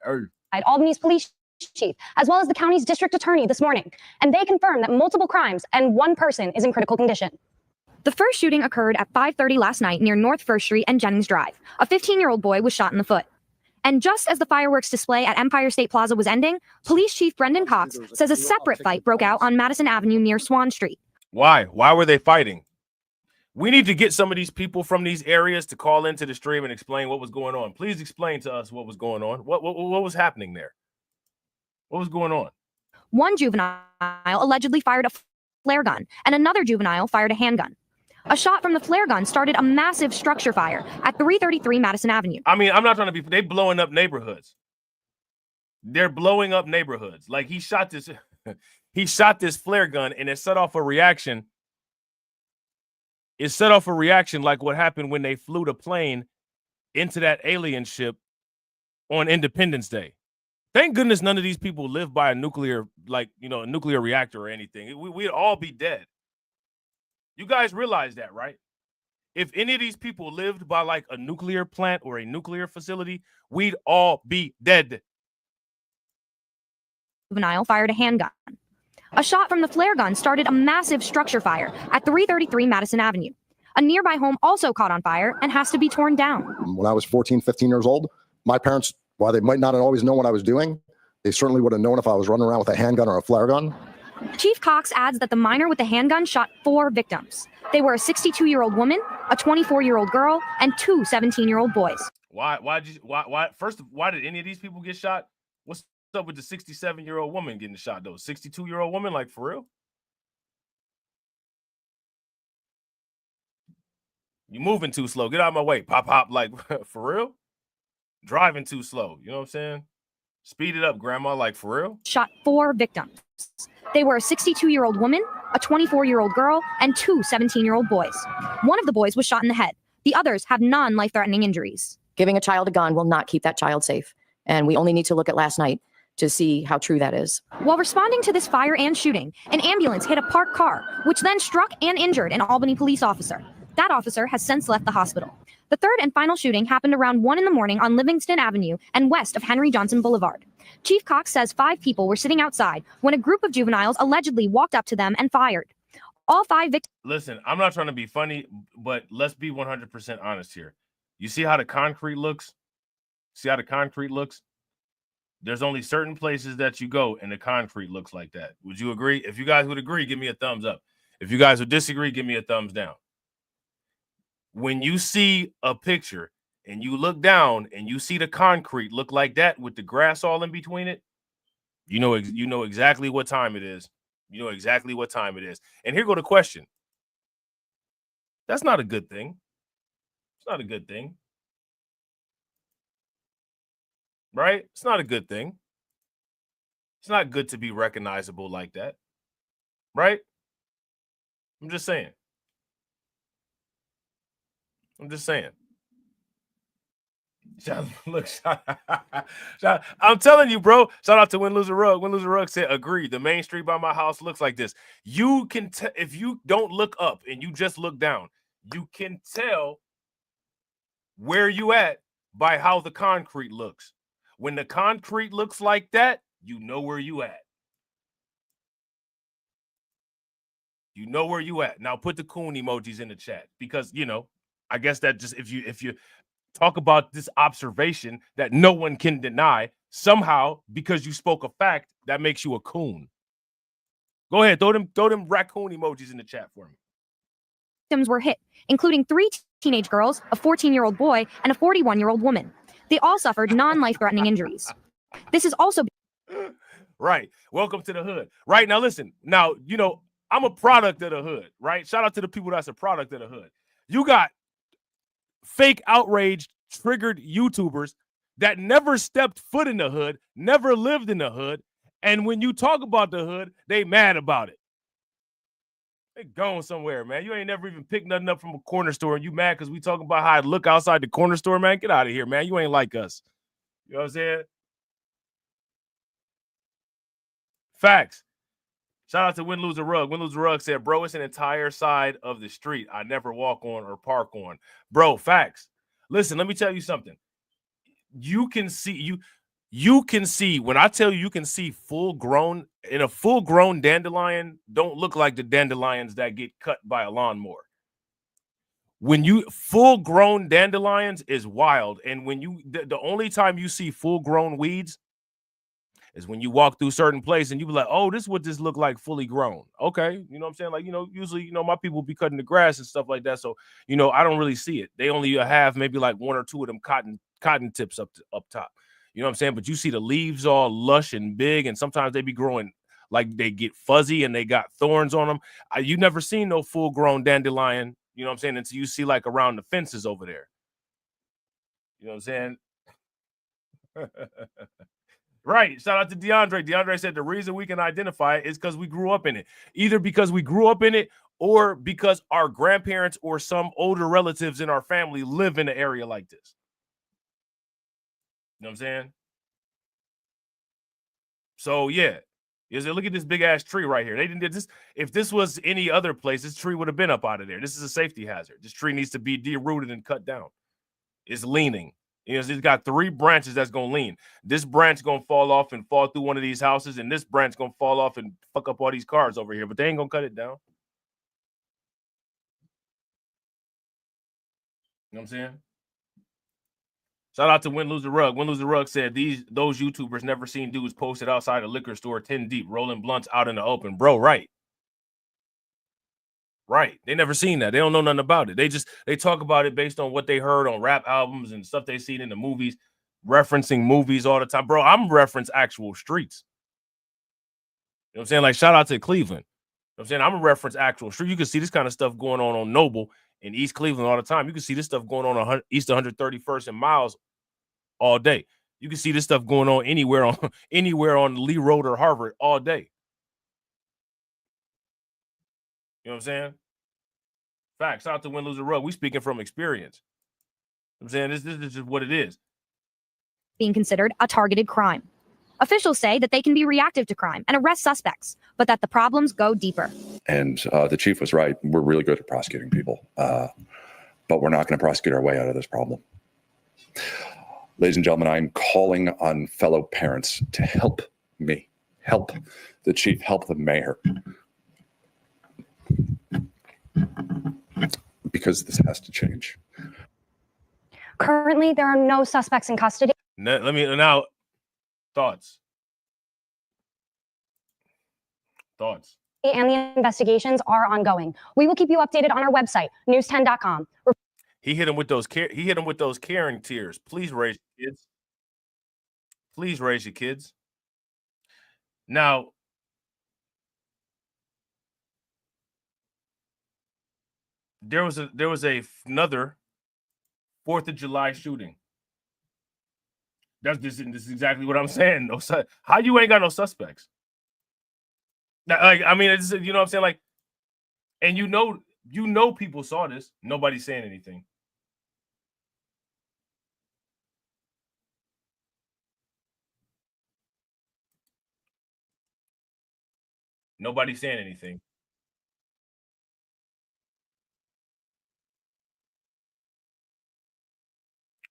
Albany's police chief, as well as the county's district attorney this morning, and they confirmed that multiple crimes and 1 person is in critical condition. The first shooting occurred at 5:30 last night near North 1st Street and Jennings Drive. A 15-year-old boy was shot in the foot. And just as the fireworks display at Empire State Plaza was ending, Police Chief Brendan Cox says a separate fight broke out on Madison Avenue near Swan Street. Why? Why were they fighting? We need to get some of these people from these areas to call into the stream and explain what was going on. Please explain to us what was going on. What was happening there? What was going on? One juvenile allegedly fired a flare gun, and another juvenile fired a handgun. A shot from the flare gun started a massive structure fire at 333 Madison Avenue. I mean, I'm not trying to be, they blowing up neighborhoods. They're blowing up neighborhoods. Like he shot this flare gun and it set off a reaction. It set off a reaction like what happened when they flew the plane into that alien ship on Independence Day. Thank goodness none of these people live by a nuclear, a nuclear reactor or anything. We'd all be dead. You guys realize that, right? If any of these people lived by like a nuclear plant or a nuclear facility, we'd all be dead. Juvenile fired a handgun. A shot from the flare gun started a massive structure fire at 333 Madison Avenue. A nearby home also caught on fire and has to be torn down. When I was 14, 15 years old, my parents, while they might not have always known what I was doing, they certainly would have known if I was running around with a handgun or a flare gun. Chief Cox adds that the minor with the handgun shot 4 victims. They were a 62-year-old woman, a 24-year-old girl, and 2 17-year-old boys. Why did any of these people get shot? What's up with the 67-year-old woman getting shot though? 62-year-old woman, like for real? You moving too slow. Get out of my way. Pop, like for real? Driving too slow. You know what I'm saying? Speed it up, grandma, like for real? Shot 4 victims. They were a 62-year-old woman, a 24-year-old girl, and 2 17-year-old boys. One of the boys was shot in the head. The others have non-life-threatening injuries. Giving a child a gun will not keep that child safe. And we only need to look at last night to see how true that is. While responding to this fire and shooting, an ambulance hit a parked car, which then struck and injured an Albany police officer. That officer has since left the hospital. The third and final shooting happened around 1 in the morning on Livingston Avenue and west of Henry Johnson Boulevard. Chief Cox says 5 people were sitting outside when a group of juveniles allegedly walked up to them and fired. All 5 victims. Listen, I'm not trying to be funny, but let's be 100% honest here. You see how the concrete looks? See how the concrete looks? There's only certain places that you go and the concrete looks like that. Would you agree? If you guys would agree, give me a thumbs up. If you guys would disagree, give me a thumbs down. When you see a picture and you look down and you see the concrete look like that with the grass all in between it, you know exactly what time it is. You know exactly what time it is. And here go the question. That's not a good thing. It's not a good thing. Right? It's not a good thing. It's not good to be recognizable like that. Right? I'm just saying. I'm just saying. Look, I'm telling you, bro. Shout out to Win Lose a Rug. Win Lose a Rug said, "Agreed. The main street by my house looks like this." You can if you don't look up and you just look down, you can tell where you at by how the concrete looks. When the concrete looks like that, you know where you at. You know where you at. Now put the coon emojis in the chat because I guess that just if you talk about this observation that no one can deny, somehow because you spoke a fact, that makes you a coon. Go ahead, throw them raccoon emojis in the chat for me. Victims were hit, including 3 teenage girls, a 14-year-old boy, and a 41-year-old woman. They all suffered non-life-threatening injuries. This is also right. Welcome to the hood. Right now, listen. Now I'm a product of the hood. Right. Shout out to the people that's a product of the hood. You got fake outraged triggered YouTubers that never stepped foot in the hood, never lived in the hood, and when you talk about the hood, they mad about it. They going somewhere, man. You ain't never even picked nothing up from a corner store, and you mad because we talking about how I look outside the corner store, man. Get out of here, man. You ain't like us. You know what I'm saying? Facts. Shout out to Win Lose a Rug. Win Lose a Rug said, "Bro, it's an entire side of the street I never walk on or park on." Bro, facts. Listen, let me tell you something. You can see when I tell you can see full grown dandelion don't look like the dandelions that get cut by a lawnmower. When you full grown dandelions is wild, and when the only time you see full grown weeds is when you walk through certain places and you be like, "Oh, this is what this look like fully grown." Okay. You know what I'm saying? Like, usually, my people be cutting the grass and stuff like that. So, I don't really see it. They only have maybe like 1 or 2 of them cotton tips up top. You know what I'm saying? But you see the leaves all lush and big, and sometimes they be growing like they get fuzzy and they got thorns on them. You never seen no full grown dandelion, you know what I'm saying, until you see like around the fences over there. You know what I'm saying? Right. Shout out to DeAndre. DeAndre said the reason we can identify it is because we grew up in it. Either because we grew up in it or because our grandparents or some older relatives in our family live in an area like this. You know what I'm saying? So, yeah. Look at this big ass tree right here. They didn't did this. If this was any other place, this tree would have been up out of there. This is a safety hazard. This tree needs to be derooted and cut down. It's leaning. It's got 3 branches that's going to lean. This branch going to fall off and fall through one of these houses, and this branch going to fall off and fuck up all these cars over here, but they ain't going to cut it down. You know what I'm saying? Shout out to Win Lose a Rug. Win Lose a Rug said those YouTubers never seen dudes posted outside a liquor store 10 deep, rolling blunts out in the open. Bro, right. Right. They never seen that. They don't know nothing about it. They talk about it based on what they heard on rap albums and stuff they seen in the movies, referencing movies all the time. Bro, I'm reference actual streets. You know what I'm saying? Like, shout out to Cleveland. You know what I'm saying? I'm a reference actual street. You can see this kind of stuff going on Noble in East Cleveland all the time. You can see this stuff going on East 131st and Miles all day. You can see this stuff going on anywhere on Lee Road or Harvard all day. You know what I'm saying? Facts. Shout out to Win Lose a Rug. We speaking from experience. You know what I'm saying this is just what it is. being considered a targeted crime. Officials say that they can be reactive to crime and arrest suspects, but that the problems go deeper. And the chief was right. We're really good at prosecuting people, but we're not going to prosecute our way out of this problem. Ladies and gentlemen, I'm calling on fellow parents to help me, help the chief, help the mayor. Because this has to change. Currently, there are no suspects in custody. Let me now. Thoughts. And the investigations are ongoing. We will keep you updated on our website, news10.com. He hit him with those caring tears. Please raise your kids. Please raise your kids. Now, there was another 4th of July shooting. This is exactly what I'm saying. How you ain't got no suspects? Like, I mean, it's, you know what I'm saying? Like, and you know people saw this. Nobody's saying anything. Nobody's saying anything.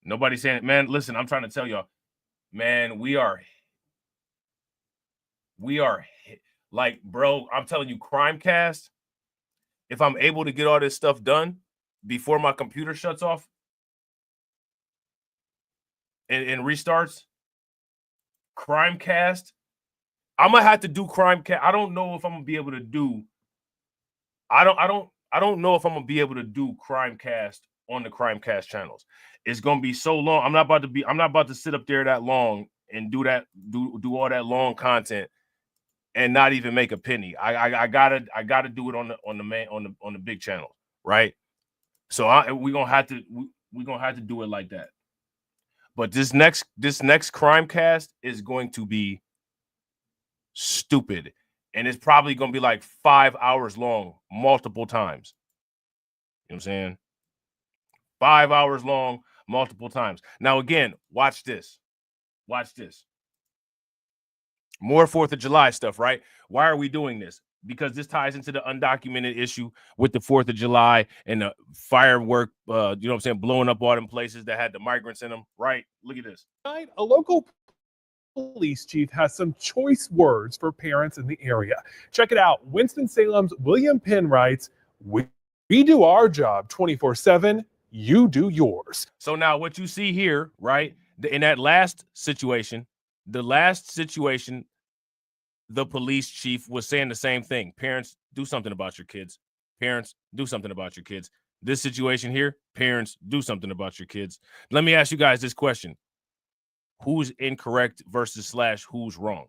Nobody's saying it. Man, listen, I'm trying to tell y'all, man, we are like, bro, I'm telling you, Crimecast, if I'm able to get all this stuff done before my computer shuts off and restarts, Crimecast, I'm gonna have to do Crimecast. I don't know if I'm gonna be able to do. I don't know if I'm gonna be able to do Crimecast on the Crimecast channels. It's gonna be so long. I'm not about to sit up there that long and do all that long content and not even make a penny. I gotta do it on the big channel, right? So we're gonna have to do it like that. But this next Crimecast is going to be stupid, and it's probably gonna be like 5 hours long, multiple times. You know what I'm saying? 5 hours long, multiple times. Now again, watch this. Watch this. More 4th of July stuff, right? Why are we doing this? Because this ties into the undocumented issue with the 4th of July and the firework, you know what I'm saying, blowing up all them places that had the migrants in them, right? Look at this. A local police chief has some choice words for parents in the area. Check it out. Winston-Salem's William Penn writes, we do our job 24/7. You do yours. So now what you see here, right, in that last situation, the police chief was saying the same thing. Parents, do something about your kids. Parents, do something about your kids. This situation here, parents, do something about your kids. Let me ask you guys this question. Who's incorrect versus / who's wrong?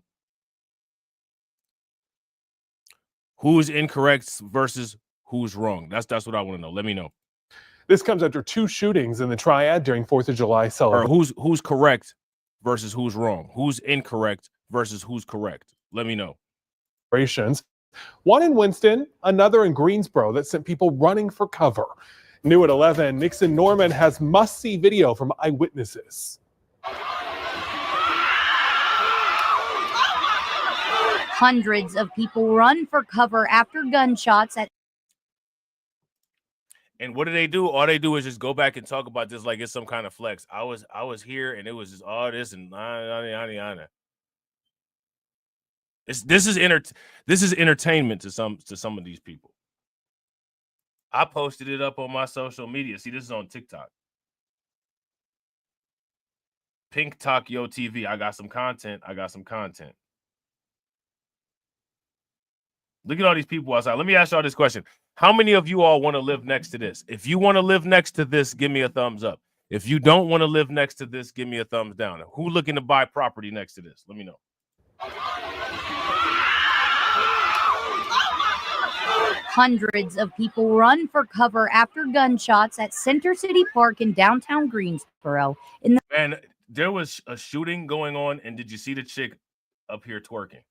Who's incorrect versus who's wrong? That's what I want to know. Let me know. This comes after 2 shootings in the Triad during 4th of July celebration. Or who's correct versus who's wrong? Who's incorrect versus who's correct? Let me know. One in Winston, another in Greensboro that sent people running for cover. New at 11, Nixon Norman has must-see video from eyewitnesses. Hundreds of people run for cover after gunshots at. And what do? All they do is just go back and talk about this like it's some kind of flex. I was here and it was just all this and this is entertainment to some of these people. I posted it up on my social media. See, this is on TikTok. Pink Tokyo TV. I got some content. Look at all these people outside. Let me ask y'all this question. How many of you all want to live next to this? If you want to live next to this, give me a thumbs up. If you don't want to live next to this, give me a thumbs down. Who looking to buy property next to this? Let me know. Hundreds of people run for cover after gunshots at Center City Park in downtown Greensboro. And there was a shooting going on, and did you see the chick up here twerking?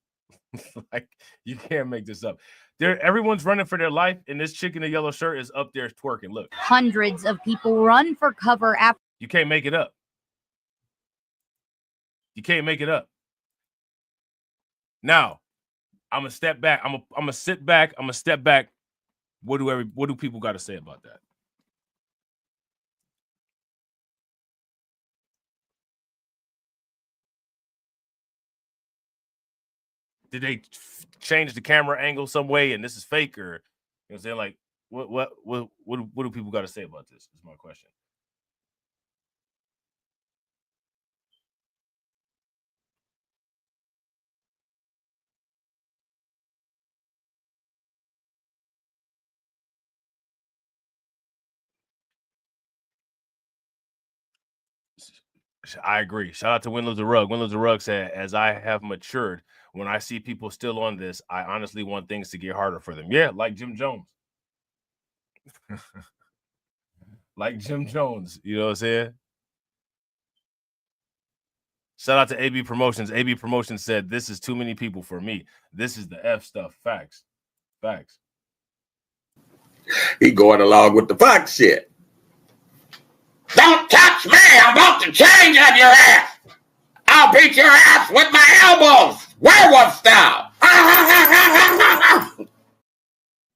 Like, you can't make this up. Everyone's running for their life, and this chick in the yellow shirt is up there twerking. Look. Hundreds of people run for cover after. You can't make it up. You can't make it up. Now, I'm gonna step back. I'm gonna sit back. I'm gonna step back. What do people got to say about that? Did they change the camera angle some way and this is fake, or you know what I'm saying? Like, what do people got to say about this? Is my question. I agree. Shout out to Windows the Rug. Windows the Rug said, as I have matured, when I see people still on this, I honestly want things to get harder for them. Yeah, like Jim Jones. Like Jim Jones, you know what I'm saying? Shout out to AB Promotions. AB Promotions said, this is too many people for me. This is the F stuff. Facts. He going along with the Fox shit. Don't touch me! I'm about to change on your ass! I'll beat your ass with my elbows! Werewolf style!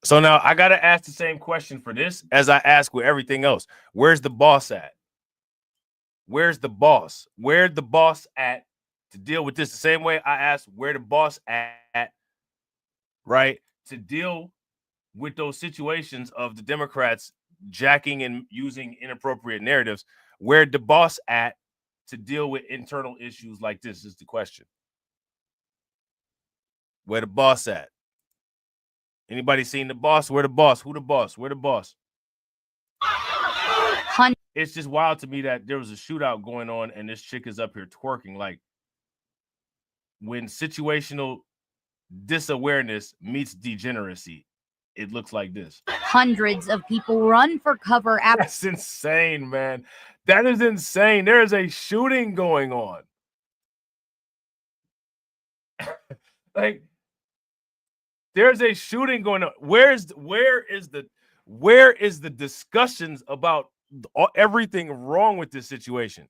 So now I got to ask the same question for this as I ask with everything else. Where's the boss at? Where's the boss? Where's the boss at to deal with this? The same way I asked where the boss at, right? To deal with those situations of the Democrats jacking and using inappropriate narratives. Where the boss at to deal with internal issues like this is the question. Where the boss at? Anybody seen the boss? Where the boss? Who the boss? Where the boss? It's just wild to me that there was a shootout going on and this chick is up here twerking. Like, when situational disawareness meets degeneracy, it looks like this. Hundreds of people run for cover after. That's insane, man. That is insane. There is a shooting going on. Like, there's a shooting going on. Where is the discussions about everything wrong with this situation?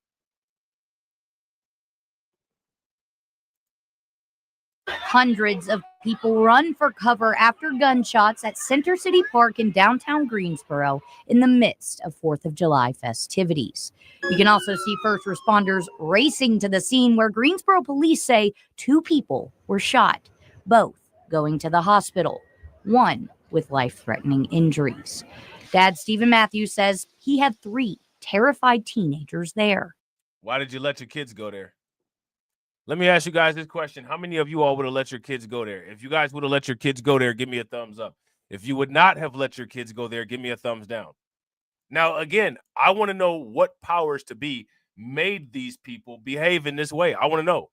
Hundreds of people run for cover after gunshots at Center City Park in downtown Greensboro in the midst of 4th of July festivities. You can also see first responders racing to the scene where Greensboro police say 2 people were shot, both going to the hospital, one with life-threatening injuries. Dad Stephen Matthews says he had 3 terrified teenagers there. Why did you let your kids go there? Let me ask you guys this question. How many of you all would have let your kids go there? If you guys would have let your kids go there, give me a thumbs up. If you would not have let your kids go there, give me a thumbs down. Now, again, I want to know what powers to be made these people behave in this way. I want to know.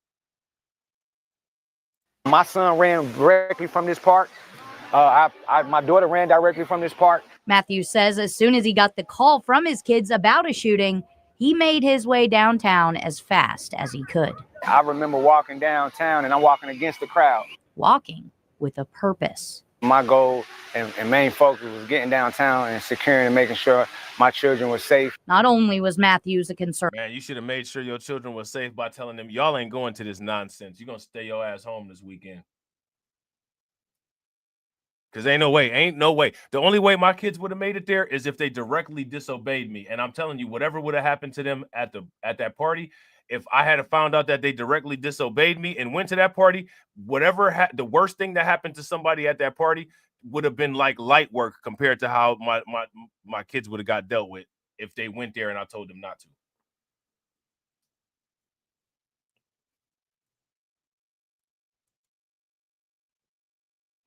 My son ran directly from this park. My daughter ran directly from this park. Matthews says as soon as he got the call from his kids about a shooting, he made his way downtown as fast as he could. I remember walking downtown and I'm walking against the crowd. Walking with a purpose. My goal and main focus was getting downtown and securing and making sure my children were safe. Not only was Matthews a concern. Man, you should have made sure your children were safe by telling them, y'all ain't going to this nonsense. You're going to stay your ass home this weekend. Because ain't no way. The only way my kids would have made it there is if they directly disobeyed me. And I'm telling you, whatever would have happened to them at that party, if I had found out that they directly disobeyed me and went to that party, the worst thing that happened to somebody at that party would have been like light work compared to how my kids would have got dealt with if they went there and I told them not to.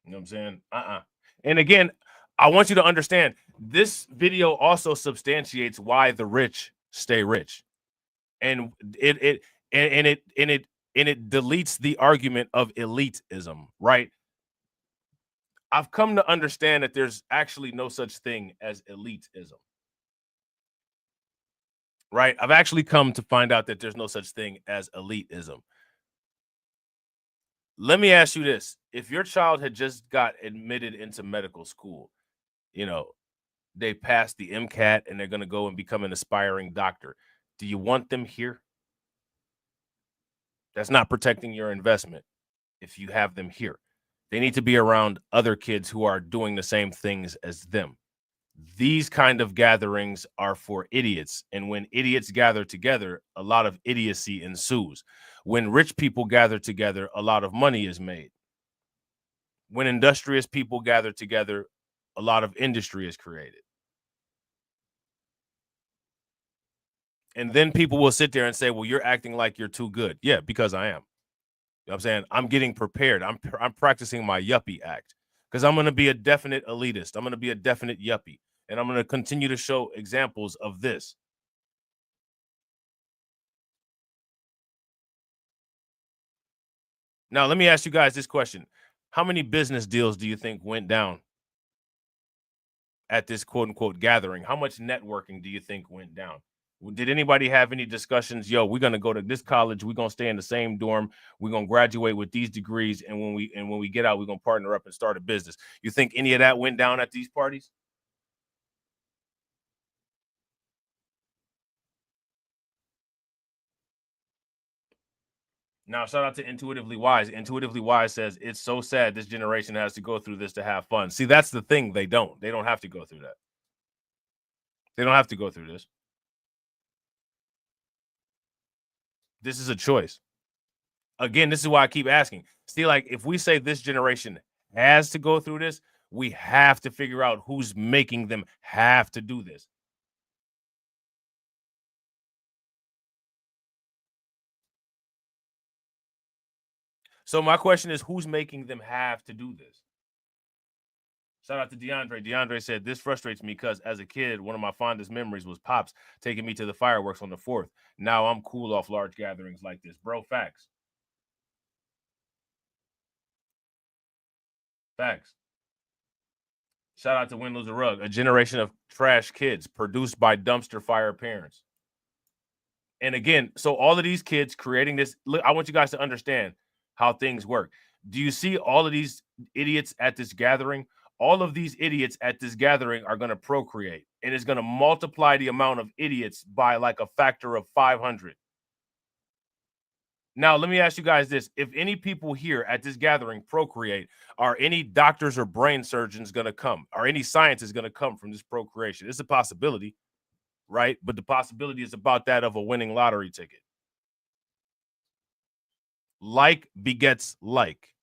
You know what I'm saying? And again, I want you to understand this video also substantiates why the rich stay rich. And it deletes the argument of elitism, right? I've come to understand that there's actually no such thing as elitism. Right? I've actually come to find out that there's no such thing as elitism. Let me ask you this. If your child had just got admitted into medical school, you know, they passed the MCAT and they're going to go and become an aspiring doctor. Do you want them here? That's not protecting your investment if you have them here. They need to be around other kids who are doing the same things as them. These kind of gatherings are for idiots. And when idiots gather together, a lot of idiocy ensues. When rich people gather together, a lot of money is made. When industrious people gather together, a lot of industry is created. And then people will sit there and say, well, you're acting like you're too good. Yeah, because I am. You know what I'm saying? I'm getting prepared. I'm practicing my yuppie act because I'm going to be a definite elitist. I'm going to be a definite yuppie. And I'm going to continue to show examples of this. Now, let me ask you guys this question. How many business deals do you think went down at this quote unquote gathering? How much networking do you think went down? Did anybody have any discussions? Yo, we're going to go to this college. We're going to stay in the same dorm. We're going to graduate with these degrees. And when we get out, we're going to partner up and start a business. You think any of that went down at these parties? Now, shout out to Intuitively Wise. Intuitively Wise says, it's so sad this generation has to go through this to have fun. See, that's the thing. They don't have to go through that. They don't have to go through this. This is a choice. Again, this is why I keep asking. See, like, if we say this generation has to go through this, we have to figure out who's making them have to do this. So my question is, who's making them have to do this? Shout out to DeAndre. DeAndre said, this frustrates me because as a kid, one of my fondest memories was Pops taking me to the fireworks on the 4th. Now I'm cool off large gatherings like this. Bro, facts. Facts. Shout out to Win, Lose, or Rug, a generation of trash kids produced by dumpster fire parents. And again, so all of these kids creating this, look, I want you guys to understand how things work. Do you see all of these idiots at this gathering? All of these idiots at this gathering are going to procreate, and it's going to multiply the amount of idiots by like a factor of 500. Now, let me ask you guys this. If any people here at this gathering procreate, are any doctors or brain surgeons going to come? Are any scientists going to come from this procreation? It's a possibility, right? But the possibility is about that of a winning lottery ticket. Like begets like.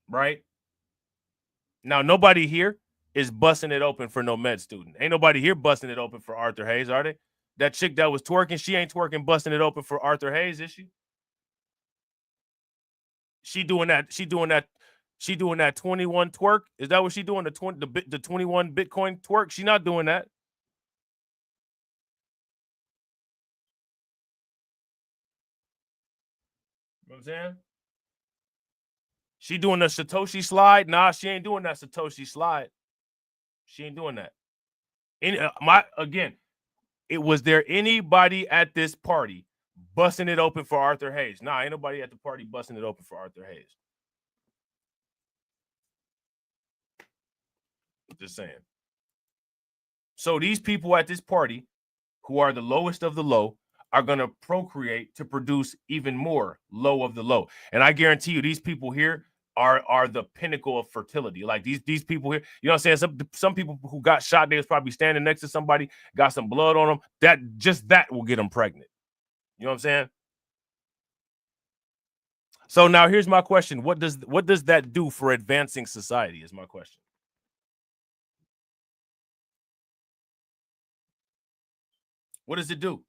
Right? Now, nobody here is busting it open for no med student. Ain't nobody here busting it open for Arthur Hayes, are they? That chick that was twerking, she ain't twerking, busting it open for Arthur Hayes, is she? She doing that 21 twerk. Is that what she doing? The 21 Bitcoin twerk? She not doing that. You know what I'm saying? She doing the Satoshi slide? Nah, she ain't doing that Satoshi slide. She ain't doing that. Was there anybody at this party busting it open for Arthur Hayes? Nah, ain't nobody at the party busting it open for Arthur Hayes. Just saying. So these people at this party, who are the lowest of the low, are going to procreate to produce even more low of the low. And I guarantee you, these people here are the pinnacle of fertility. Like these people here, you know what I'm saying? Some people who got shot, they was probably standing next to somebody, got some blood on them. That will get them pregnant. You know what I'm saying? So now here's my question. What does that do for advancing society is my question. What does it do?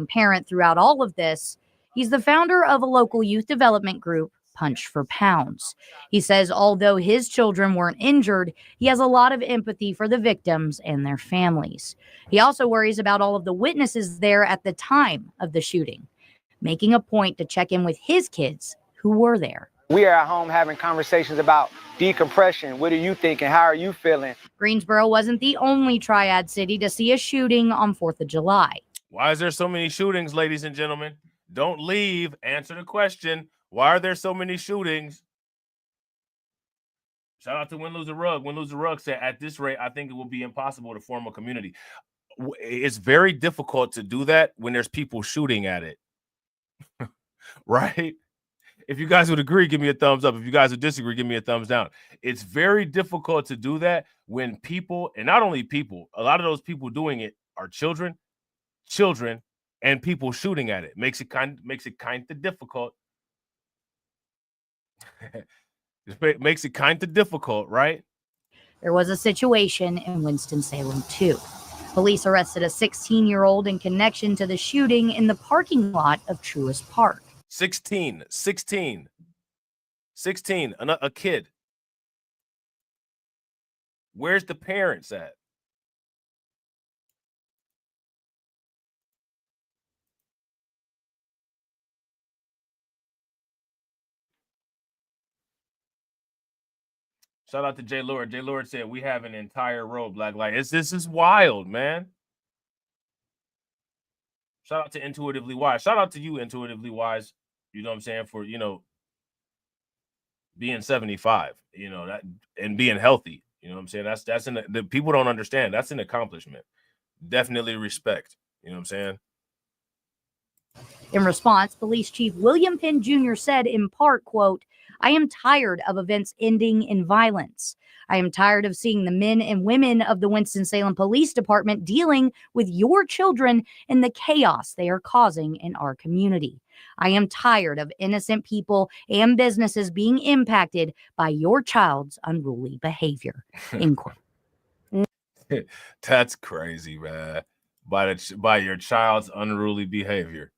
Parent throughout all of this. He's the founder of a local youth development group, Punch for Pounds. He says although his children weren't injured, he has a lot of empathy for the victims and their families. He also worries about all of the witnesses there at the time of the shooting, making a point to check in with his kids who were there. We are at home having conversations about decompression. What are you thinking? How are you feeling? Greensboro wasn't the only triad city to see a shooting on 4th of July. Why is there so many shootings, ladies and gentlemen? Don't leave. Answer the question. Why are there so many shootings? Shout out to Win, Lose, or Rug. Win, Lose, or Rug said, at this rate, I think it will be impossible to form a community. It's very difficult to do that when there's people shooting at it. Right? If you guys would agree, give me a thumbs up. If you guys would disagree, give me a thumbs down. It's very difficult to do that when people, and not only people, a lot of those people doing it are children, and people shooting at it. Makes it kind of difficult. It makes it kind of difficult, right? There was a situation in Winston-Salem, too. Police arrested a 16-year-old in connection to the shooting in the parking lot of Truist Park. 16, a kid. Where's the parents at? Shout out to Jay Lord. Jay Lord said, we have an entire road, Black Light. This is wild, man. Shout out to Intuitively Wise. Shout out to you, Intuitively Wise. You know what I'm saying? For, being 75, you know, that and being healthy. You know what I'm saying? That's the people don't understand. That's an accomplishment. Definitely respect. You know what I'm saying? In response, Police Chief William Penn Jr. said in part, quote, "I am tired of events ending in violence. I am tired of seeing the men and women of the Winston-Salem Police Department dealing with your children and the chaos they are causing in our community. I am tired of innocent people and businesses being impacted by your child's unruly behavior." End quote. That's crazy, man. By your child's unruly behavior.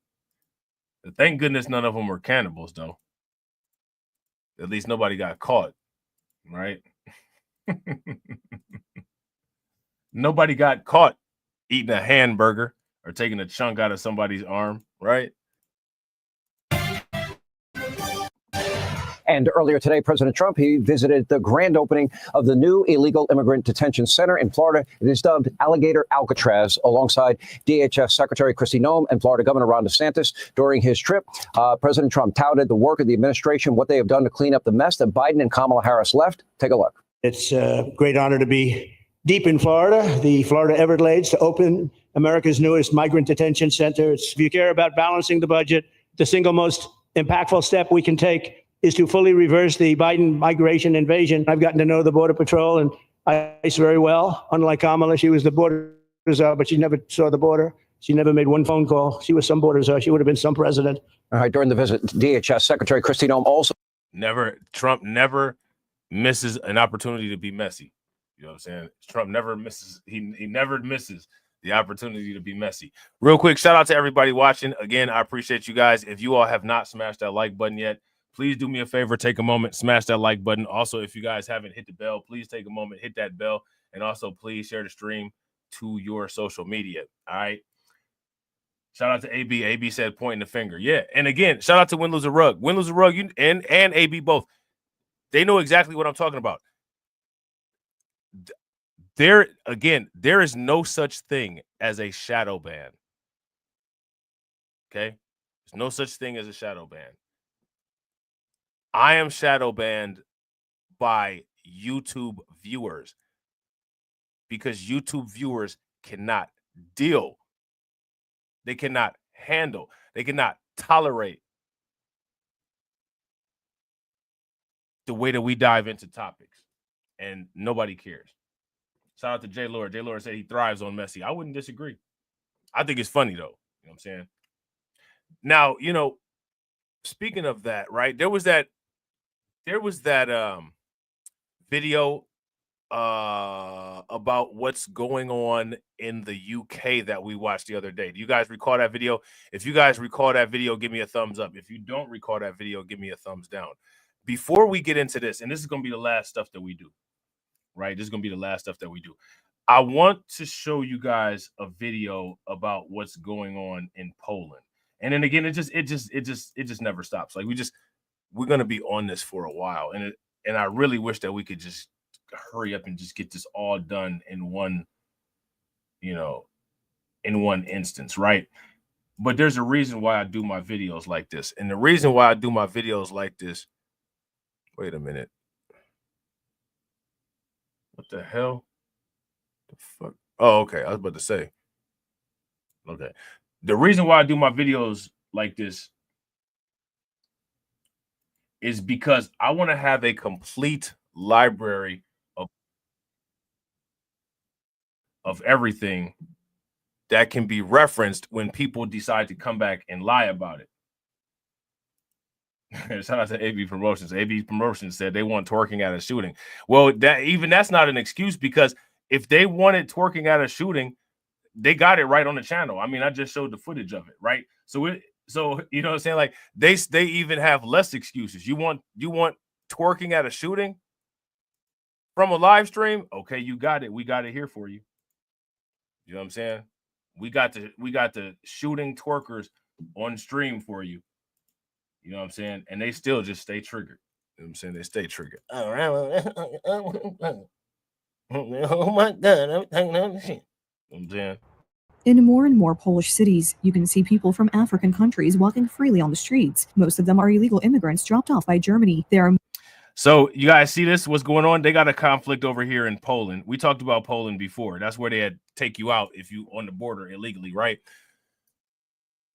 Thank goodness none of them were cannibals, though. At least nobody got caught, right? Nobody got caught eating a hamburger or taking a chunk out of somebody's arm, right? And earlier today, President Trump, he visited the grand opening of the new illegal immigrant detention center in Florida. It is dubbed Alligator Alcatraz, alongside DHS Secretary Kristi Noem and Florida Governor Ron DeSantis. During his trip, President Trump touted the work of the administration, what they have done to clean up the mess that Biden and Kamala Harris left. Take a look. It's a great honor to be deep in Florida, the Florida Everglades, to open America's newest migrant detention center. If you care about balancing the budget, the single most impactful step we can take is to fully reverse the Biden migration invasion. I've gotten to know the Border Patrol and ICE very well. Unlike Kamala, she was the border czar, but she never saw the border. She never made one phone call. She was some border czar. She would have been some president. All right, during the visit, DHS Secretary Kristi Noem also... Trump never misses an opportunity to be messy. You know what I'm saying? Trump never misses. He never misses the opportunity to be messy. Real quick, shout out to everybody watching. Again, I appreciate you guys. If you all have not smashed that like button yet, please do me a favor, take a moment, smash that like button. Also, if you guys haven't hit the bell, please take a moment, hit that bell. And also, please share the stream to your social media. All right. Shout out to AB. AB said pointing the finger. Yeah. And again, shout out to Win Lose a Rug. Win Lose a Rug and AB both. They know exactly what I'm talking about. There is no such thing as a shadow ban. Okay? There's no such thing as a shadow ban. I am shadow banned by YouTube viewers because YouTube viewers cannot deal. They cannot handle. They cannot tolerate the way that we dive into topics, and nobody cares. Shout out to J Lord. J Lord said he thrives on messy. I wouldn't disagree. I think it's funny though. You know what I'm saying? Now, you know, speaking of that, right? There was that video about what's going on in the UK that we watched the other day. Do you guys recall that video? If you guys recall that video, give me a thumbs up. If you don't recall that video, give me a thumbs down. Before we get into this, and this is going to be the last stuff that we do, right? This is going to be the last stuff that we do. I want to show you guys a video about what's going on in Poland. And then again, it just never stops. Like we're going to be on this for a while. And I really wish that we could just hurry up and just get this all done in one, you know, in one instance, right? But there's a reason why I do my videos like this. And the reason why I do my videos like this, wait a minute. What the hell? The fuck? Oh, okay. I was about to say. Okay. The reason why I do my videos like this is because I want to have a complete library of everything that can be referenced when people decide to come back and lie about it. Shout out to AB Promotions. AB Promotions said they want twerking at a shooting. Well, that's not an excuse, because if they wanted twerking at a shooting, they got it right on the channel. I mean, I just showed the footage of it, right? So you know what I'm saying? Like they even have less excuses. You want twerking at a shooting from a live stream? Okay, you got it. We got it here for you. You know what I'm saying? We got the shooting twerkers on stream for you. You know what I'm saying? And they still just stay triggered. You know what I'm saying? They stay triggered. Oh my God, I'm taking out the shit. You know what I'm saying? In more and more Polish cities, you can see people from African countries walking freely on the streets. Most of them are illegal immigrants dropped off by Germany. So you guys see this? What's going on? They got a conflict over here in Poland. We talked about Poland before. That's where they had take you out if you on the border illegally, right?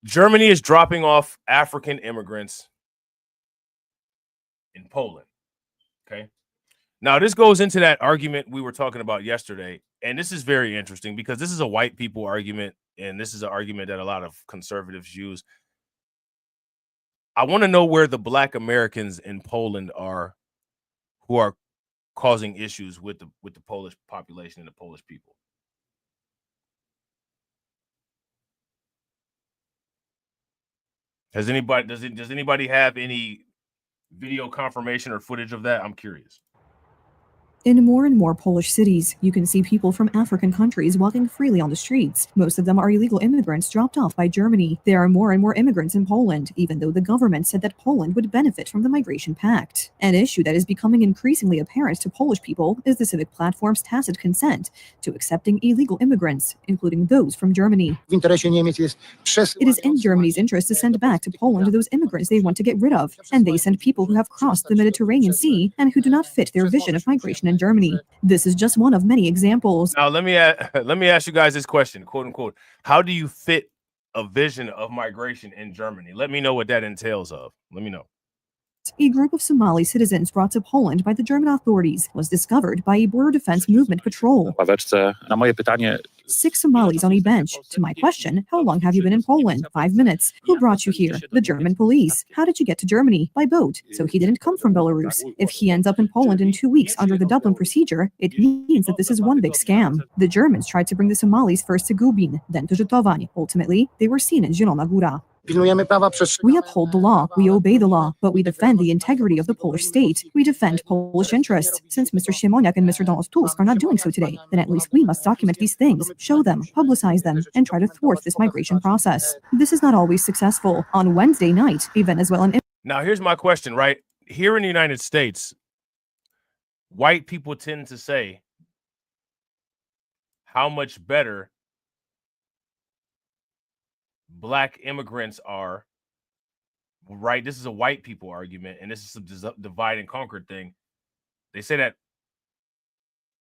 Germany is dropping off African immigrants in Poland. Okay. Now this goes into that argument we were talking about yesterday, and this is very interesting because this is a white people argument, and this is an argument that a lot of conservatives use. I want to know where the Black Americans in Poland are who are causing issues with the Polish population and the Polish people. Does anybody have any video confirmation or footage of that? I'm curious. In more and more Polish cities, you can see people from African countries walking freely on the streets. Most of them are illegal immigrants dropped off by Germany. There are more and more immigrants in Poland, even though the government said that Poland would benefit from the Migration Pact. An issue that is becoming increasingly apparent to Polish people is the civic platform's tacit consent to accepting illegal immigrants, including those from Germany. It is in Germany's interest to send back to Poland those immigrants they want to get rid of, and they send people who have crossed the Mediterranean Sea and who do not fit their vision of migration in Germany. This is just one of many examples. Now let me ask you guys this question, quote unquote. How do you fit a vision of migration in Germany? Let me know what that entails of. Let me know. A group of Somali citizens brought to Poland by the German authorities was discovered by a border defense movement patrol. 6 Somalis on a bench. To my question, how long have you been in Poland? 5 minutes. Who brought you here? The German police. How did you get to Germany? By boat. So he didn't come from Belarus. If he ends up in Poland in 2 weeks under the Dublin procedure, it means that this is one big scam. The Germans tried to bring the Somalis first to Gubin, then to Żytowań. Ultimately, they were seen in Zielona Góra. We uphold the law, we obey the law, but we defend the integrity of the Polish state. We defend Polish interests. Since Mr. Siemoniak and Mr. Donald Tusk are not doing so today, then at least we must document these things, show them, publicize them, and try to thwart this migration process. This is not always successful. On Wednesday night, a Venezuelan... Now here's my question, right? Here in the United States, white people tend to say how much better Black immigrants are, right? This is a white people argument, and this is a divide and conquer thing. They say that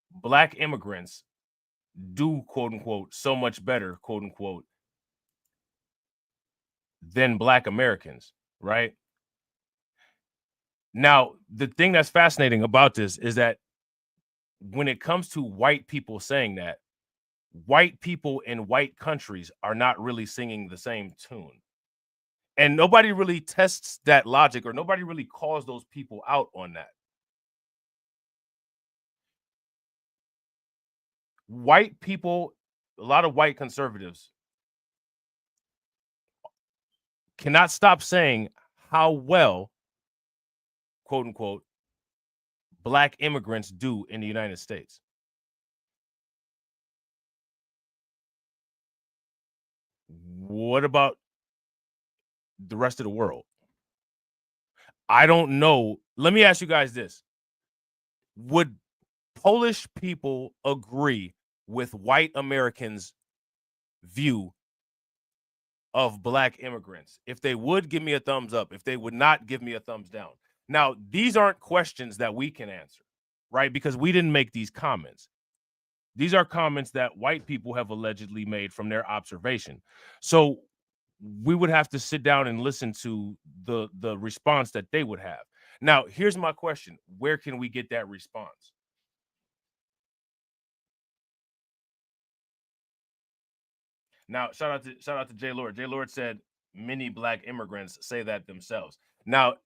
Black immigrants do, quote unquote, so much better, quote unquote, than Black Americans, right? Now, the thing that's fascinating about this is that when it comes to white people saying that, white people in white countries are not really singing the same tune. And nobody really tests that logic, or nobody really calls those people out on that. White people, a lot of white conservatives cannot stop saying how well, quote unquote, Black immigrants do in the United States. What about the rest of the world? I don't know. Let me ask you guys this. Would Polish people agree with white Americans' view of Black immigrants? If they would, give me a thumbs up. If they would not, give me a thumbs down. Now, these aren't questions that we can answer, right? Because we didn't make these comments. These are comments that white people have allegedly made from their observation. So we would have to sit down and listen to the response that they would have. Now, here's my question. Where can we get that response? Now, shout out to J Lord. J Lord said many Black immigrants say that themselves. Now,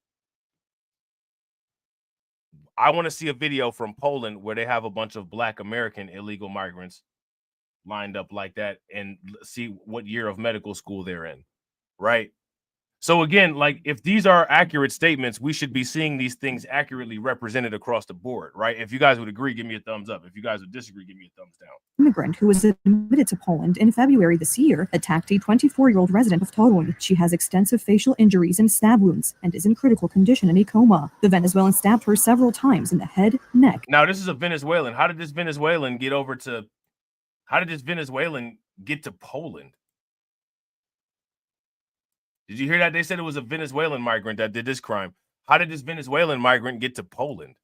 I want to see a video from Poland where they have a bunch of Black American illegal migrants lined up like that and see what year of medical school they're in, right? So again, like, if these are accurate statements, we should be seeing these things accurately represented across the board, right? If you guys would agree, give me a thumbs up. If you guys would disagree, give me a thumbs down. Immigrant who was admitted to Poland in February this year attacked a 24-year-old resident of Toruń. She has extensive facial injuries and stab wounds and is in critical condition in a coma. The Venezuelan stabbed her several times in the head, neck. Now, this is a Venezuelan. How did this Venezuelan get to Poland? Did you hear that? They said it was a Venezuelan migrant that did this crime. How did this Venezuelan migrant get to Poland?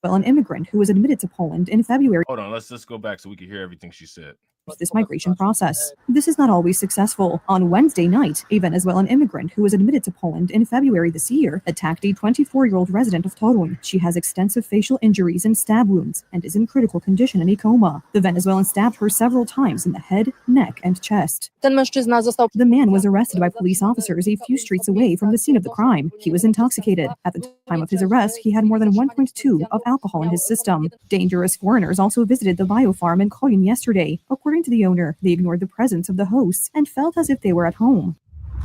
Well, an immigrant who was admitted to Poland in February. Hold on, let's go back so we can hear everything she said. This migration process. This is not always successful. On Wednesday night, a Venezuelan immigrant who was admitted to Poland in February this year attacked a 24-year-old resident of Toruń. She has extensive facial injuries and stab wounds and is in critical condition in a coma. The Venezuelan stabbed her several times in the head, neck, and chest. The man was arrested by police officers a few streets away from the scene of the crime. He was intoxicated. At the time of his arrest, he had more than 1.2 of alcohol in his system. Dangerous foreigners also visited the biofarm in Koyin yesterday. According to the owner, they ignored the presence of the hosts and felt as if they were at home.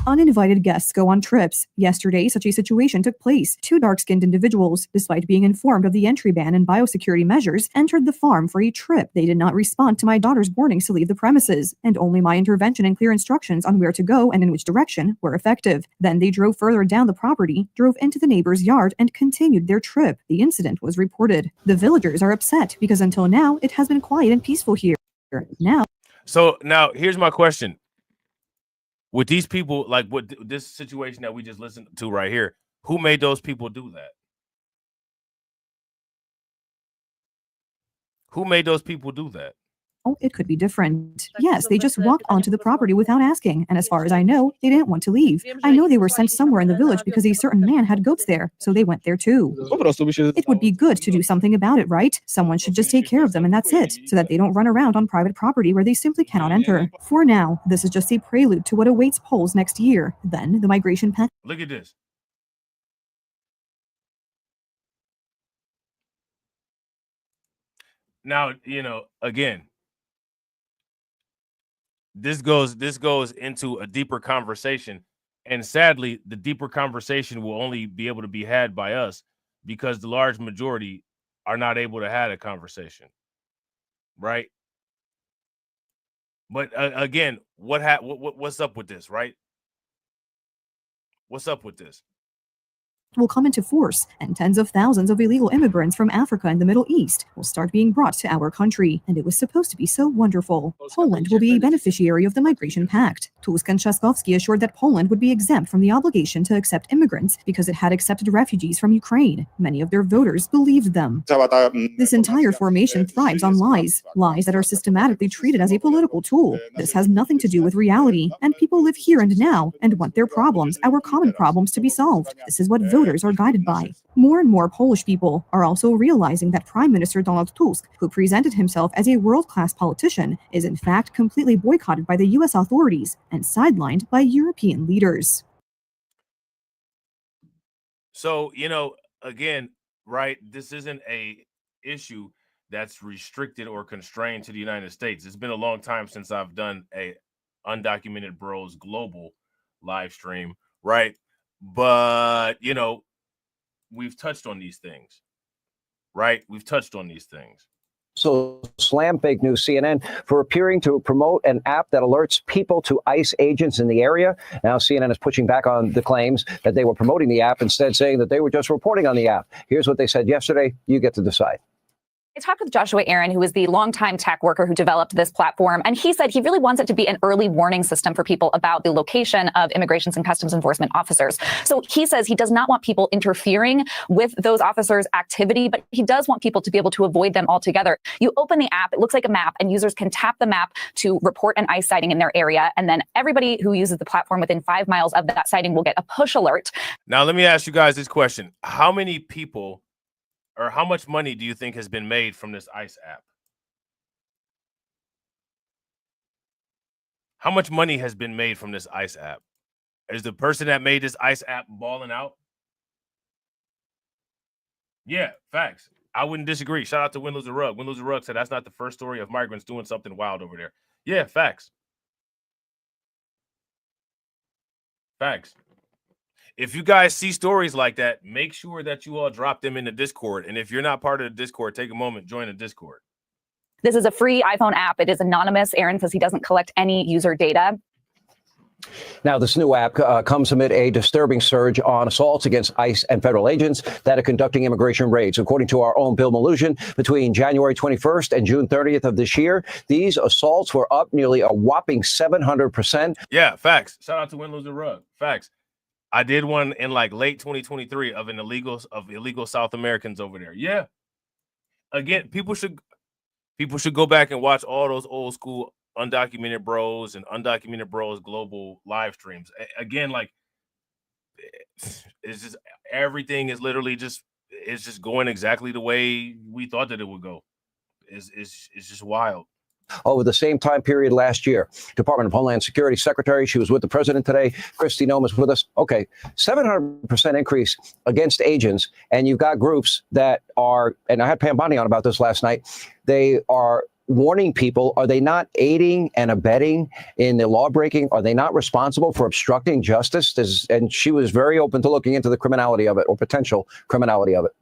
Uninvited guests go on trips. Yesterday, such a situation took place. Two dark-skinned individuals, despite being informed of the entry ban and biosecurity measures, entered the farm for a trip. They did not respond to my daughter's warnings to leave the premises, and only my intervention and clear instructions on where to go and in which direction were effective. Then they drove further down the property, drove into the neighbor's yard, and continued their trip. The incident was reported. The villagers are upset because until now, it has been quiet and peaceful here. So now here's my question. With these people, like what this situation that we just listened to right here, who made those people do that? Who made those people do that? Oh, it could be different. Yes, they just walked onto the property without asking, and as far as I know, they didn't want to leave. I know they were sent somewhere in the village because a certain man had goats there, so they went there too. It would be good to do something about it, right? Someone should just take care of them and that's it, so that they don't run around on private property where they simply cannot enter. For now, this is just a prelude to what awaits Poles next year. Then, the migration pact. Look at this. Now, you know, again, this goes into a deeper conversation, and sadly the deeper conversation will only be able to be had by us because the large majority are not able to have a conversation, right? But again, what's up with this, right? What's up with this? Will come into force, and tens of thousands of illegal immigrants from Africa and the Middle East will start being brought to our country, and it was supposed to be so wonderful. Poland will be a beneficiary of the Migration Pact. Tusk and Trzaskowski assured that Poland would be exempt from the obligation to accept immigrants because it had accepted refugees from Ukraine. Many of their voters believed them. This entire formation thrives on lies that are systematically treated as a political tool. This has nothing to do with reality, and people live here and now and want their problems, our common problems, to be solved. This is what voters are guided by. More and more Polish people are also realizing that Prime Minister Donald Tusk, who presented himself as a world-class politician, is in fact completely boycotted by the U.S. authorities and sidelined by European leaders. So, you know, again, right, this isn't a issue that's restricted or constrained to the United States. It's been a long time since I've done a Undocumented Bros Global live stream, right? But, you know, we've touched on these things, right? We've touched on these things. So slam fake news CNN for appearing to promote an app that alerts people to ICE agents in the area. Now CNN is pushing back on the claims that they were promoting the app, instead saying that they were just reporting on the app. Here's what they said yesterday. You get to decide. I talked with Joshua Aaron, who is the longtime tech worker who developed this platform, and he said he really wants it to be an early warning system for people about the location of Immigrations and Customs Enforcement officers. So he says he does not want people interfering with those officers' activity, but he does want people to be able to avoid them altogether. You open the app, it looks like a map, and users can tap the map to report an ICE sighting in their area, and then everybody who uses the platform within 5 miles of that sighting will get a push alert. Now, let me ask you guys this question. How many people or how much money do you think has been made from this ICE app? How much money has been made from this ICE app? Is the person that made this ICE app balling out? Yeah, facts. I wouldn't disagree. Shout out to Win Lose a Rug. Win Lose a Rug said that's not the first story of migrants doing something wild over there. Yeah, facts. Facts. If you guys see stories like that, make sure that you all drop them in the Discord. And if you're not part of the Discord, take a moment, join the Discord. This is a free iPhone app. It is anonymous. Aaron says he doesn't collect any user data. Now, this new app comes amid a disturbing surge on assaults against ICE and federal agents that are conducting immigration raids. According to our own Bill Malusian, between January 21st and June 30th of this year, these assaults were up nearly a whopping 700%. Yeah, facts. Shout out to Win Lose a Rug. Facts. I did one in like late 2023 of illegal South Americans over there. Yeah. Again, people should go back and watch all those old school Undocumented Bros and Undocumented Bros global live streams. Again, like it's just everything is literally just going exactly the way we thought that it would go. It's just wild. Over the same time period last year, Department of Homeland Security Secretary, she was with the president today. Kristi Noem is with us. Okay, 700% increase against agents. And you've got groups that are, and I had Pam Bondi on about this last night, they are warning people, are they not aiding and abetting in the law breaking? Are they not responsible for obstructing justice? And she was very open to looking into the criminality of it, or potential criminality of it.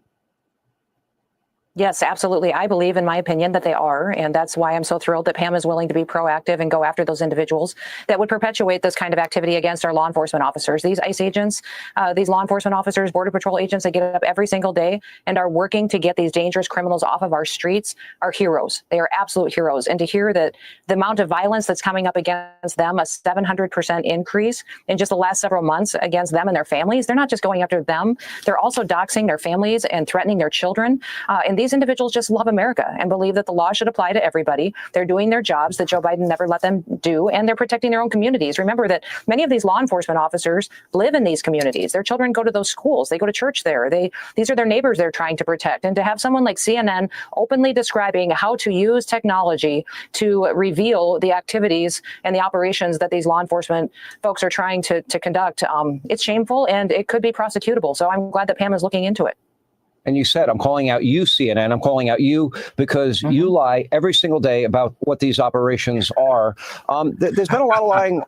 Yes, absolutely. I believe, in my opinion, that they are. And that's why I'm so thrilled that Pam is willing to be proactive and go after those individuals that would perpetuate this kind of activity against our law enforcement officers. These ICE agents, these law enforcement officers, Border Patrol agents that get up every single day and are working to get these dangerous criminals off of our streets are heroes. They are absolute heroes. And to hear that the amount of violence that's coming up against them, a 700% increase in just the last several months against them and their families, they're not just going after them. They're also doxing their families and threatening their children. And these individuals just love America and believe that the law should apply to everybody. They're doing their jobs that Joe Biden never let them do, and they're protecting their own communities. Remember that many of these law enforcement officers live in these communities. Their children go to those schools. They go to church there. These are their neighbors they're trying to protect. And to have someone like CNN openly describing how to use technology to reveal the activities and the operations that these law enforcement folks are trying to conduct, it's shameful and it could be prosecutable. So I'm glad that Pam is looking into it. And you said, I'm calling out you, CNN. I'm calling out you because you lie every single day about what these operations are. There's been a lot of lying.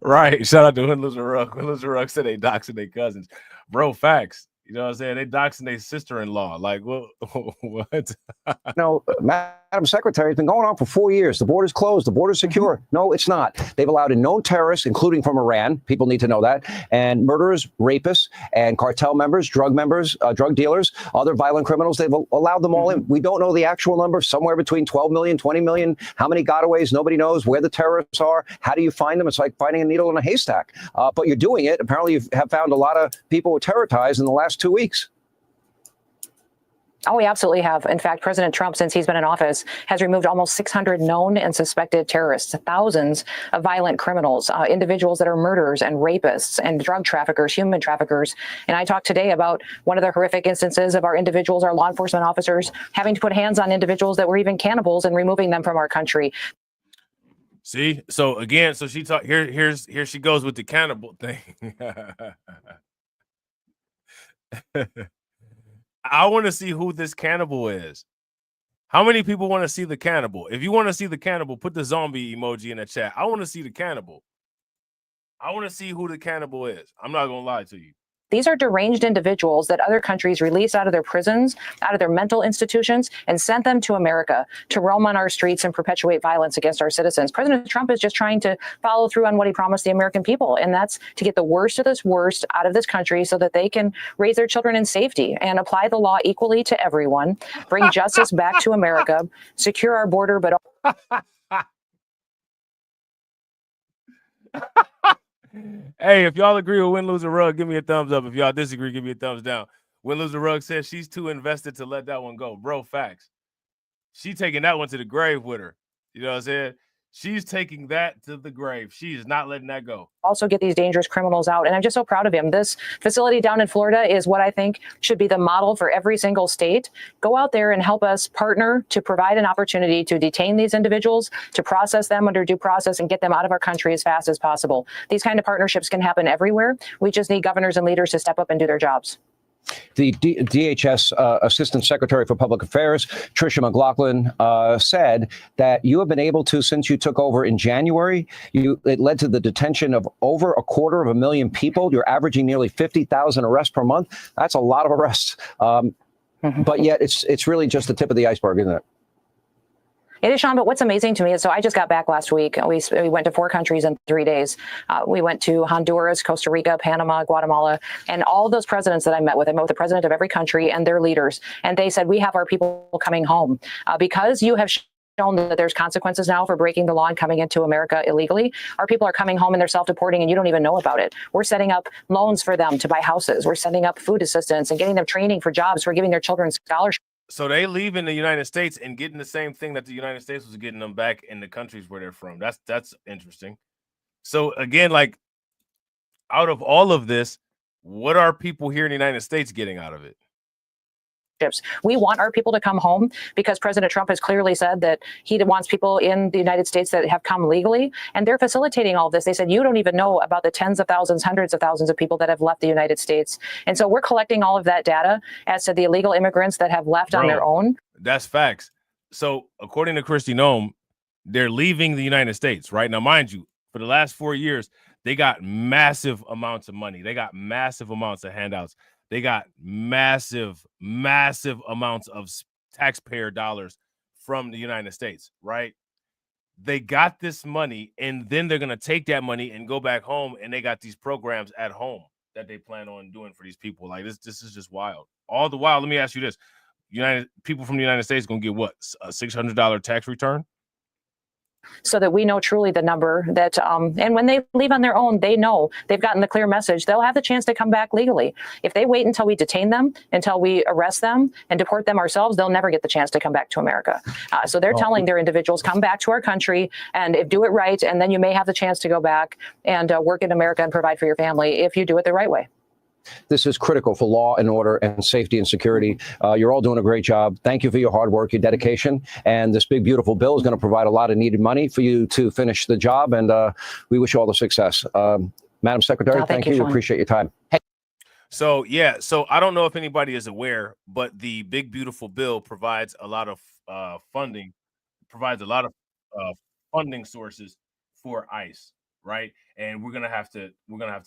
Right. Shout out to When Loser Ruck. When Loser Ruck said they doxing their cousins. Bro, facts. You know what I'm saying? They doxing their sister-in-law. Like, what? No, Madam Secretary, it's been going on for 4 years. The border's closed. The border's secure. No, it's not. They've allowed in known terrorists, including from Iran. People need to know that. And murderers, rapists, and cartel members, drug dealers, other violent criminals. They've allowed them all in. We don't know the actual number. Somewhere between 12 million, 20 million. How many gotaways? Nobody knows where the terrorists are. How do you find them? It's like finding a needle in a haystack. But you're doing it. Apparently, you have found a lot of people with terror ties in the last 2 weeks. Oh, we absolutely have. In fact, President Trump, since he's been in office, has removed almost 600 known and suspected terrorists, thousands of violent criminals, individuals that are murderers and rapists and drug traffickers, human traffickers. And I talked today about one of the horrific instances of our individuals, our law enforcement officers, having to put hands on individuals that were even cannibals and removing them from our country. See, so again, so she talked here she goes with the cannibal thing. I want to see who this cannibal is. How many people want to see the cannibal? If you want to see the cannibal, put the zombie emoji in the chat. I want to see the cannibal. I want to see who the cannibal is. I'm not going to lie to you. These are deranged individuals that other countries release out of their prisons, out of their mental institutions, and sent them to America to roam on our streets and perpetuate violence against our citizens. President Trump is just trying to follow through on what he promised the American people, and that's to get the worst of this worst out of this country so that they can raise their children in safety and apply the law equally to everyone, bring justice back to America, secure our border, but Hey, if y'all agree with Win, Lose, or Rug, give me a thumbs up. If y'all disagree, give me a thumbs down. Win, Lose, or Rug says she's too invested to let that one go. Bro, facts. She taking that one to the grave with her. You know what I'm saying? She's taking that to the grave. She is not letting that go. Also get these dangerous criminals out. And I'm just so proud of him. This facility down in Florida is what I think should be the model for every single state. Go out there and help us partner to provide an opportunity to detain these individuals, to process them under due process and get them out of our country as fast as possible. These kind of partnerships can happen everywhere. We just need governors and leaders to step up and do their jobs. The DHS Assistant Secretary for Public Affairs, Tricia McLaughlin, said that you have been able to, since you took over in January, it led to the detention of over 250,000 people. You're averaging nearly 50,000 arrests per month. That's a lot of arrests. But yet it's really just the tip of the iceberg, isn't it? It is, Sean, but what's amazing to me is, so I just got back last week. We went to 4 countries in 3 days. We went to Honduras, Costa Rica, Panama, Guatemala, and all of those presidents that I met with the president of every country and their leaders. And they said, we have our people coming home because you have shown that there's consequences now for breaking the law and coming into America illegally. Our people are coming home and they're self-deporting and you don't even know about it. We're setting up loans for them to buy houses. We're setting up food assistance and getting them training for jobs. We're giving their children scholarships. So they leave in the United States and getting the same thing that the United States was getting them back in the countries where they're from. That's interesting. So again, like out of all of this, what are people here in the United States getting out of it? We want our people to come home because President Trump has clearly said that he wants people in the United States that have come legally, and they're facilitating all of this. They said, you don't even know about the tens of thousands, hundreds of thousands of people that have left the United States. And so we're collecting all of that data as to the illegal immigrants that have left on their own. That's facts. So according to Kristi Noem, they're leaving the United States, right? Now, mind you, for the last 4 years, they got massive amounts of money. They got massive amounts of handouts. They got massive, massive amounts of taxpayer dollars from the United States, right? They got this money, and then they're going to take that money and go back home, and they got these programs at home that they plan on doing for these people. Like, this is just wild. All the while, let me ask you this. People from the United States going to get what? A $600 tax return? So that we know truly the number that, and when they leave on their own, they know they've gotten the clear message. They'll have the chance to come back legally. If they wait until we detain them, until we arrest them and deport them ourselves, they'll never get the chance to come back to America. So they're telling their individuals, come back to our country and do it right. And then you may have the chance to go back and work in America and provide for your family if you do it the right way. This is critical for law and order and safety and security. You're all doing a great job. Thank you for your hard work, your dedication. And this big, beautiful bill is going to provide a lot of needed money for you to finish the job. And we wish you all the success. Madam Secretary, thank you. Appreciate your time. Hey. So, yeah. So I don't know if anybody is aware, but the big, beautiful bill provides a lot of funding sources for ICE. Right. And we're going to have to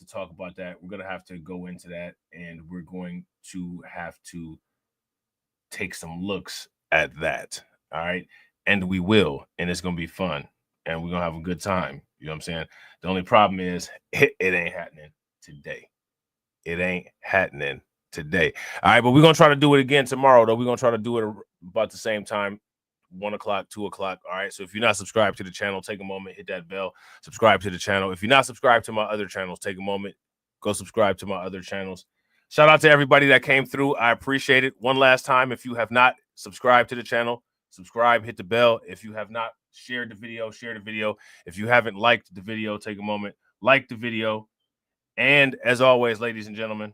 talk about that. We're going to have to go into that, and we're going to have to take some looks at that. All right. And we will. And it's going to be fun, and we're going to have a good time. You know what I'm saying? The only problem is it ain't happening today. It ain't happening today. All right. But we're going to try to do it again tomorrow, though. We're going to try to do it about the same time. 1 o'clock, 2 o'clock. All right. So if you're not subscribed to the channel, take a moment, hit that bell, subscribe to the channel. If you're not subscribed to my other channels, take a moment, go subscribe to my other channels. Shout out to everybody that came through. I appreciate it. One last time, if you have not subscribed to the channel, subscribe, hit the bell. If you have not shared the video, share the video. If you haven't liked the video, take a moment, like the video. And as always, ladies and gentlemen,